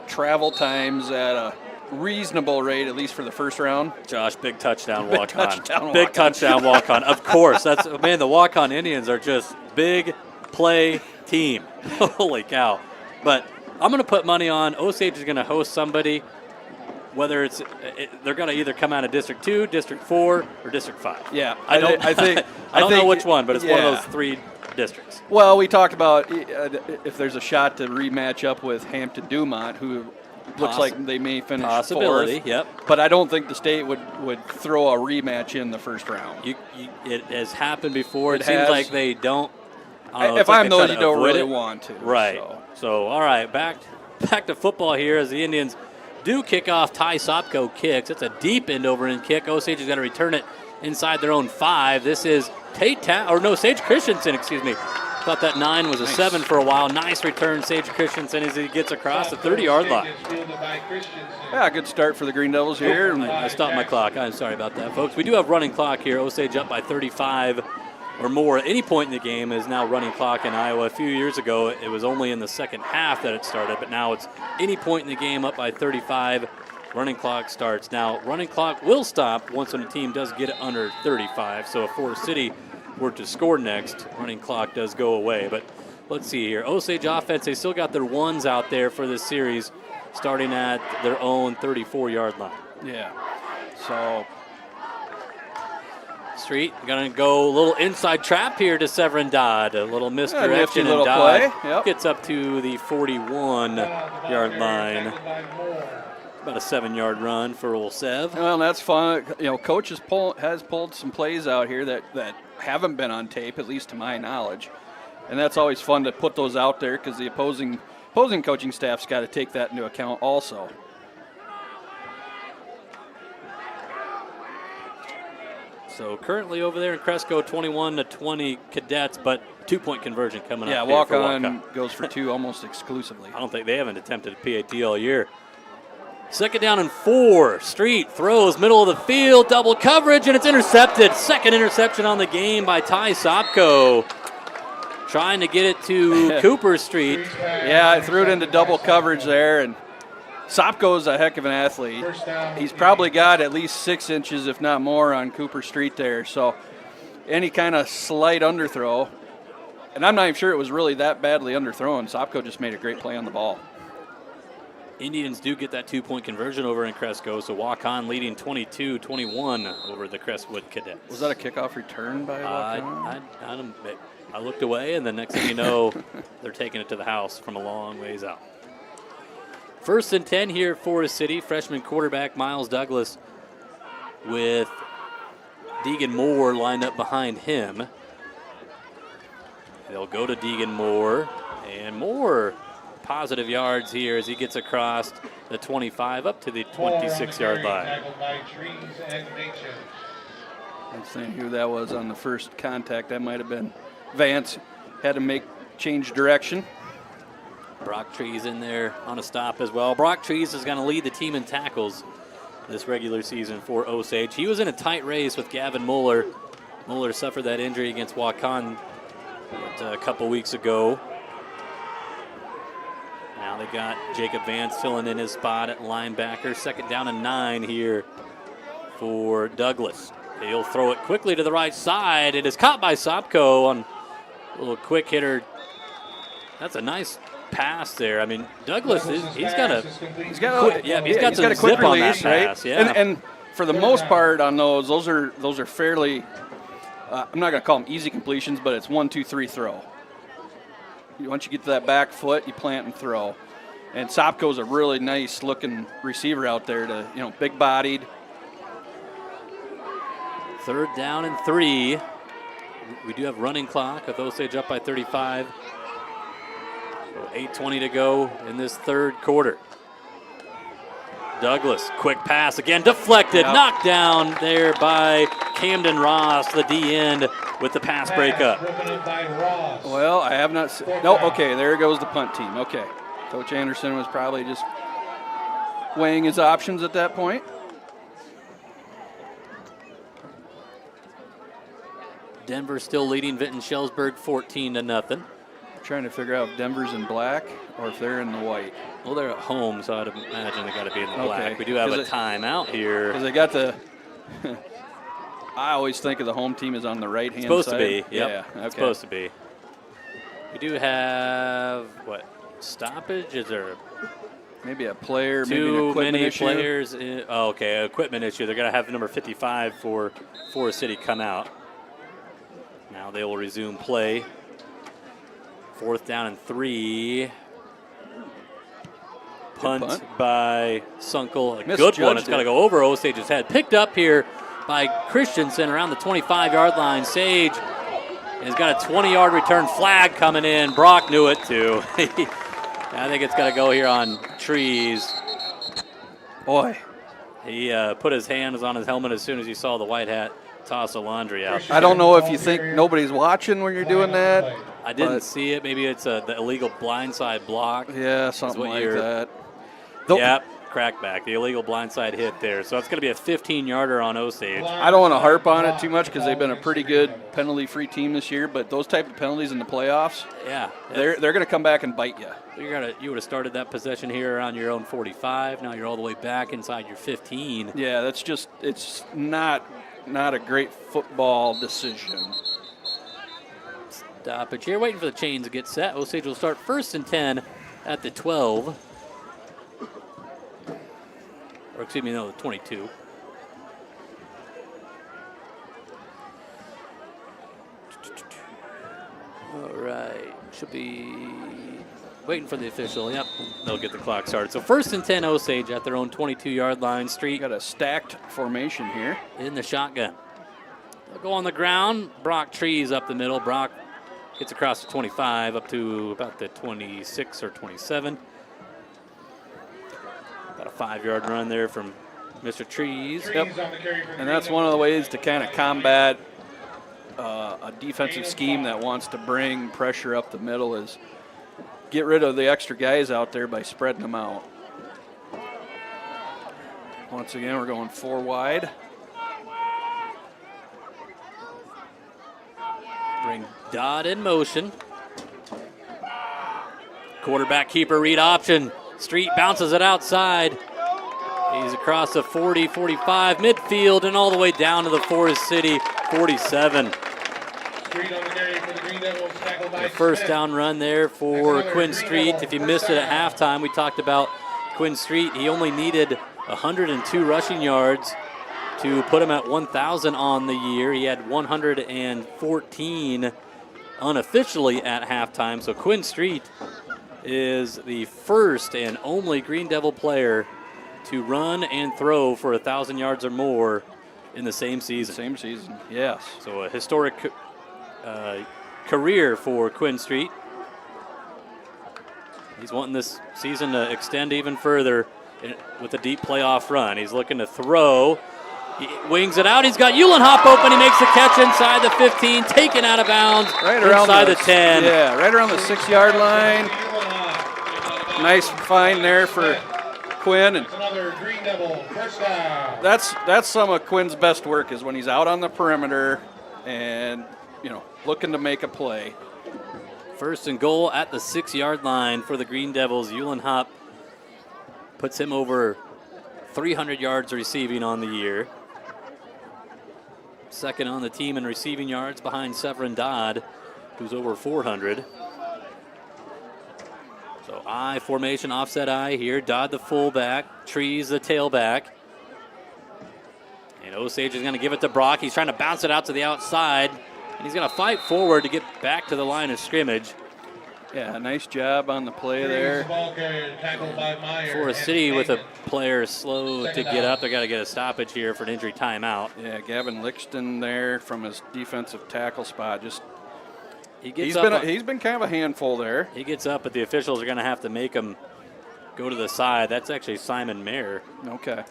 travel times at a reasonable rate, at least for the first round. Josh, big touchdown Big walk-on. touchdown Big walk-on. touchdown walk-on. Of course. The Walk-On Indians are just big play team. Holy cow. But I'm going to put money on Osage is going to host somebody, whether they're going to either come out of District 2, District 4, or District 5. Yeah. I don't know which one, but it's one of those three districts. Well, we talked about if there's a shot to rematch up with Hampton-Dumont, who looks like they may finish Possibility, fourth. yep. But I don't think the state would throw a rematch in the first round. It has happened before. It It seems has. like they don't. If I'm those, you don't really want to. Right. So all right, back to football here as the Indians do kick off. Ty Sopko kicks. It's a deep end over end kick. Osage is going to return it inside their own 5. This is Sage Christensen, excuse me. Thought that 9 was a 7 for a while. Nice return, Sage Christensen, as he gets across the 30-yard line. Yeah, good start for the Green Devils here. I stopped my clock. I'm sorry about that, folks. We do have running clock here. Osage up by 35 or more at any point in the game is now running clock in Iowa. A few years ago, it was only in the second half that it started, but now it's any point in the game up by 35. Running clock starts. Now, running clock will stop once when a team does get it under 35. So if Forest City were to score next, running clock does go away. But let's see here. Osage offense, they still got their ones out there for this series, starting at their own 34-yard line. Yeah. So Street going to go a little inside trap here to Severin Dodd. A little misdirection, little and Dodd play. Yep. gets up to the 41-yard line. About a 7-yard run for old Sev. Well, that's fun. Coach has pulled some plays out here that haven't been on tape, at least to my knowledge, and that's always fun to put those out there because the opposing coaching staff's got to take that into account also. So currently over there in Cresco, 21-20 Cadets, but 2-point conversion coming up. Yeah, walk-on goes for 2 almost exclusively. I don't think they haven't attempted a PAT all year. 2nd down and 4. Street throws middle of the field, double coverage, and it's intercepted. Second interception on the game by Ty Sopko. Trying to get it to Cooper Street. Yeah, I threw it into double coverage there, and Sopko's a heck of an athlete. He's probably got at least 6 inches, if not more, on Cooper Street there. So any kind of slight underthrow, and I'm not even sure it was really that badly underthrown. Sopko just made a great play on the ball. Indians do get that 2-point conversion over in Cresco, so walk-on leading 22-21 over the Crestwood Cadets. Was that a kickoff return by walk-on? I looked away, and the next thing you know, they're taking it to the house from a long ways out. 1st and 10 here at Forest City. Freshman quarterback Miles Douglas with Deegan Moore lined up behind him. They'll go to Deegan Moore, and Moore positive yards here as he gets across the 25 up to the 26-yard line. Let's see who that was on the first contact. That might have been Vance. Had to change direction. Brock Trees in there on a stop as well. Brock Trees is going to lead the team in tackles this regular season for Osage. He was in a tight race with Gavin Mueller. Mueller suffered that injury against Waukon a couple weeks ago. Now they got Jacob Vance filling in his spot at linebacker. 2nd down and 9 here for Douglas. He'll throw it quickly to the right side. It is caught by Sopko on a little quick hitter. That's a nice pass there. I mean, Douglas he's got some zip on that pass. Yeah. And for the most part on those are fairly. I'm not going to call them easy completions, but it's 1, 2, 3 throw. Once you get to that back foot, you plant and throw. And Sopko's a really nice looking receiver out there to big bodied. 3rd down and 3. We do have running clock with Osage up by 35. So 8:20 to go in this 3rd quarter. Douglas, quick pass again, deflected, knocked down there by Camden Ross, the D end, with the pass breakup. Broken up by Ross. Well, I have not. No, okay, there goes the punt team. Okay. Coach Anderson was probably just weighing his options at that point. Denver still leading Vinton-Shellsburg 14-0. Trying to figure out if Denver's in black or if they're in the white. Well, they're at home, so I'd imagine they got to be in the Okay. black. We do have a timeout here. Because they got the. I always think of the home team is on the right hand side. Supposed to be. Yep. Yeah. Okay. It's supposed to be. We do have what stoppage? Is there maybe a player? Maybe an too equipment many issue? players? Oh, okay, equipment issue. They're going to have number 55 for Forest City come out. Now they will resume play. 4th down and 3. Punt by Sunkel. A good one. It's got to go over Osage's head. Picked up here by Christensen around the 25-yard line. Sage has got a 20-yard return flag coming in. Brock knew it too. I think it's got to go here on Trees. Boy. He put his hands on his helmet as soon as he saw the white hat toss a laundry out. I don't know if you think nobody's watching when you're doing that. I didn't see it. Maybe it's the illegal blindside block. Yeah, something like that. Yep, crackback. The illegal blindside hit there. So it's going to be a 15-yarder on Osage. I don't want to harp on it too much because they've been a pretty good penalty-free team this year, but those type of penalties in the playoffs, yeah, they're going to come back and bite you. You would have started that possession here on your own 45. Now you're all the way back inside your 15. Yeah, that's just it's not a great football decision. Stoppage here, waiting for the chains to get set. Osage will start 1st and 10 at the 12. Or excuse me, no, the 22. All right, should be waiting for the official. Yep, they'll get the clock started. So 1st and 10 Osage at their own 22-yard line. Street got a stacked formation here. In the shotgun. They'll go on the ground. Brock Trees up the middle. Brock gets across the 25 up to about the 26 or 27. About a 5-yard run there from Mr. Trees. Yep. And that's one of the ways to kind of combat a defensive scheme that wants to bring pressure up the middle is get rid of the extra guys out there by spreading them out. Once again, we're going 4 wide. Bring Dodd in motion. Quarterback keeper read option. Street bounces it outside. He's across the 40, 45, midfield, and all the way down to the Forest City 47. Street on the carry for the Green Devils, tackled by The first Smith. down run there for Quinn Street. If you missed it at halftime, we talked about Quinn Street. He only needed 102 rushing yards to put him at 1,000 on the year. He had 114 unofficially at halftime. So Quinn Street is the first and only Green Devil player to run and throw for 1,000 yards or more in the same season. Same season, yes. So a historic career for Quinn Street. He's wanting this season to extend even further with a deep playoff run. He's looking to throw. He wings it out. He's got Uhlenhop open. He makes the catch inside the 15, taken out of bounds Right around inside the 10. Yeah, right around the 6-yard line. Nice find there for Quinn. And Another Green Devil first down. that's some of Quinn's best work is when he's out on the perimeter and, looking to make a play. 1st and goal at the 6-yard line for the Green Devils. Uhlenhop puts him over 300 yards receiving on the year. Second on the team in receiving yards behind Severin Dodd, who's over 400. So I formation, offset I here. Dodd the fullback, Trees the tailback. And Osage is going to give it to Brock. He's trying to bounce it out to the outside. And he's going to fight forward to get back to the line of scrimmage. Yeah, nice job on the play there. Ball carrier, tackled by Meyer. Forest City with a player slow to get up. They got to get a stoppage here for an injury timeout. Yeah, Gavin Lixton there from his defensive tackle spot. Just he's been kind of a handful there. He gets up, but the officials are going to have to make him go to the side. That's actually Simon Mayer, Okay.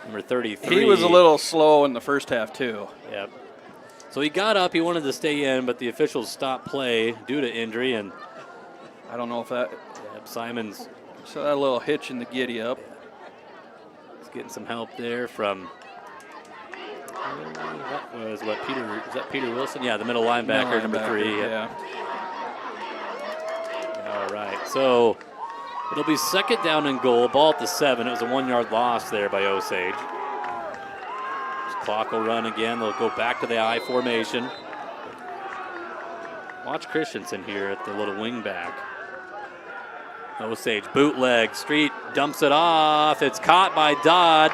number 33. He was a little slow in the first half, too. Yep. So he got up. He wanted to stay in, but the officials stopped play due to injury. And I don't know if that. Simon's. So that little hitch in the giddy up. He's getting some help there from. Is that Peter Wilson? Yeah, the middle linebacker, number 3. Yeah. All right. So it'll be second down and goal. Ball at the 7. It was a 1-yard loss there by Osage. Clock will run again. They'll go back to the I formation. Watch Christensen here at the little wing back. Osage bootleg. Street dumps it off. It's caught by Dodd.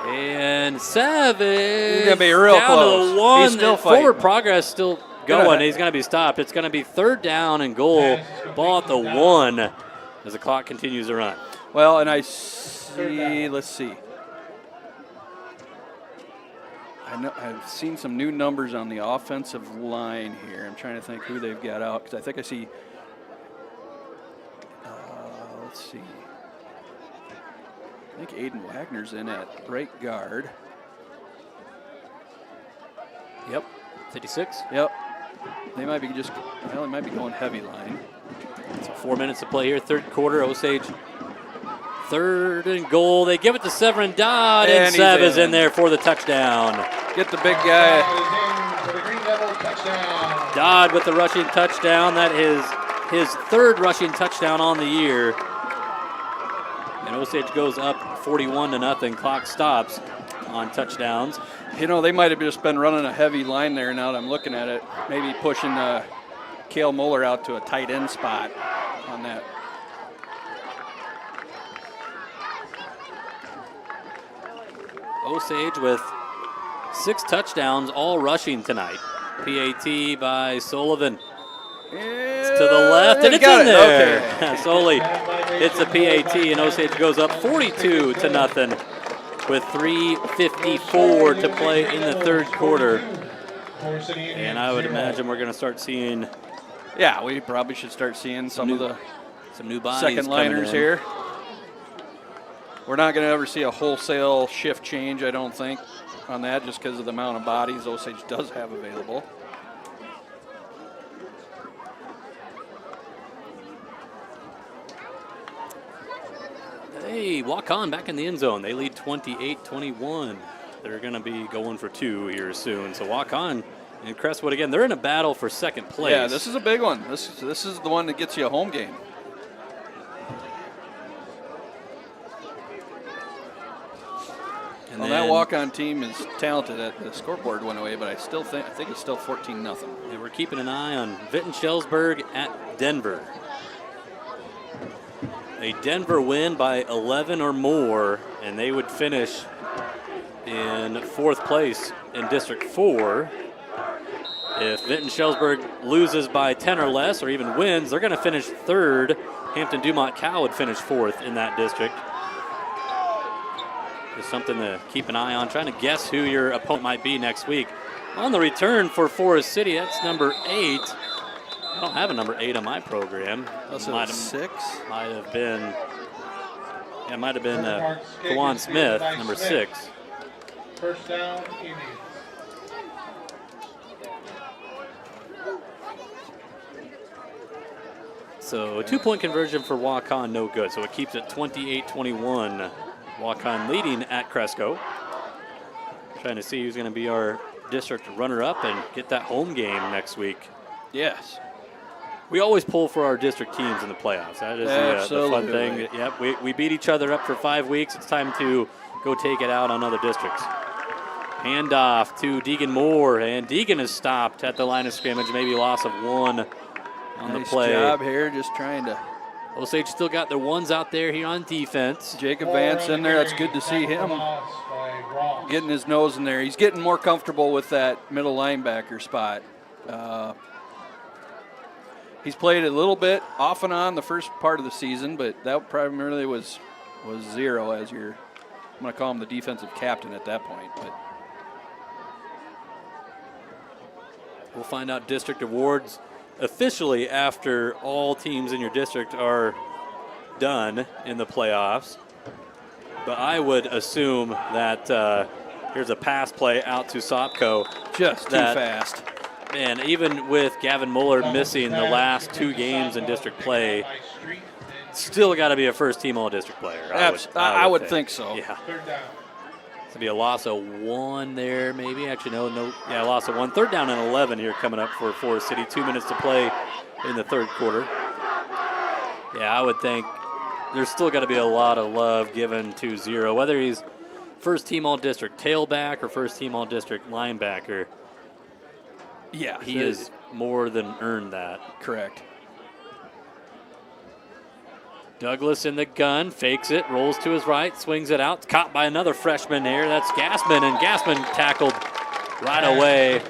And 7. He's going to be real down close. To 1. He's still fighting. Forward progress still going. He's going to be stopped. It's going to be third down and goal. Ball at the 1 as the clock continues to run. Well, and I see, let's see. I've seen some new numbers on the offensive line here. I'm trying to think who they've got out because I think I see. Let's see. I think Aiden Wagner's in at right guard. Yep, 56. Yep. They might be they might be going heavy line. So 4 minutes to play here, third quarter. Osage, third and goal. They give it to Severin Dodd, and Sev is in there for the touchdown. Get the big guy. Dodd with the rushing touchdown. That is his third rushing touchdown on the year. And Osage goes up 41-0. Clock stops on touchdowns. You know, they might have just been running a heavy line there now that I'm looking at it. Maybe pushing Cale Muller out to a tight end spot on that. Osage with 6 touchdowns, all rushing tonight. PAT by Sullivan. It's to the left, and it's in there. Okay. Solely hits a PAT, and Osage goes up 42-0 with 3:54 to play in the third quarter. And I would imagine we're going to start seeing. Yeah, we probably should start seeing some new bodies second liners here. We're not going to ever see a wholesale shift change, I don't think, on that, just because of the amount of bodies Osage does have available. Hey, walk on back in the end zone. They lead 28-21. They're going to be going for 2 here soon. So walk on and Crestwood again. They're in a battle for second place. Yeah, this is a big one. This is the one that gets you a home game. And that walk-on team is talented. The scoreboard went away, but I think it's still 14-0. And we're keeping an eye on Vinton-Shellsburg at Denver. A Denver win by 11 or more, and they would finish in 4th place in District 4. If Vinton-Shellsburg loses by 10 or less, or even wins, they're going to finish 3rd. Hampton-Dumont-Cal would finish 4th in that district. Just something to keep an eye on, trying to guess who your opponent might be next week. On the return for Forest City, that's number 8. I don't have a number 8 on my program. Might have 6. Might have been. Yeah, it might have been Kawan Smith, number 6. First down, Indians. So a 2-point conversion for Waukon, no good. So it keeps it 28-21. Waukon leading at Cresco. Trying to see who's going to be our district runner-up and get that home game next week. Yes. We always pull for our district teams in the playoffs. That is the fun thing. Yep, we beat each other up for 5 weeks. It's time to go take it out on other districts. Handoff to Deegan Moore, and Deegan is stopped at the line of scrimmage. Maybe loss of 1 on the play. Nice job here, just trying to. Osage still got their ones out there here on defense. Jacob Vance in there. That's good to see him getting his nose in there. He's getting more comfortable with that middle linebacker spot. He's played a little bit off and on the first part of the season, but that primarily was 0 as I'm going to call him the defensive captain at that point. But we'll find out district awards officially after all teams in your district are done in the playoffs. But I would assume that here's a pass play out to Sopko. Just too fast. Man, even with Gavin Muller missing the last 2 games in district play, still got to be a first-team all-district player. I would think so. Yeah. It's going to be a loss of 1 there, maybe. Actually, no. Yeah, loss of 1. 3rd down and 11 here coming up for Forest City. 2 minutes to play in the 3rd quarter. Yeah, I would think there's still got to be a lot of love given to Zero, whether he's first-team all-district tailback or first-team all-district linebacker. Yeah. He has more than earned that. Correct. Douglas in the gun, fakes it, rolls to his right, swings it out. Caught by another freshman here. That's Gassman, and Gassman tackled right away.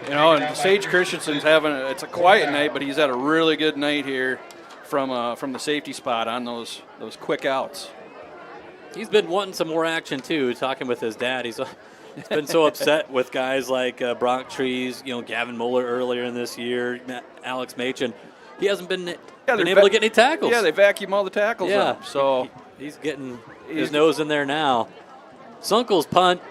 You know, and Sage Christensen's it's a quiet night, but he's had a really good night here from the safety spot on those quick outs. He's been wanting some more action too. Talking with his dad, he's been so upset with guys like Brock Trees, Gavin Muller earlier in this year, Alex Machen. He hasn't been able to get any tackles. Yeah, they vacuum all the tackles up. So he's getting his nose in there now. Sunkel's punt,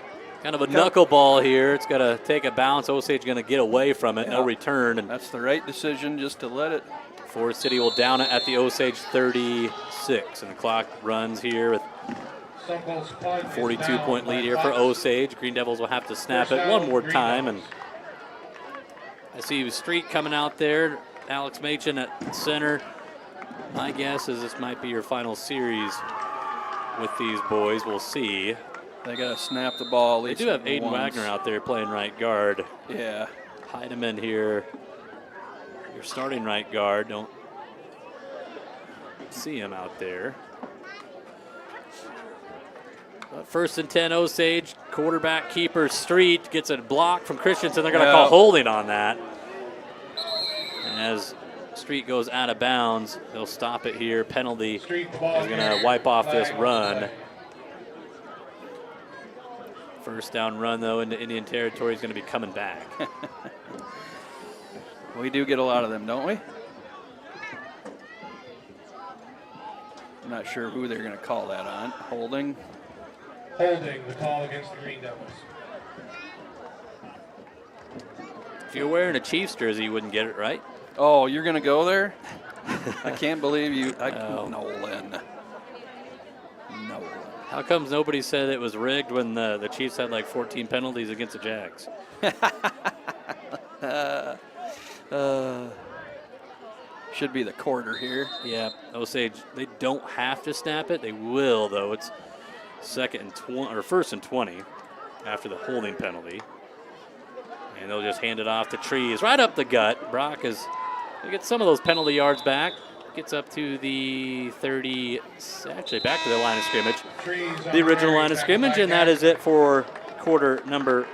kind of a knuckleball here. It's got to take a bounce. Osage going to get away from it. No return. And that's the right decision, just to let it. Forest City will down it at the Osage 36, and the clock runs here with 42-point lead here for Osage. Green Devils will have to snap it one more time, and I see Street coming out there. Alex Machen at center. My guess is this might be your final series with these boys. We'll see. They got to snap the ball. They do have Aiden Wagner out there playing right guard. Yeah. Heidemann here. Your starting right guard. Don't see him out there. But 1st and 10, Osage. Quarterback keeper Street gets a block from Christensen. They're going to call holding on that. As Street goes out of bounds, they'll stop it here. Penalty is going to wipe off this run. First down run, though, into Indian territory is going to be coming back. We do get a lot of them, don't we? I'm not sure who they're going to call that on. Holding. Holding the call against the Green Devils. If you're wearing a Chiefs jersey, you wouldn't get it right. Oh, you're going to go there? I can't believe you. Nolan. How comes nobody said it was rigged when the Chiefs had like 14 penalties against the Jags? Should be the quarter here. Yeah, Osage, they don't have to snap it. They will, though. It's 1st and 20 after the holding penalty. And they'll just hand it off to Trees right up the gut. Brock is going to get some of those penalty yards back. Gets up to the 30, actually back to the line of scrimmage. The original line of scrimmage, and that is it for quarter number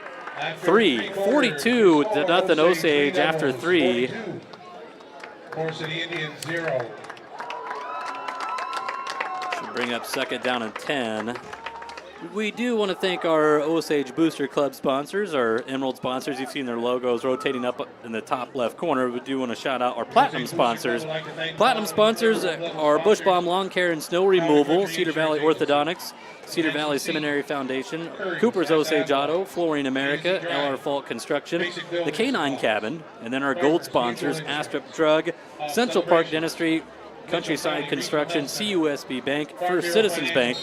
3. 42-0 Osage after 3. Forest City Indians 0. Should bring up 2nd down and 10. We do want to thank our Osage Booster Club sponsors, our Emerald sponsors. You've seen their logos rotating up in the top left corner. We do want to shout out our Platinum sponsors. Platinum sponsors are Bushbaum Lawn Care and Snow Removal, Cedar Valley Orthodontics, Cedar Valley Seminary Foundation, Cooper's Osage Auto, Flooring America, LR Fault Construction, the Canine Cabin, and then our gold sponsors, Astrup Drug, Central Park Dentistry, Countryside Construction, CUSB Bank, First Citizens Bank,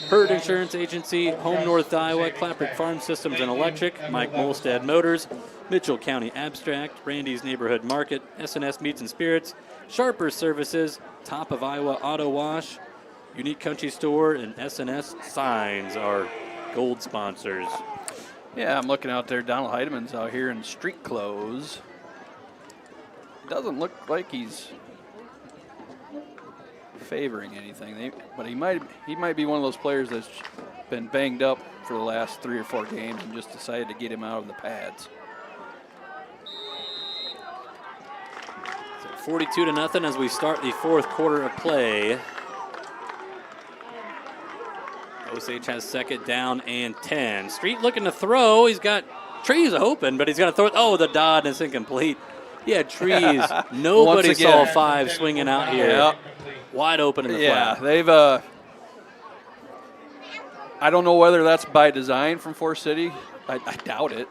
Herd Insurance Agency, Home North Iowa, Claperick Farm Systems and Electric, Mike Molstad Motors, Mitchell County Abstract, Randy's Neighborhood Market, SNS Meats and Spirits, Sharper Services, Top of Iowa Auto Wash, Unique Country Store, and SNS Signs are gold sponsors. Yeah, I'm looking out there. Donald Heidemann's out here in street clothes. Doesn't look like he's favoring anything, but he might be one of those players that's been banged up for the last 3 or 4 games and just decided to get him out of the pads. So 42-0 as we start the 4th quarter of play. Osage has 2nd down and 10. Street looking to throw. He's got Trees open, but he's going to throw it. Oh, the dot is incomplete. Yeah, Trees. Nobody saw 5 swinging out here. Yep. wide open in the Yeah, flat. they've. I don't know whether that's by design from Forest City. I doubt it.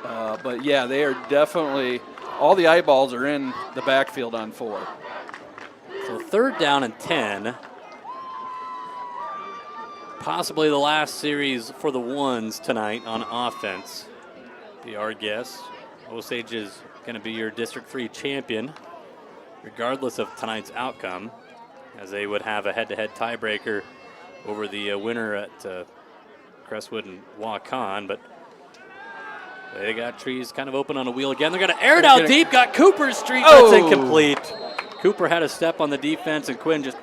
But yeah, they are definitely. All the eyeballs are in the backfield on 4. So 3rd down and 10. Possibly the last series for the ones tonight on offense. Be our guess. Osage is going to be your District 3 champion, regardless of tonight's outcome, as they would have a head-to-head tiebreaker over the winner at Crestwood and Waukon. But they got trees kind of open on a wheel again. They're going to air it out deep. Got Cooper's streak. That's incomplete. Cooper had a step on the defense, and Quinn just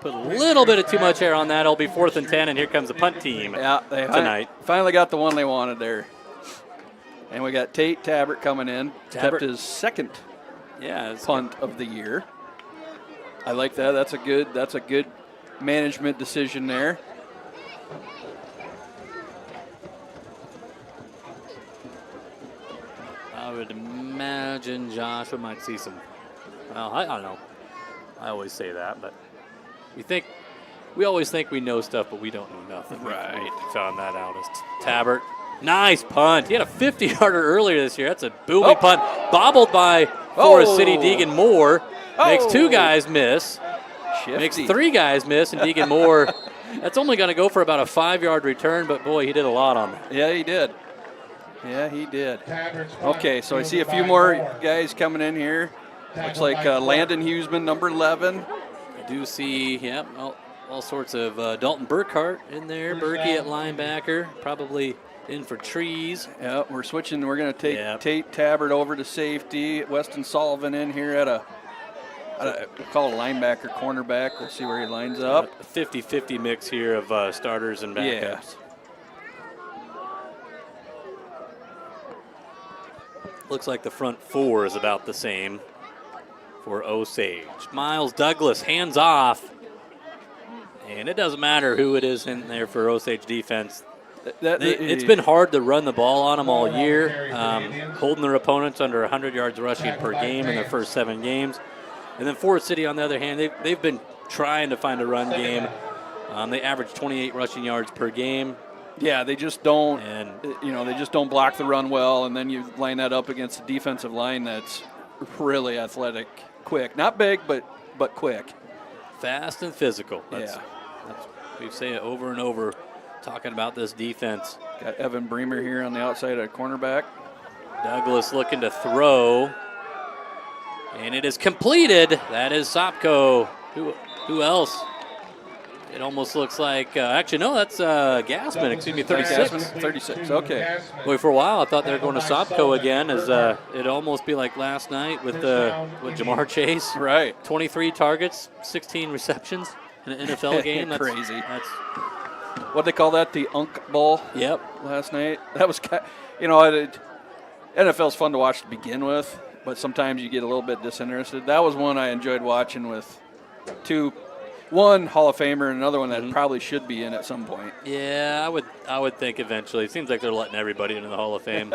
put a little bit of too much air on that. It'll be 4th and 10, and here comes the punt team they tonight. Finally got the one they wanted there. And we got Tate Tabbert coming in. Tabbert. Kept his 2nd punt of the year. I like that. That's a good management decision there. I would imagine Joshua might see some. Well, I don't know. I always say that, but we always think we know stuff, but we don't know nothing. Right. We found that out as Tabbert. Nice punt. He had a 50-yarder earlier this year. That's a booming punt. Bobbled by Forest City. Deegan Moore makes 2 guys miss. Shifty. Makes 3 guys miss, and Deegan Moore, that's only going to go for about a 5-yard return, but boy, he did a lot on that. Yeah, he did. Yeah, he did. Okay, so I see a few more guys coming in here. Looks like Landon Huseman, number 11. I do see, yep, all sorts of Dalton Burkhart in there. Berkey at linebacker, probably in for trees. Yeah, we're switching. We're going to take Tate Tabbert over to safety. Weston Sullivan in here at a call it a linebacker, cornerback. We'll see where he lines up. A 50-50 mix here of starters and backups. Yeah. Looks like the front 4 is about the same for Osage. Miles Douglas, hands off. And it doesn't matter who it is in there for Osage defense. It's been hard to run the ball on them all year, holding their opponents under 100 yards rushing per game in their first 7 games. And then Forest City, on the other hand, they've been trying to find a run game. They average 28 rushing yards per game. Yeah, they just don't. They just don't block the run well, and then you line that up against a defensive line that's really athletic, quick, not big, but quick, fast and physical. That's we say it over and over, talking about this defense. Got Evan Bremer here on the outside at cornerback. Douglas looking to throw, and it is completed. That is Sopko. Who else? It almost looks like, actually, no, that's Gassman, excuse me, 36. 36, okay. Boy, for a while, I thought they were going to Sopko again, as it'd almost be like last night with Jamar Chase. Right. 23 targets, 16 receptions in an NFL game. That's crazy. What'd they call that, the Unk Bowl? Yep. Last night. That was, NFL's fun to watch to begin with, but sometimes you get a little bit disinterested. That was one I enjoyed watching with one Hall of Famer and another one that probably should be in at some point. Yeah, I would think eventually. It seems like they're letting everybody into the Hall of Fame.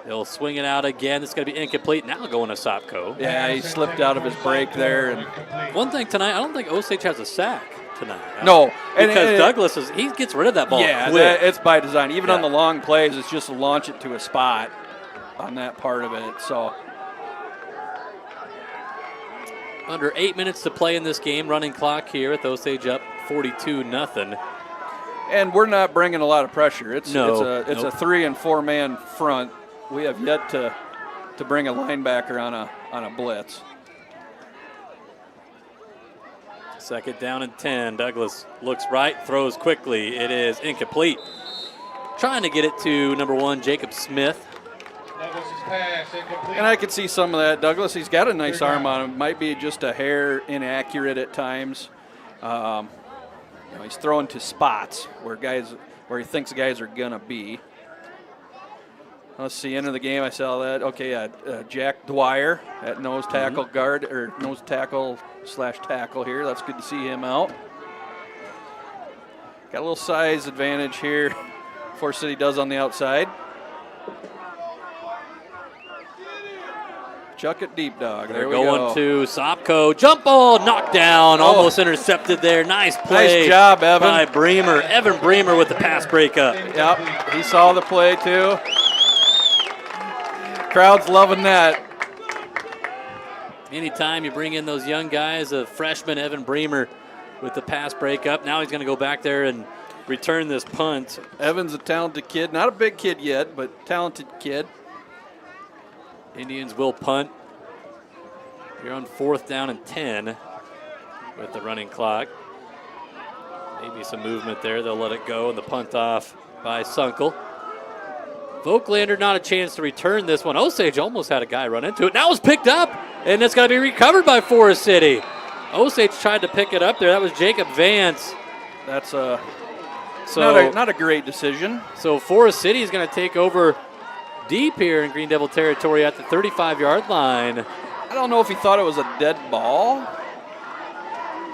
They'll swing it out again. It's going to be incomplete. Now going to Sopko. Yeah, he slipped out of his break there. And one thing tonight, I don't think Osage has a sack tonight. No. Because Douglas he gets rid of that ball quick. It's by design. Even on the long plays, it's just to launch it to a spot on that part of it. So under 8 minutes to play in this game. Running clock here with Osage up 42-0. And we're not bringing a lot of pressure. It's a 3 and 4 man front. We have yet to bring a linebacker on a blitz. 2nd down and 10. Douglas looks right, throws quickly. It is incomplete. Trying to get it to number 1, Jacob Smith. And I could see some of that. Douglas, he's got a nice arm on him. Might be just a hair inaccurate at times. He's throwing to spots where he thinks guys are gonna be. Let's see, end of the game, I saw that. Okay, Jack Dwyer at nose tackle guard, or nose tackle / tackle here. That's good to see him out. Got a little size advantage here. Forest City does on the outside. Chuck it deep, dog. They're There we going go. to Sopko. Jump ball, knocked down, almost intercepted there. Nice play. Nice job, Evan. By Bremer. Evan Bremer with the pass breakup. Yep, he saw the play too. Crowd's loving that. Anytime you bring in those young guys, a freshman Evan Bremer with the pass breakup. Now he's going to go back there and return this punt. Evan's a talented kid. Not a big kid yet, but talented kid. Indians will punt. You're on 4th down and 10 with the running clock. Maybe some movement there. They'll let it go, and the punt off by Sunkel. Voigtlander not a chance to return this one. Osage almost had a guy run into it. Now it's picked up, and it's going to be recovered by Forest City. Osage tried to pick it up there. That was Jacob Vance. That's not a great decision. So Forest City is going to take over deep here in Green Devil territory at the 35-yard line. I don't know if he thought it was a dead ball.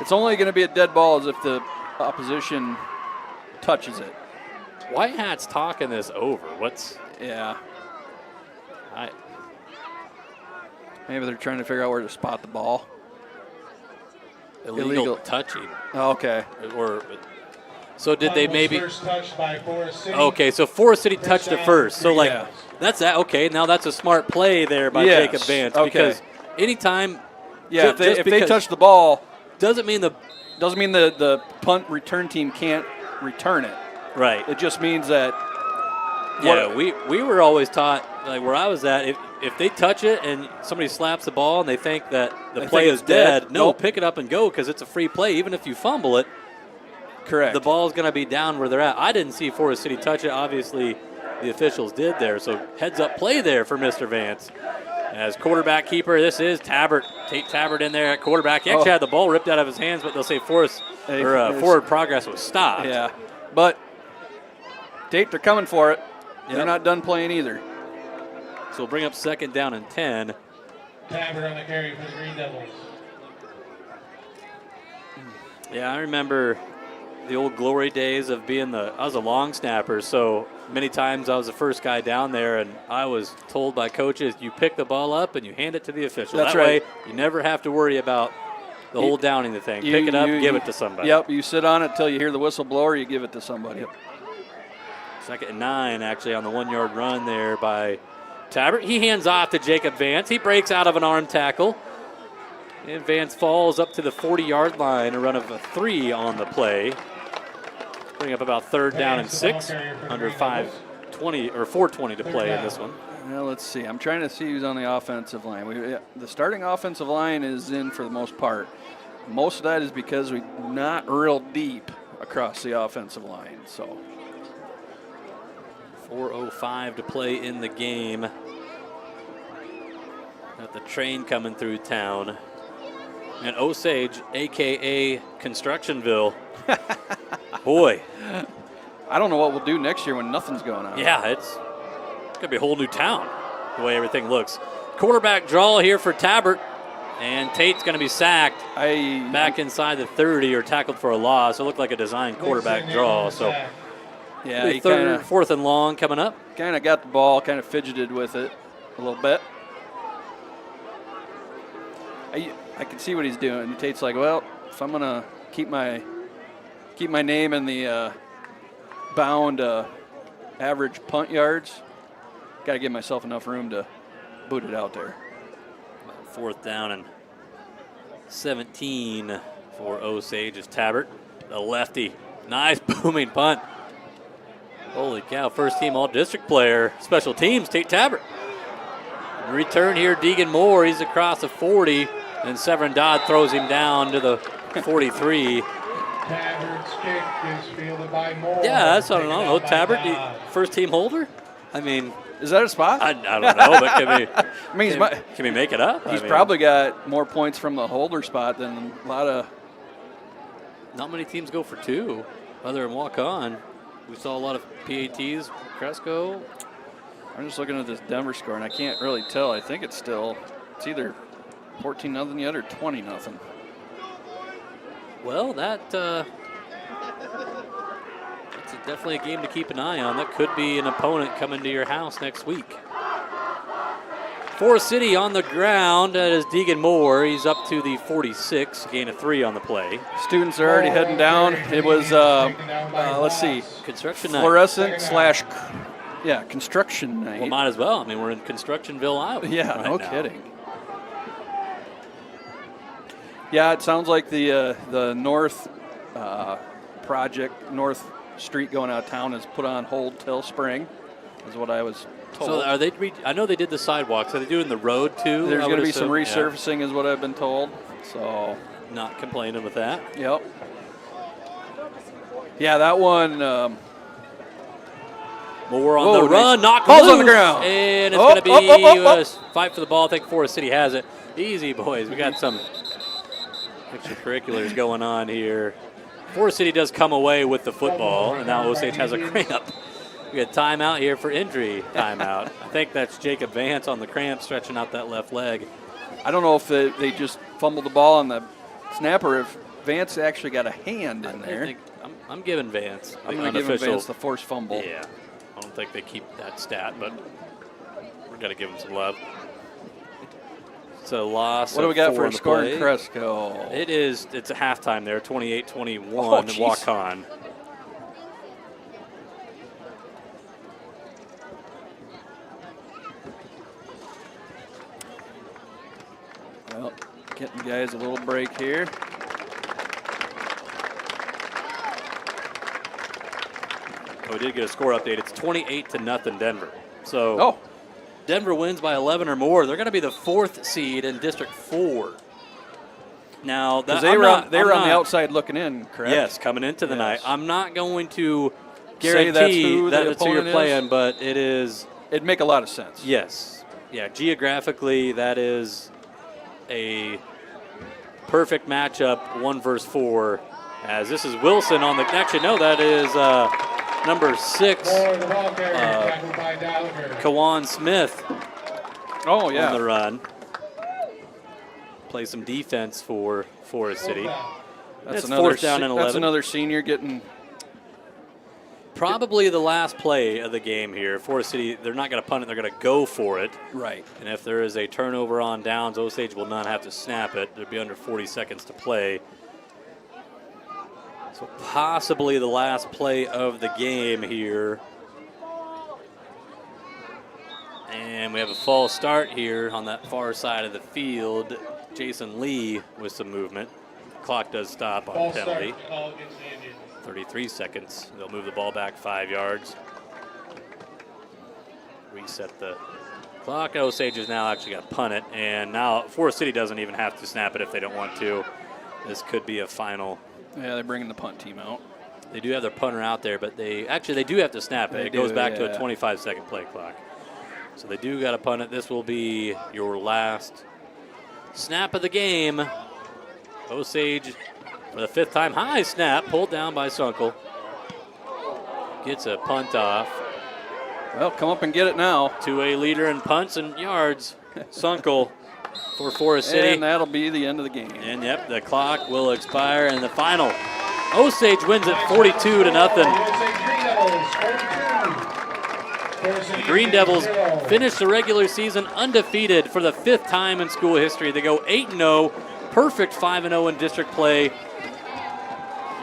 It's only going to be a dead ball as if the opposition touches it. White Hat's talking this over. Yeah. Maybe they're trying to figure out where to spot the ball. Illegal touching. Oh, okay. So did they maybe? First touched by Forest City. Okay, so Forest City touched it first. So like Yeah. that's that. Okay, now that's a smart play there by Yes, Jacob Vance okay. because anytime. Yeah, ju- just if they because- touch the ball, doesn't mean the punt return team can't return it. right. It just means that Yeah, we were always taught, like where I was at, if they touch it and somebody slaps the ball and they think that the They play think is it's dead, dead, no, nope. pick it up and go because it's a free play. Even if you fumble it, correct. the ball's going to be down where they're at. I didn't see Forest City touch it. Obviously, the officials did there. So heads-up play there for Mr. Vance. As quarterback keeper, this is Tabbert. Tate Tabbert in there at quarterback. He actually had the ball ripped out of his hands, but they'll say forward progress was stopped. Yeah, but Tate, they're coming for it. Yep. They're not done playing either. So we'll bring up 2nd down and 10. Tabbert on the carry for the Green Devils. Yeah, I remember the old glory days of being I was a long snapper, so many times I was the first guy down there, and I was told by coaches, you pick the ball up and you hand it to the official. That's that right. way, you never have to worry about the whole downing the thing. Pick it up, give it to somebody. Yep, you sit on it till you hear the whistle blow or you give it to somebody. Yep. 2nd and 9, actually, on the 1-yard run there by Tabbert. He hands off to Jacob Vance. He breaks out of an arm tackle. And Vance falls up to the 40-yard line, a run of a 3 on the play. Bring up about 3rd down and 6, under 5:20 or 4:20 to play in this one. Well, let's see. I'm trying to see who's on the offensive line. The starting offensive line is in for the most part. Most of that is because we're not real deep across the offensive line. So 4:05 to play in the game. Got the train coming through town. And Osage, a.k.a. Constructionville. Boy. I don't know what we'll do next year when nothing's going on. Yeah, it's going to be a whole new town, the way everything looks. Quarterback draw here for Tabbert. And Tate's going to be sacked back inside the 30 or tackled for a loss. It looked like a designed quarterback draw. So yeah, he 4th and long coming up. Kind of got the ball, kind of fidgeted with it a little bit. I can see what he's doing. Tate's like, well, if I'm going to keep my name in the bound average punt yards, got to give myself enough room to boot it out there. 4th down and 17 for Osage is Tabbert, the lefty. Nice booming punt. Holy cow, first team all-district player. Special teams, Tate Tabbert. Return here, Deegan Moore. He's across the 40, and Severin Dodd throws him down to the 43. Tabbert's kick is fielded by Moore. Yeah, that's, I don't know, Tabbert, first team holder? I mean, is that a spot? I don't know, but can we make it up? He's probably got more points from the holder spot than a lot of. Not many teams go for 2, other than walk on. We saw a lot of PATs, Cresco. I'm just looking at this Denver score, and I can't really tell. I think it's either 14-0 yet or 20-0. Well, that's definitely a game to keep an eye on. That could be an opponent coming to your house next week. Forest City on the ground. That is Deegan Moore. He's up to the 46, gain of 3 on the play. Students are already heading down. It was, let's see, Construction night. fluorescent slash, construction night. Well, might as well. I mean, we're in Constructionville, Iowa. Yeah, right no now. kidding. Yeah, it sounds like the North project, North Street going out of town, is put on hold till spring, is what I was told. So are they? I know they did the sidewalks. Are they doing the road too? There's going to be some assume? resurfacing, is what I've been told. So, Not complaining with that. yep. Yeah, that one. Moore on Whoa, the run, nice. knocked Ball's loose, on the ground. and it's Oh, going to be oh. a fight for the ball. I think Forest City has it. Easy, boys. We got some extracurriculars going on here. Forest City does come away with the football, and now Osage has a cramp. We got timeout here for injury timeout. I think that's Jacob Vance on the cramp, stretching out that left leg. I don't know if they just fumbled the ball on the snap or if Vance actually got a hand in there. I'm giving Vance. I'm going to give Vance the forced fumble. Yeah. I don't think they keep that stat, but we're going to give him some love. It's a loss. What do we got for a on the score play. in Cresco? It's a halftime there, 28-21, jeez. walk on. Well, getting guys a little break here. We did get a score update. It's 28-0 Denver. So Denver wins by 11 or more. They're going to be the 4th seed in District 4. Now, Because they were on the outside looking in, correct? Yes, coming into the night. I'm not going to Say guarantee that's that's who you're playing, but it is. It'd make a lot of sense. Yes. Yeah, geographically, that is a perfect matchup, 1 versus 4. As this is Wilson on the connection. No, that is number 6, Kawan Smith. Oh, yeah. On the run. Play some defense for Forest City. That's It's another 4th down and 11. That's another senior getting. Probably the last play of the game here. Forest City, they're not going to punt it. They're going to go for it. Right. And if there is a turnover on downs, Osage will not have to snap it. There'll be under 40 seconds to play. So possibly the last play of the game here. And we have a false start here on that far side of the field. Jason Lee with some movement. Clock does stop on penalty. 33 seconds. They'll move the ball back 5 yards. Reset the clock. Osage is now actually going to punt it. And now Forest City doesn't even have to snap it if they don't want to. This could be a final. Yeah, they're bringing the punt team out. They do have their punter out there, but they do have to snap it. It goes back to a 25-second play clock. So they do got to punt it. This will be your last snap of the game. Osage for the 5th time. High snap, pulled down by Sunkel. Gets a punt off. Well, come up and get it now. 2A leader in punts and yards. Sunkel for Forest City. And that'll be the end of the game. And yep, the clock will expire and the final. Osage wins it 42-0. The Green Devils finish the regular season undefeated for the 5th time in school history. They go 8-0, perfect 5-0 in district play.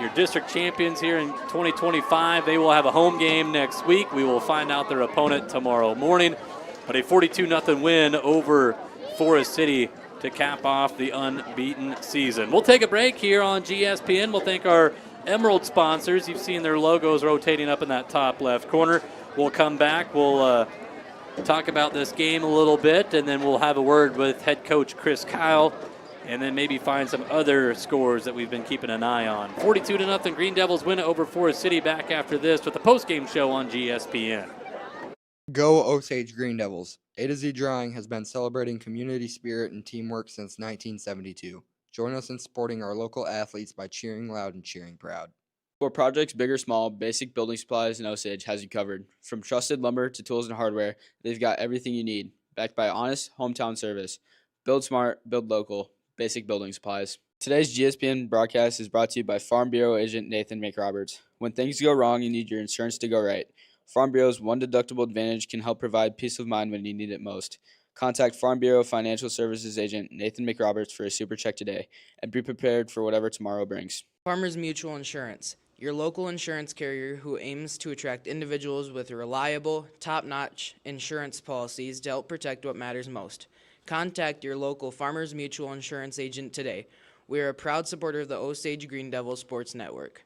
Your district champions here in 2025, they will have a home game next week. We will find out their opponent tomorrow morning. But a 42-0 win over Forest City to cap off the unbeaten season. We'll take a break here on GSPN. We'll thank our Emerald sponsors. You've seen their logos rotating up in that top left corner. We'll come back. We'll talk about this game a little bit, and then we'll have a word with head coach Chris Kyle, and then maybe find some other scores that we've been keeping an eye on. 42-0, Green Devils win it over Forest City. Back after this with the postgame show on GSPN. Go Osage Green Devils. A to Z Drawing has been celebrating community spirit and teamwork since 1972. Join us in supporting our local athletes by cheering loud and cheering proud. For projects big or small, Basic Building Supplies in Osage has you covered. From trusted lumber to tools and hardware, they've got everything you need. Backed by honest hometown service. Build smart, build local. Basic Building Supplies. Today's GSPN broadcast is brought to you by Farm Bureau agent Nathan McRoberts. When things go wrong, you need your insurance to go right. Farm Bureau's one deductible advantage can help provide peace of mind when you need it most. Contact Farm Bureau Financial Services agent Nathan McRoberts for a super check today and be prepared for whatever tomorrow brings. Farmers Mutual Insurance, your local insurance carrier who aims to attract individuals with reliable, top-notch insurance policies to help protect what matters most. Contact your local Farmers Mutual Insurance agent today. We are a proud supporter of the Osage Green Devil Sports Network.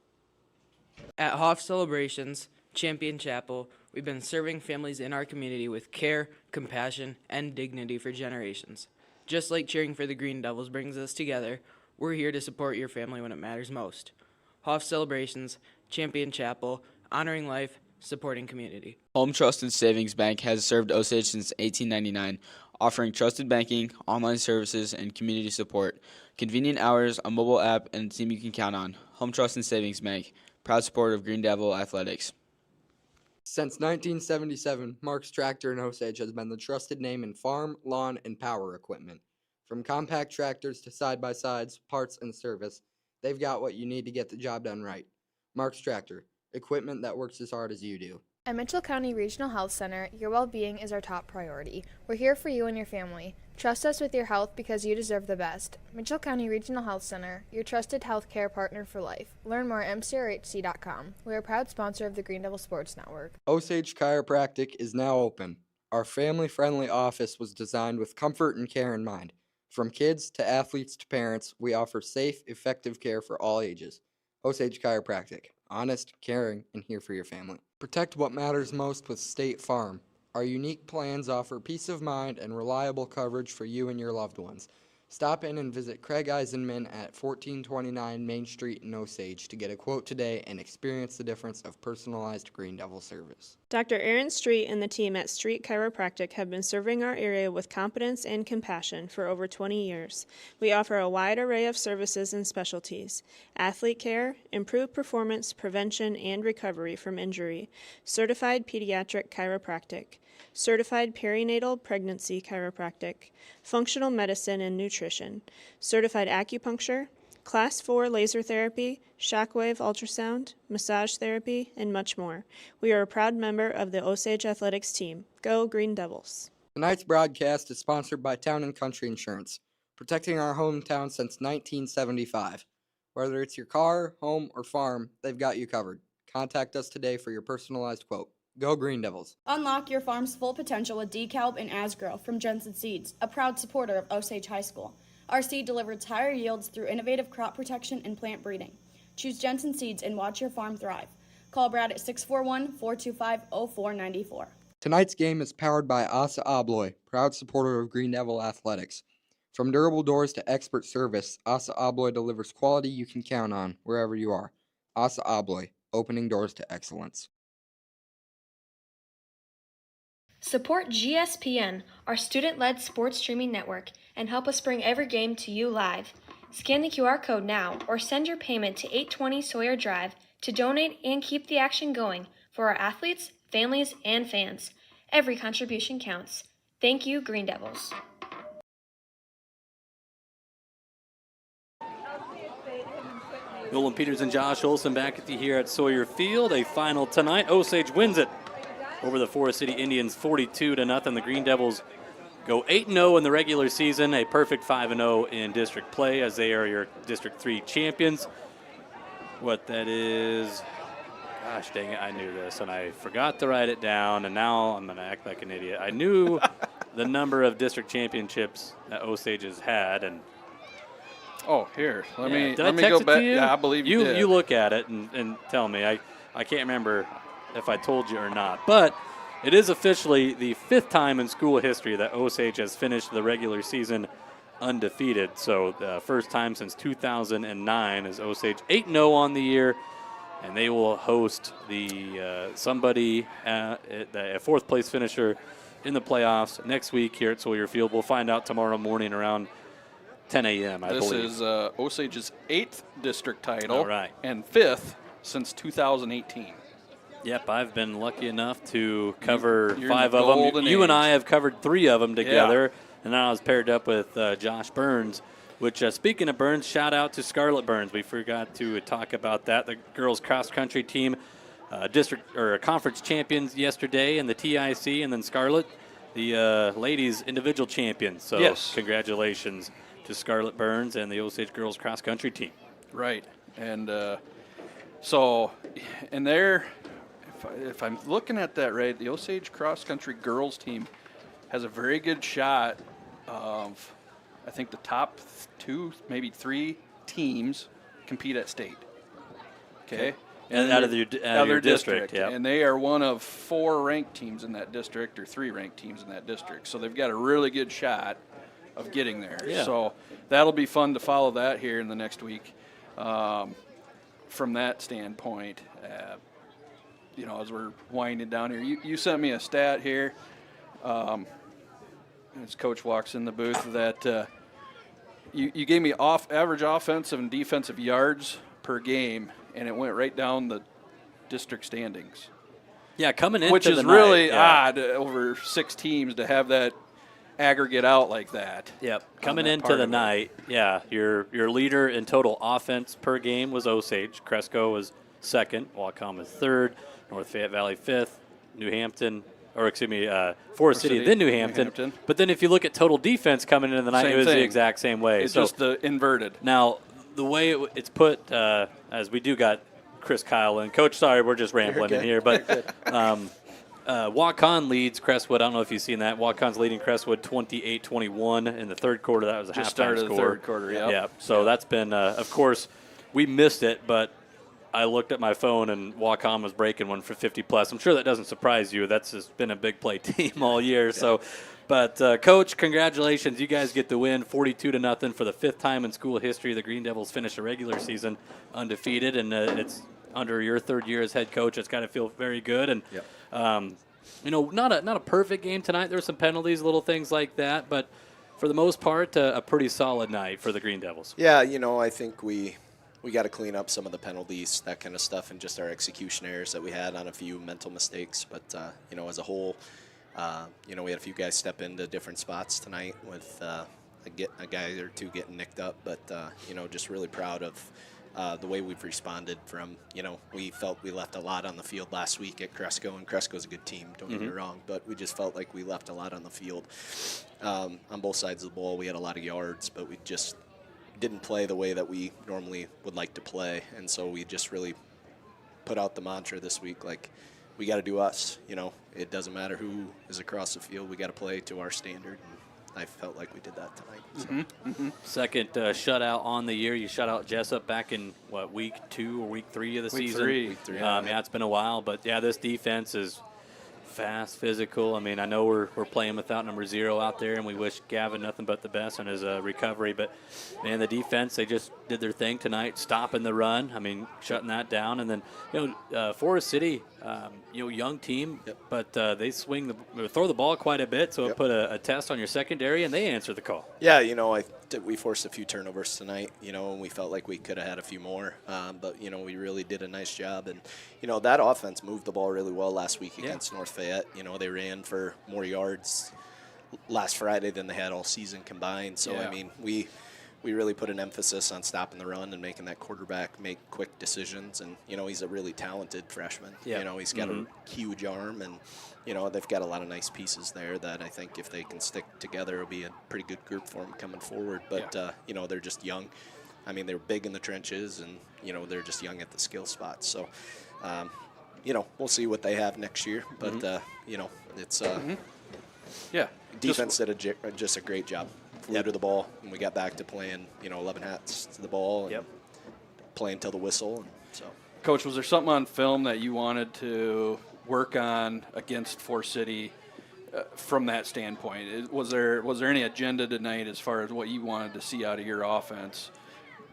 At Hoff Celebrations, Champion Chapel, we've been serving families in our community with care, compassion, and dignity for generations. Just like cheering for the Green Devils brings us together, we're here to support your family when it matters most. Hoff Celebrations, Champion Chapel, honoring life, supporting community. Home Trust and Savings Bank has served Osage since 1899, offering trusted banking, online services, and community support. Convenient hours, a mobile app, and a team you can count on. Home Trust and Savings Bank, proud supporter of Green Devil Athletics. Since 1977, Mark's Tractor in Osage has been the trusted name in farm, lawn, and power equipment. From compact tractors to side-by-sides, parts, and service, they've got what you need to get the job done right. Mark's Tractor, equipment that works as hard as you do. At Mitchell County Regional Health Center, your well-being is our top priority. We're here for you and your family. Trust us with your health because you deserve the best. Mitchell County Regional Health Center, your trusted health care partner for life. Learn more at mcrhc.com. We're a proud sponsor of the Green Devil Sports Network. Osage Chiropractic is now open. Our family-friendly office was designed with comfort and care in mind. From kids to athletes to parents, we offer safe, effective care for all ages. Osage Chiropractic. Honest, caring, and here for your family. Protect what matters most with State Farm. Our unique plans offer peace of mind and reliable coverage for you and your loved ones. Stop in and visit Craig Eisenman at 1429 Main Street in Osage to get a quote today and experience the difference of personalized Green Devil service. Dr. Aaron Street and the team at Street Chiropractic have been serving our area with competence and compassion for over 20 years. We offer a wide array of services and specialties: athlete care, improved performance, prevention, and recovery from injury, certified pediatric chiropractic, certified perinatal pregnancy chiropractic, functional medicine and nutrition, certified acupuncture, Class 4 laser therapy, shockwave ultrasound, massage therapy, and much more. We are a proud member of the Osage Athletics team. Go Green Devils! Tonight's broadcast is sponsored by Town and Country Insurance, protecting our hometown since 1975. Whether it's your car, home, or farm, they've got you covered. Contact us today for your personalized quote. Go Green Devils! Unlock your farm's full potential with DeKalb and Asgrow from Jensen Seeds, a proud supporter of Osage High School. Our seed delivers higher yields through innovative crop protection and plant breeding. Choose Jensen Seeds and watch your farm thrive. Call Brad at 641-425-0494. Tonight's game is powered by Asa Abloy, proud supporter of Green Devil Athletics. From durable doors to expert service, Asa Abloy delivers quality you can count on wherever you are. Asa Abloy, opening doors to excellence. Support GSPN, our student-led sports streaming network, and help us bring every game to you live. Scan the QR code now or send your payment to 820 Sawyer Drive to donate and keep the action going for our athletes, families, and fans. Every contribution counts. Thank you, Green Devils. Nolan Peters and Josh Olson back at you here at Sawyer Field. A final tonight. Osage wins it over the Forest City Indians 42-0. The Green Devils go 8-0 in the regular season, a perfect 5-0 in district play as they are your District 3 champions. What that is, gosh dang it, I knew this and I forgot to write it down, and now I'm going to act like an idiot. I knew the number of district championships that Osage has had, and Oh, here. Let me did I text go it back. to you? Yeah, I believe you did. You look at it and tell me. I can't remember if I told you or not. But it is officially the 5th time in school history that Osage has finished the regular season undefeated. So the first time since 2009 is Osage 8-0 on the year, and they will host the a 4th place finisher in the playoffs next week here at Sawyer Field. We'll find out tomorrow morning around 10 a.m., I believe. This is Osage's 8th district title. All right. And 5th since 2018. Yep, I've been lucky enough to cover You're 5 in the of them. golden You and age. I have covered 3 of them together, and now I was paired up with Josh Burns, which, speaking of Burns, shout out to Scarlett Burns. We forgot to talk about that. The girls cross-country team, district or conference champions yesterday in the TIC, and then Scarlett the ladies individual champions. So Yes. congratulations to Scarlett Burns and the Osage girls cross country team. Right. And and there, if I'm looking at that right, the Osage cross country girls team has a very good shot of, I think, the top 2, maybe 3 teams compete at state. Okay. And out of your district, yeah. And they are one of 4 ranked teams in that district, or 3 ranked teams in that district. So they've got a really good shot of getting there. Yeah. So that'll be fun to follow that here in the next week. From that standpoint, as we're winding down here, you sent me a stat here. As Coach walks in the booth, that you gave me average offensive and defensive yards per game, and it went right down the district standings. Yeah, coming into which is the really night, yeah. odd over 6 teams to have that aggregate out like that. Yep. Coming into the night, your leader in total offense per game was Osage. Cresco was second. Whatcom was third. North Fayette Valley fifth. Forest City, then New Hampton. But then if you look at total defense coming into the night, it was the exact same way. It's just the inverted. Now, the way it's put, as we do got Chris Kyle in. Coach, sorry, we're just rambling in here. But Whatcom leads Crestwood. I don't know if you've seen that. Whatcom's leading Crestwood 28-21 in the third quarter. That was a just halftime started score. The third quarter, Yeah. So that's been, of course, we missed it, but I looked at my phone and Whatcom was breaking one for 50-plus. I'm sure that doesn't surprise you. That's just been a big play team all year. Yeah. So, but Coach, congratulations! You guys get the win, 42-0 for the 5th time in school history. The Green Devils finished the regular season undefeated, and it's under your 3rd year as head coach. It's got to feel very good. And not a perfect game tonight. There were some penalties, little things like that, but for the most part, a pretty solid night for the Green Devils. Yeah, I think we got to clean up some of the penalties, that kind of stuff, and just our execution errors that we had on a few mental mistakes. But, as a whole, we had a few guys step into different spots tonight with a guy or 2 getting nicked up. But, just really proud of the way we've responded from, we felt we left a lot on the field last week at Cresco, and Cresco's a good team, don't get me wrong, but we just felt like we left a lot on the field. On both sides of the ball, we had a lot of yards, but we just didn't play the way that we normally would like to play, and so we just really put out the mantra this week, like, we got to do us. It doesn't matter who is across the field, we got to play to our standard, and I felt like we did that tonight. So. Second shutout on the year. You shut out Jessup back in week 2 or week 3 of the season. Week three. Yeah, it's been a while, but this defense is fast, physical. I mean, I know we're playing without number 0 out there, and we wish Gavin nothing but the best on his recovery. But, man, the defense, they just did their thing tonight, stopping the run. I mean, shutting that down. And then, Forest City, young team, but they throw the ball quite a bit, so it put a test on your secondary, and they answer the call. Yeah, we forced a few turnovers tonight, and we felt like we could have had a few more. But, we really did a nice job. And, that offense moved the ball really well last week against North Fayette. They ran for more yards last Friday than they had all season combined. So, I mean, we really put an emphasis on stopping the run and making that quarterback make quick decisions. And, he's a really talented freshman. Yeah. He's got a huge arm, and, they've got a lot of nice pieces there that I think if they can stick together, it'll be a pretty good group for them coming forward. But, they're just young. I mean, they're big in the trenches, and, they're just young at the skill spots. So, we'll see what they have next year. But, it's defense did just a great job. Flew to the ball, and we got back to playing, 11 hats to the ball and playing till the whistle. And so, Coach, was there something on film that you wanted to work on against Forest City from that standpoint? Was there any agenda tonight as far as what you wanted to see out of your offense?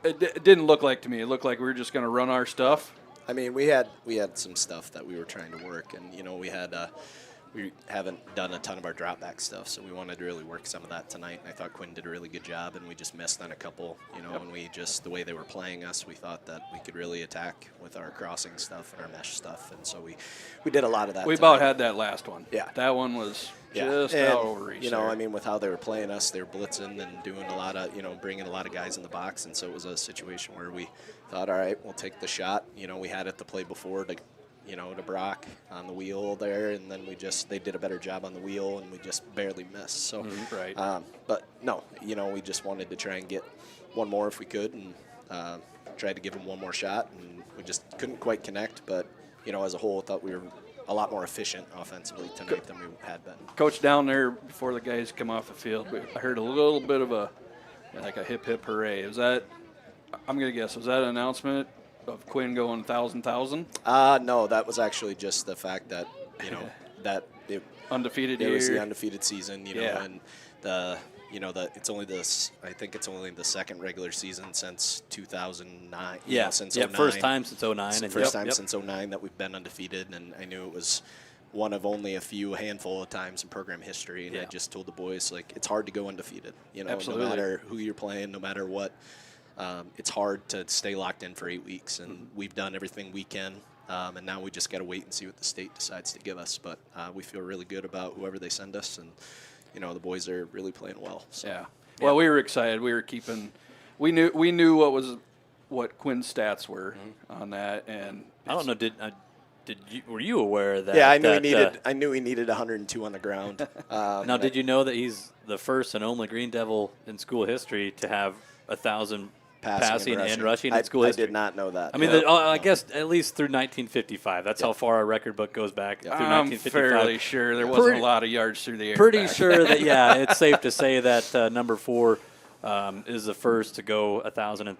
It didn't look like to me. It looked like we were just going to run our stuff. I mean, we had some stuff that we were trying to work, and we haven't done a ton of our drop back stuff, so we wanted to really work some of that tonight. And I thought Quinn did a really good job, and we just missed on a couple. And we just, the way they were playing us, we thought that we could really attack with our crossing stuff and our mesh stuff, and so we did a lot of that. We tonight. about had that last one. Yeah, that one was just out over reach. I mean, with how they were playing us, they were blitzing and doing a lot of, bringing a lot of guys in the box, and so it was a situation where we thought, all right, we'll take the shot. We had it to play before to, to Brock on the wheel there, and then they did a better job on the wheel, and we just barely missed. So, Right. But no, we just wanted to try and get one more if we could, and tried to give them one more shot, and we just couldn't quite connect. But as a whole, I thought we were a lot more efficient offensively tonight than we had been. Coach, down there before the guys come off the field, I heard a little bit of a hip hip hooray. Was that? I'm gonna guess. Was that an announcement of Quinn going 1,000? No, that was actually just the fact that that Undefeated it year. was the undefeated season, Yeah. and it's only this. I think it's only the second regular season since 2009. Since 09. First time since 09. It's the first time since 09 that we've been undefeated, and I knew it was one of only a handful of times in program history, and I just told the boys, like, it's hard to go undefeated. Absolutely. No matter who you're playing, no matter what, it's hard to stay locked in for 8 weeks, and we've done everything we can. And now we just got to wait and see what the state decides to give us. But we feel really good about whoever they send us, and the boys are really playing well. So. Yeah. Well, we were excited. We were keeping. We knew what Quinn's stats were on that, and I don't know. Were you aware of that? Yeah, I knew he needed 102 on the ground. Now, did you know that he's the first and only Green Devil in school history to have 1,000 passing and rushing in school history? I did not know that. I mean, I guess at least through 1955. That's how far our record book goes back. Through I'm 1955. fairly sure there wasn't a lot of yards through the air. Pretty sure that, yeah, it's safe to say that number 4 is the first to go 1,000,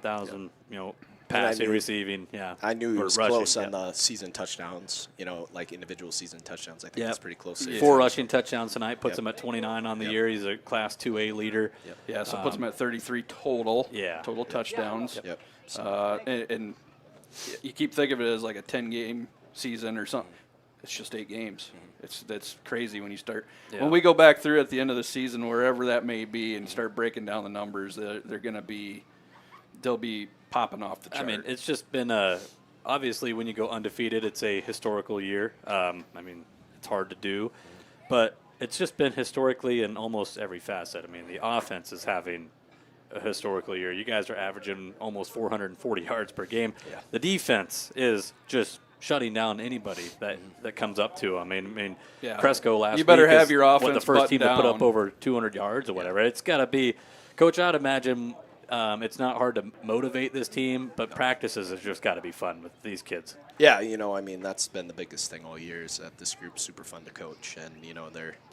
passing, receiving. Yeah, I knew he was rushing, close on the season touchdowns. Like individual season touchdowns. I think that's pretty close. 4 rushing touchdowns tonight puts him at 29 on the year. He's a Class 2A leader. Yeah, so puts him at 33 total. Yeah. Total touchdowns. Yep. And you keep thinking of it as like a 10-game season or something. It's just 8 games. That's crazy when you start. Yeah. When we go back through at the end of the season, wherever that may be, and start breaking down the numbers, they'll be popping off the chart. I mean, it's just been obviously when you go undefeated, it's a historical year. I mean, it's hard to do, but it's just been historically in almost every facet. I mean, the offense is having a historical year. You guys are averaging almost 440 yards per game. Yeah. The defense is just shutting down anybody that comes up to them. I mean, Cresco last week. You better is have your offense the first team to put up down. over 200 yards or whatever. It's got to be, Coach, I'd imagine it's not hard to motivate this team, but practices has just got to be fun with these kids. Yeah, I mean, that's been the biggest thing all year is that this group's super fun to coach, and,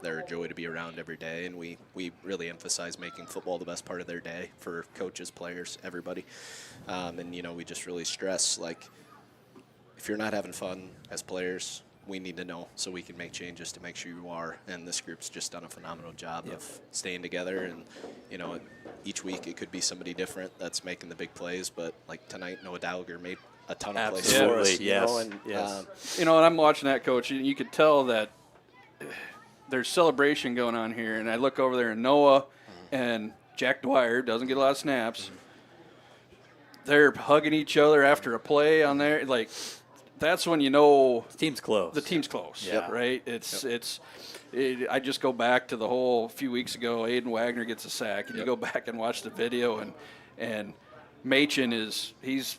they're a joy to be around every day, and we really emphasize making football the best part of their day for coaches, players, everybody. And, we just really stress, like, if you're not having fun as players, we need to know so we can make changes to make sure you are. And this group's just done a phenomenal job of staying together. And, each week it could be somebody different that's making the big plays. But, like tonight, Noah Dowger made a ton of plays for us. And I'm watching that, Coach, and you could tell that there's celebration going on here. And I look over there, and Noah and Jack Dwyer doesn't get a lot of snaps. They're hugging each other after a play on there. Like, that's when you know the team's close. The team's close, yeah. Right? I just go back to the whole few weeks ago. Aiden Wagner gets a sack, and you go back and watch the video, and Machen he's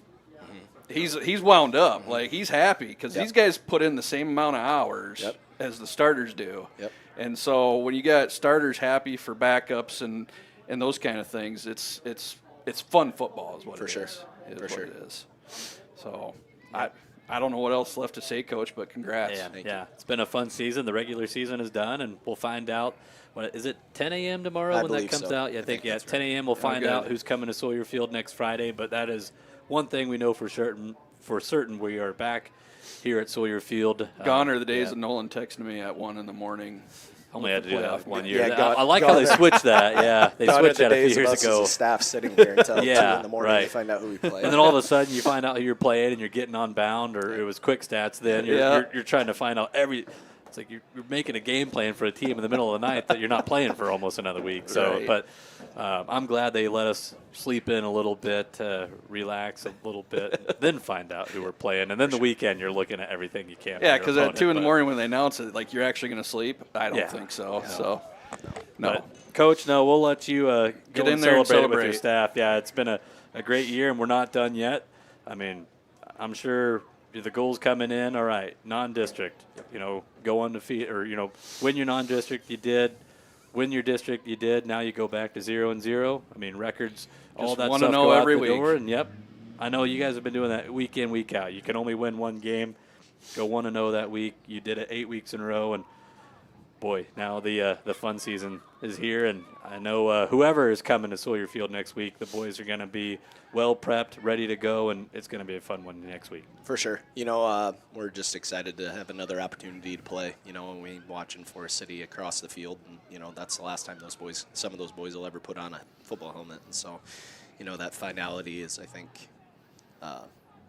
wound up, like he's happy because these guys put in the same amount of hours as the starters do, and so when you got starters happy for backups and those kind of things, it's fun football is what it is. It is. So I don't know what else left to say, Coach, but congrats. Yeah. It's been a fun season. The regular season is done, and we'll find out. What is it? 10 a.m. tomorrow when that comes out? Yeah, I think 10 a.m. We'll find out who's coming to Sawyer Field next Friday. But that is one thing we know for certain. For certain, we are back here at Sawyer Field. Gone are the days of Nolan texting me at 1 a.m. Only had to do that 1 year. Yeah, I like how they switched that. Yeah, they switched that a few years ago. Staff sitting here until 2 in the morning to find out who we play. And then all of a sudden you find out who you're playing and you're getting on bound, or it was quick stats. Then you're trying to find out It's like you're making a game plan for a team in the middle of the night that you're not playing for almost another week. So, but I'm glad they let us sleep in a little bit, relax a little bit, then find out who we're playing. And then the weekend, you're looking at everything you can. Yeah, because at 2 in the morning when they announce it, like you're actually going to sleep. I don't think so. No. So, no. But, Coach, no, we'll let you Get go in and there and celebrate it with celebrate. your staff. Yeah, it's been a great year, and we're not done yet. I mean, I'm sure the goals coming in, all right, non-district, go undefeated, or, win your non-district, you did. Win your district, you did. Now you go back to 0-0. I mean, records, all Just that wanna stuff know go out every the week. door. And, yep, I know you guys have been doing that week in, week out. You can only win one game. Go 1-0 that week. You did it 8 weeks in a row, and boy, now the fun season is here, and I know whoever is coming to Sawyer Field next week, the boys are going to be well prepped, ready to go, and it's going to be a fun one next week. For sure. We're just excited to have another opportunity to play. When we watching Forest City across the field, and that's the last time some of those boys will ever put on a football helmet, and so, that finality is, I think,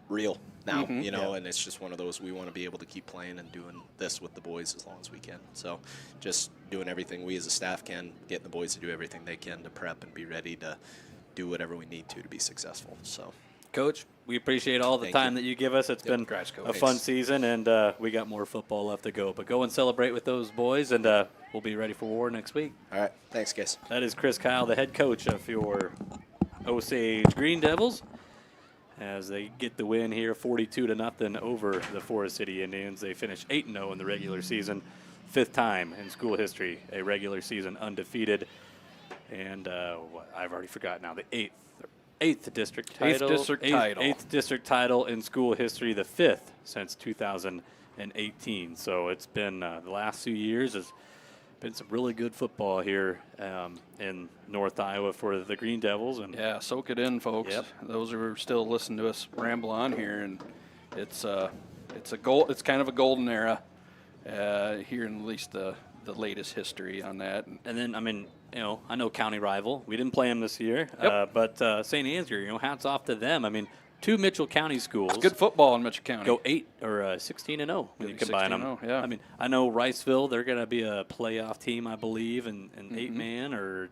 real now, and it's just one of those, we want to be able to keep playing and doing this with the boys as long as we can. So just doing everything we as a staff can, getting the boys to do everything they can to prep and be ready to do whatever we need to be successful. So, Coach, we appreciate all the Thank time you. that you give us. It's been Congrats, Coach. a fun season, and we got more football left to go. But go and celebrate with those boys, and we'll be ready for war next week. all right. Thanks, guys. That is Chris Kyle, the head coach of your Osage Green Devils, as they get the win here, 42-0 over the Forest City Indians. They finish 8-0 in the regular season, 5th time in school history, a regular season undefeated. And I've already forgotten now, the eighth district title. Eighth district title in school history, the 5th since 2018. So it's been the last 2 years has been some really good football here in North Iowa for the Green Devils. And Yeah, soak it in, folks. Yep. Those who are still listening to us ramble on here, and it's kind of a golden era here in at least the latest history on that. And then, I mean, I know county rival. We didn't play them this year, Yep. but St. Ansgar, hats off to them. I mean, 2 Mitchell County schools. It's good football in Mitchell County. Go 16-0 when you combine them. 16-0, yeah. I mean, I know Riceville, they're going to be a playoff team, I believe, and 8-man, or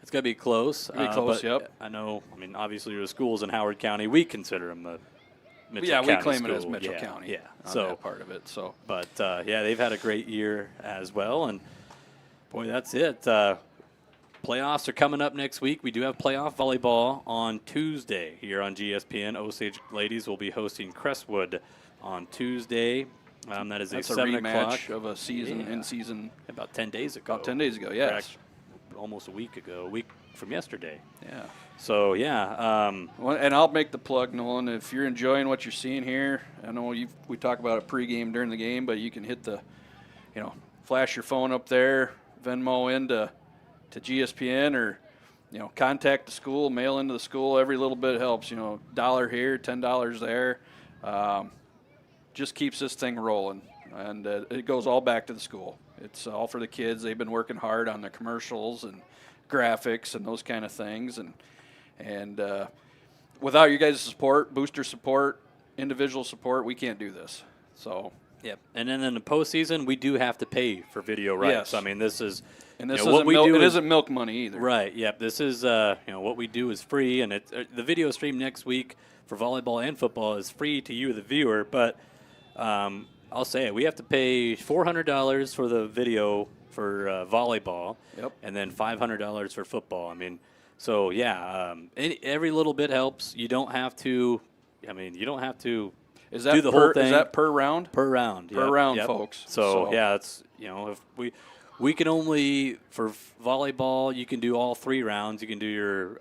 it's going to be close. It'll be close, but yep. I know, there's the schools in Howard County. We consider them a Mitchell Yeah, County we claim school. it as Mitchell Yeah, County. Yeah, on so that part of it. So, but they've had a great year as well, and boy, that's it. Playoffs are coming up next week. We do have playoff volleyball on Tuesday here on GSPN. Osage ladies will be hosting Crestwood on Tuesday. That is that's a a 7 rematch o'clock. of a season Yeah. in season. About 10 days ago. About 10 days ago, yes. Almost a week ago, a week from yesterday. Yeah. So, yeah. Well, and I'll make the plug, Nolan. If you're enjoying what you're seeing here, I know we talk about it pregame during the game, but you can hit the, flash your phone up there, Venmo into GSPN, or contact the school, mail into the school. Every little bit helps. $1 here, $10 there. Just keeps this thing rolling, and it goes all back to the school. It's all for the kids. They've been working hard on the commercials and graphics and those kind of things, and without you guys' support, booster support, individual support, we can't do this. So. Yep. And then in the postseason, we do have to pay for video rights. Yes. I mean, this is And this what isn't we do. it isn't milk money either. Right. Yep. This is what we do is free, and the video stream next week for volleyball and football is free to you, the viewer. But I'll say it: we have to pay $400 for the video for volleyball, Yep. and then $500 for football. I mean, so yeah, every little bit helps. You don't have to. You don't have to. Is that do the per, whole thing. Is that per round? Per round. Per yep, round, yep. folks. So yeah, it's if we can only for volleyball you can do all 3 rounds. You can do your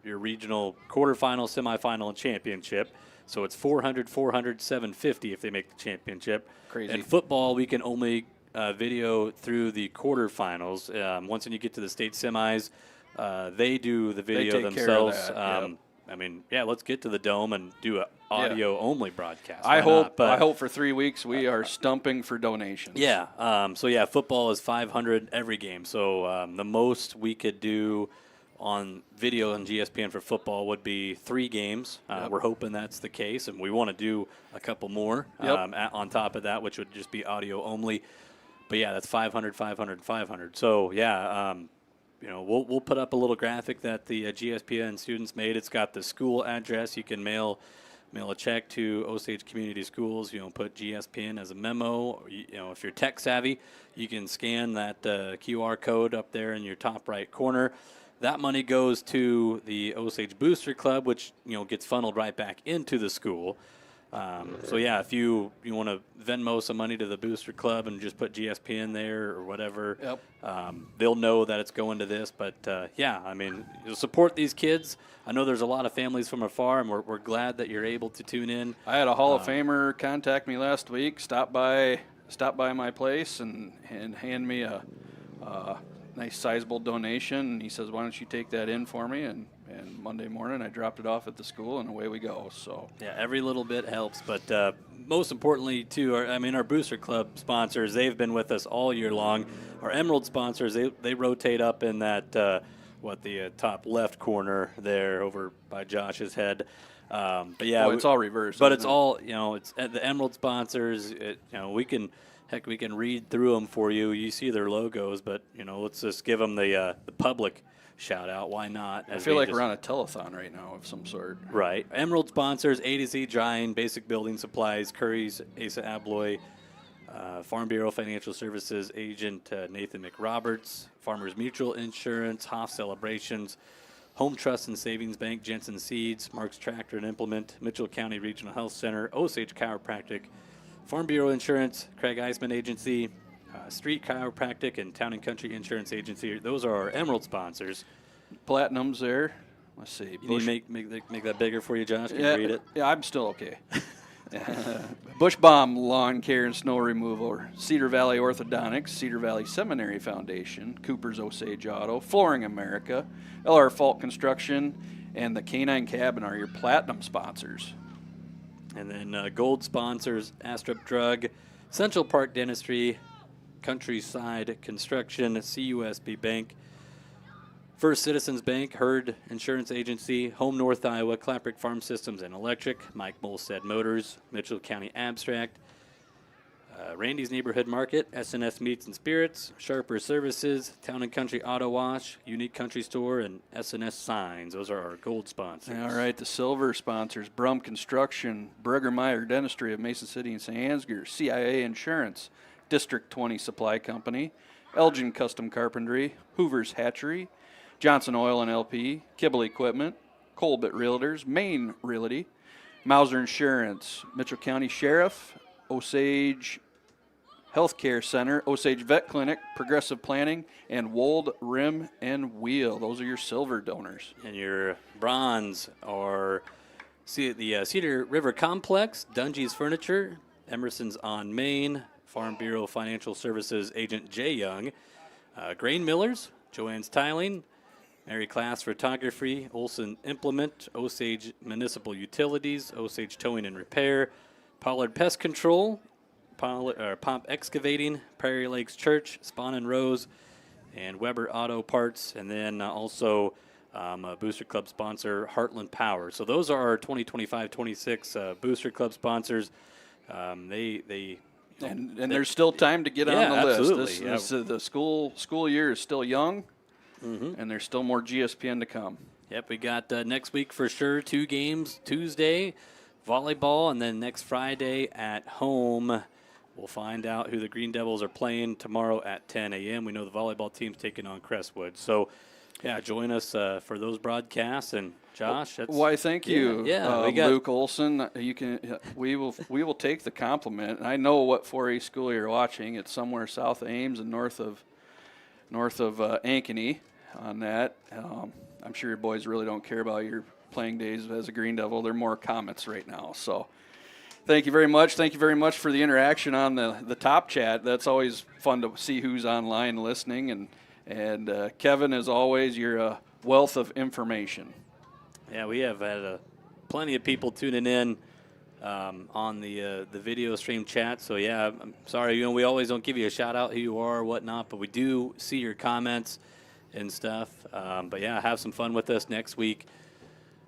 your regional quarterfinal, semifinal, and championship. So it's 400, 750 if they make the championship. Crazy. And football we can only video through the quarterfinals. Once when you get to the state semis, they do the video take themselves. care of that, yep. Let's get to the dome and do an audio-only broadcast. I Why not? hope for 3 weeks we are stumping for donations. Yeah. Football is 500 every game. So the most we could do on video on GSPN for football would be 3 games. Yep. We're hoping that's the case, and we want to do a couple more on top of that, which would just be audio only. But yeah, that's 500, 500, 500. So yeah. We'll put up a little graphic that the GSPN students made. It's got the school address. You can mail a check to Osage Community Schools. Put GSPN as a memo. If you're tech savvy, you can scan that QR code up there in your top right corner. That money goes to the Osage Booster Club, which gets funneled right back into the school. So yeah, if you want to Venmo some money to the Booster Club and just put GSPN there or whatever, they'll know that it's going to this. But yeah, I mean, you'll support these kids. I know there's a lot of families from afar, and we're glad that you're able to tune in. I had a Hall of Famer contact me last week, stop by my place and hand me a nice sizable donation. And he says, "Why don't you take that in for me?" And Monday morning, I dropped it off at the school, and away we go. So yeah, every little bit helps. But most importantly, too, our Booster Club sponsors, they've been with us all year long. Our Emerald sponsors, they rotate up in that the top left corner there over by Josh's head. But yeah, it's all reversed. But it's all it's the Emerald sponsors. We can read through them for you. You see their logos, but let's just give them the public shout out. Why not? I feel like we're on a telethon right now of some sort. Right. Emerald sponsors: A to Z Drying, Basic Building Supplies, Curry's, Asa Abloy, Farm Bureau Financial Services agent Nathan McRoberts, Farmers Mutual Insurance, Hoff Celebrations, Home Trust and Savings Bank, Jensen Seeds, Mark's Tractor and Implement, Mitchell County Regional Health Center, Osage Chiropractic, Farm Bureau Insurance, Craig Eisman Agency, Street Chiropractic, and Town and Country Insurance Agency. Those are our Emerald sponsors. Platinum's there. Let's see. You need to make that bigger for you, Josh? Can you read it? Yeah, I'm still okay. Bush Bomb Lawn Care and Snow Removal, Cedar Valley Orthodontics, Cedar Valley Seminary Foundation, Cooper's Osage Auto, Flooring America, LR Fault Construction, and the Canine Cabin are your platinum sponsors. And then gold sponsors: Astrup Drug, Central Park Dentistry, Countryside Construction, CUSB Bank, First Citizens Bank, Herd Insurance Agency, Home North Iowa, Claperick Farm Systems and Electric, Mike Molstead Motors, Mitchell County Abstract, Randy's Neighborhood Market, SNS Meats and Spirits, Sharper Services, Town and Country Auto Wash, Unique Country Store, and SNS Signs. Those are our gold sponsors. All right, the silver sponsors: Brum Construction, Burgermeyer Dentistry of Mason City and St. Ansgar, CIA Insurance, District 20 Supply Company, Elgin Custom Carpentry, Hoover's Hatchery, Johnson Oil and LP, Kibble Equipment, Colbert Realtors, Maine Realty, Mauser Insurance, Mitchell County Sheriff, Osage Healthcare Center, Osage Vet Clinic, Progressive Planning, and Wold Rim and Wheel. Those are your silver donors. And your bronze are the Cedar River Complex, Dungy's Furniture, Emerson's on Main, Farm Bureau Financial Services agent Jay Young, Grain Millers, Joanne's Tiling, Mary Class Photography, Olson Implement, Osage Municipal Utilities, Osage Towing and Repair, Pollard Pest Control, Pomp Excavating, Prairie Lakes Church, Spawn and Rose, and Weber Auto Parts, and then also a Booster Club sponsor, Heartland Power. So those are our 2025-26 Booster Club sponsors. And there's still time to get on the list. The school year is still young, and there's still more GSPN to come. Yep, we got next week for sure 2 games, Tuesday, volleyball, and then next Friday at home. We'll find out who the Green Devils are playing tomorrow at 10 a.m. We know the volleyball team's taking on Crestwood. So, yeah, join us for those broadcasts. And Josh, why? Thank you, we got Luke Olson. You can. We will take the compliment. I know what 4A school you're watching. It's somewhere south of Ames and north of Ankeny. On that, I'm sure your boys really don't care about your playing days as a Green Devil. They're more comments right now. So. Thank you very much. Thank you very much for the interaction on the top chat. That's always fun to see who's online listening. And Kevin, as always, you're a wealth of information. Yeah, we have had plenty of people tuning in on the video stream chat. So, yeah, I'm sorry. We always don't give you a shout-out who you are or whatnot, but we do see your comments and stuff. But, yeah, have some fun with us next week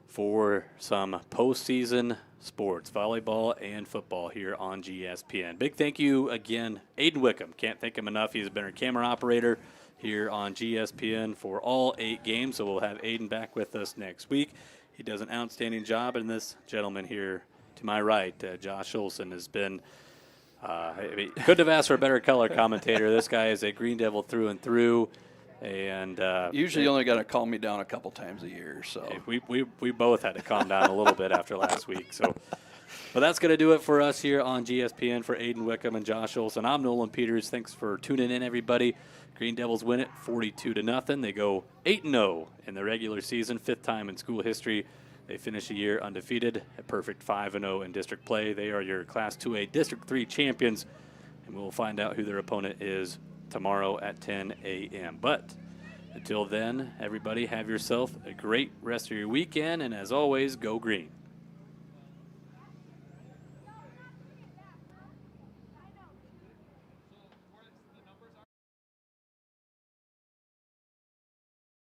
for some postseason sports, volleyball and football here on GSPN. Big thank you again, Aiden Wickham. Can't thank him enough. He's been our camera operator here on GSPN for all 8 games, so we'll have Aiden back with us next week. He does an outstanding job, and this gentleman here to my right, Josh Olson, has been couldn't have asked for a better color commentator. This guy is a Green Devil through and through. And usually you only got to calm me down a couple times a year. So we both had to calm down a little bit after last week. So Well, that's going to do it for us here on GSPN. For Aiden Wickham and Josh Olson, I'm Nolan Peters. Thanks for tuning in, everybody. Green Devils win it 42-0. They go 8-0 in the regular season, 5th time in school history. They finish the year undefeated, a perfect 5-0 in district play. They are your Class 2A District 3 champions, and we'll find out who their opponent is tomorrow at 10 a.m. But until then, everybody, have yourself a great rest of your weekend, and as always, go green.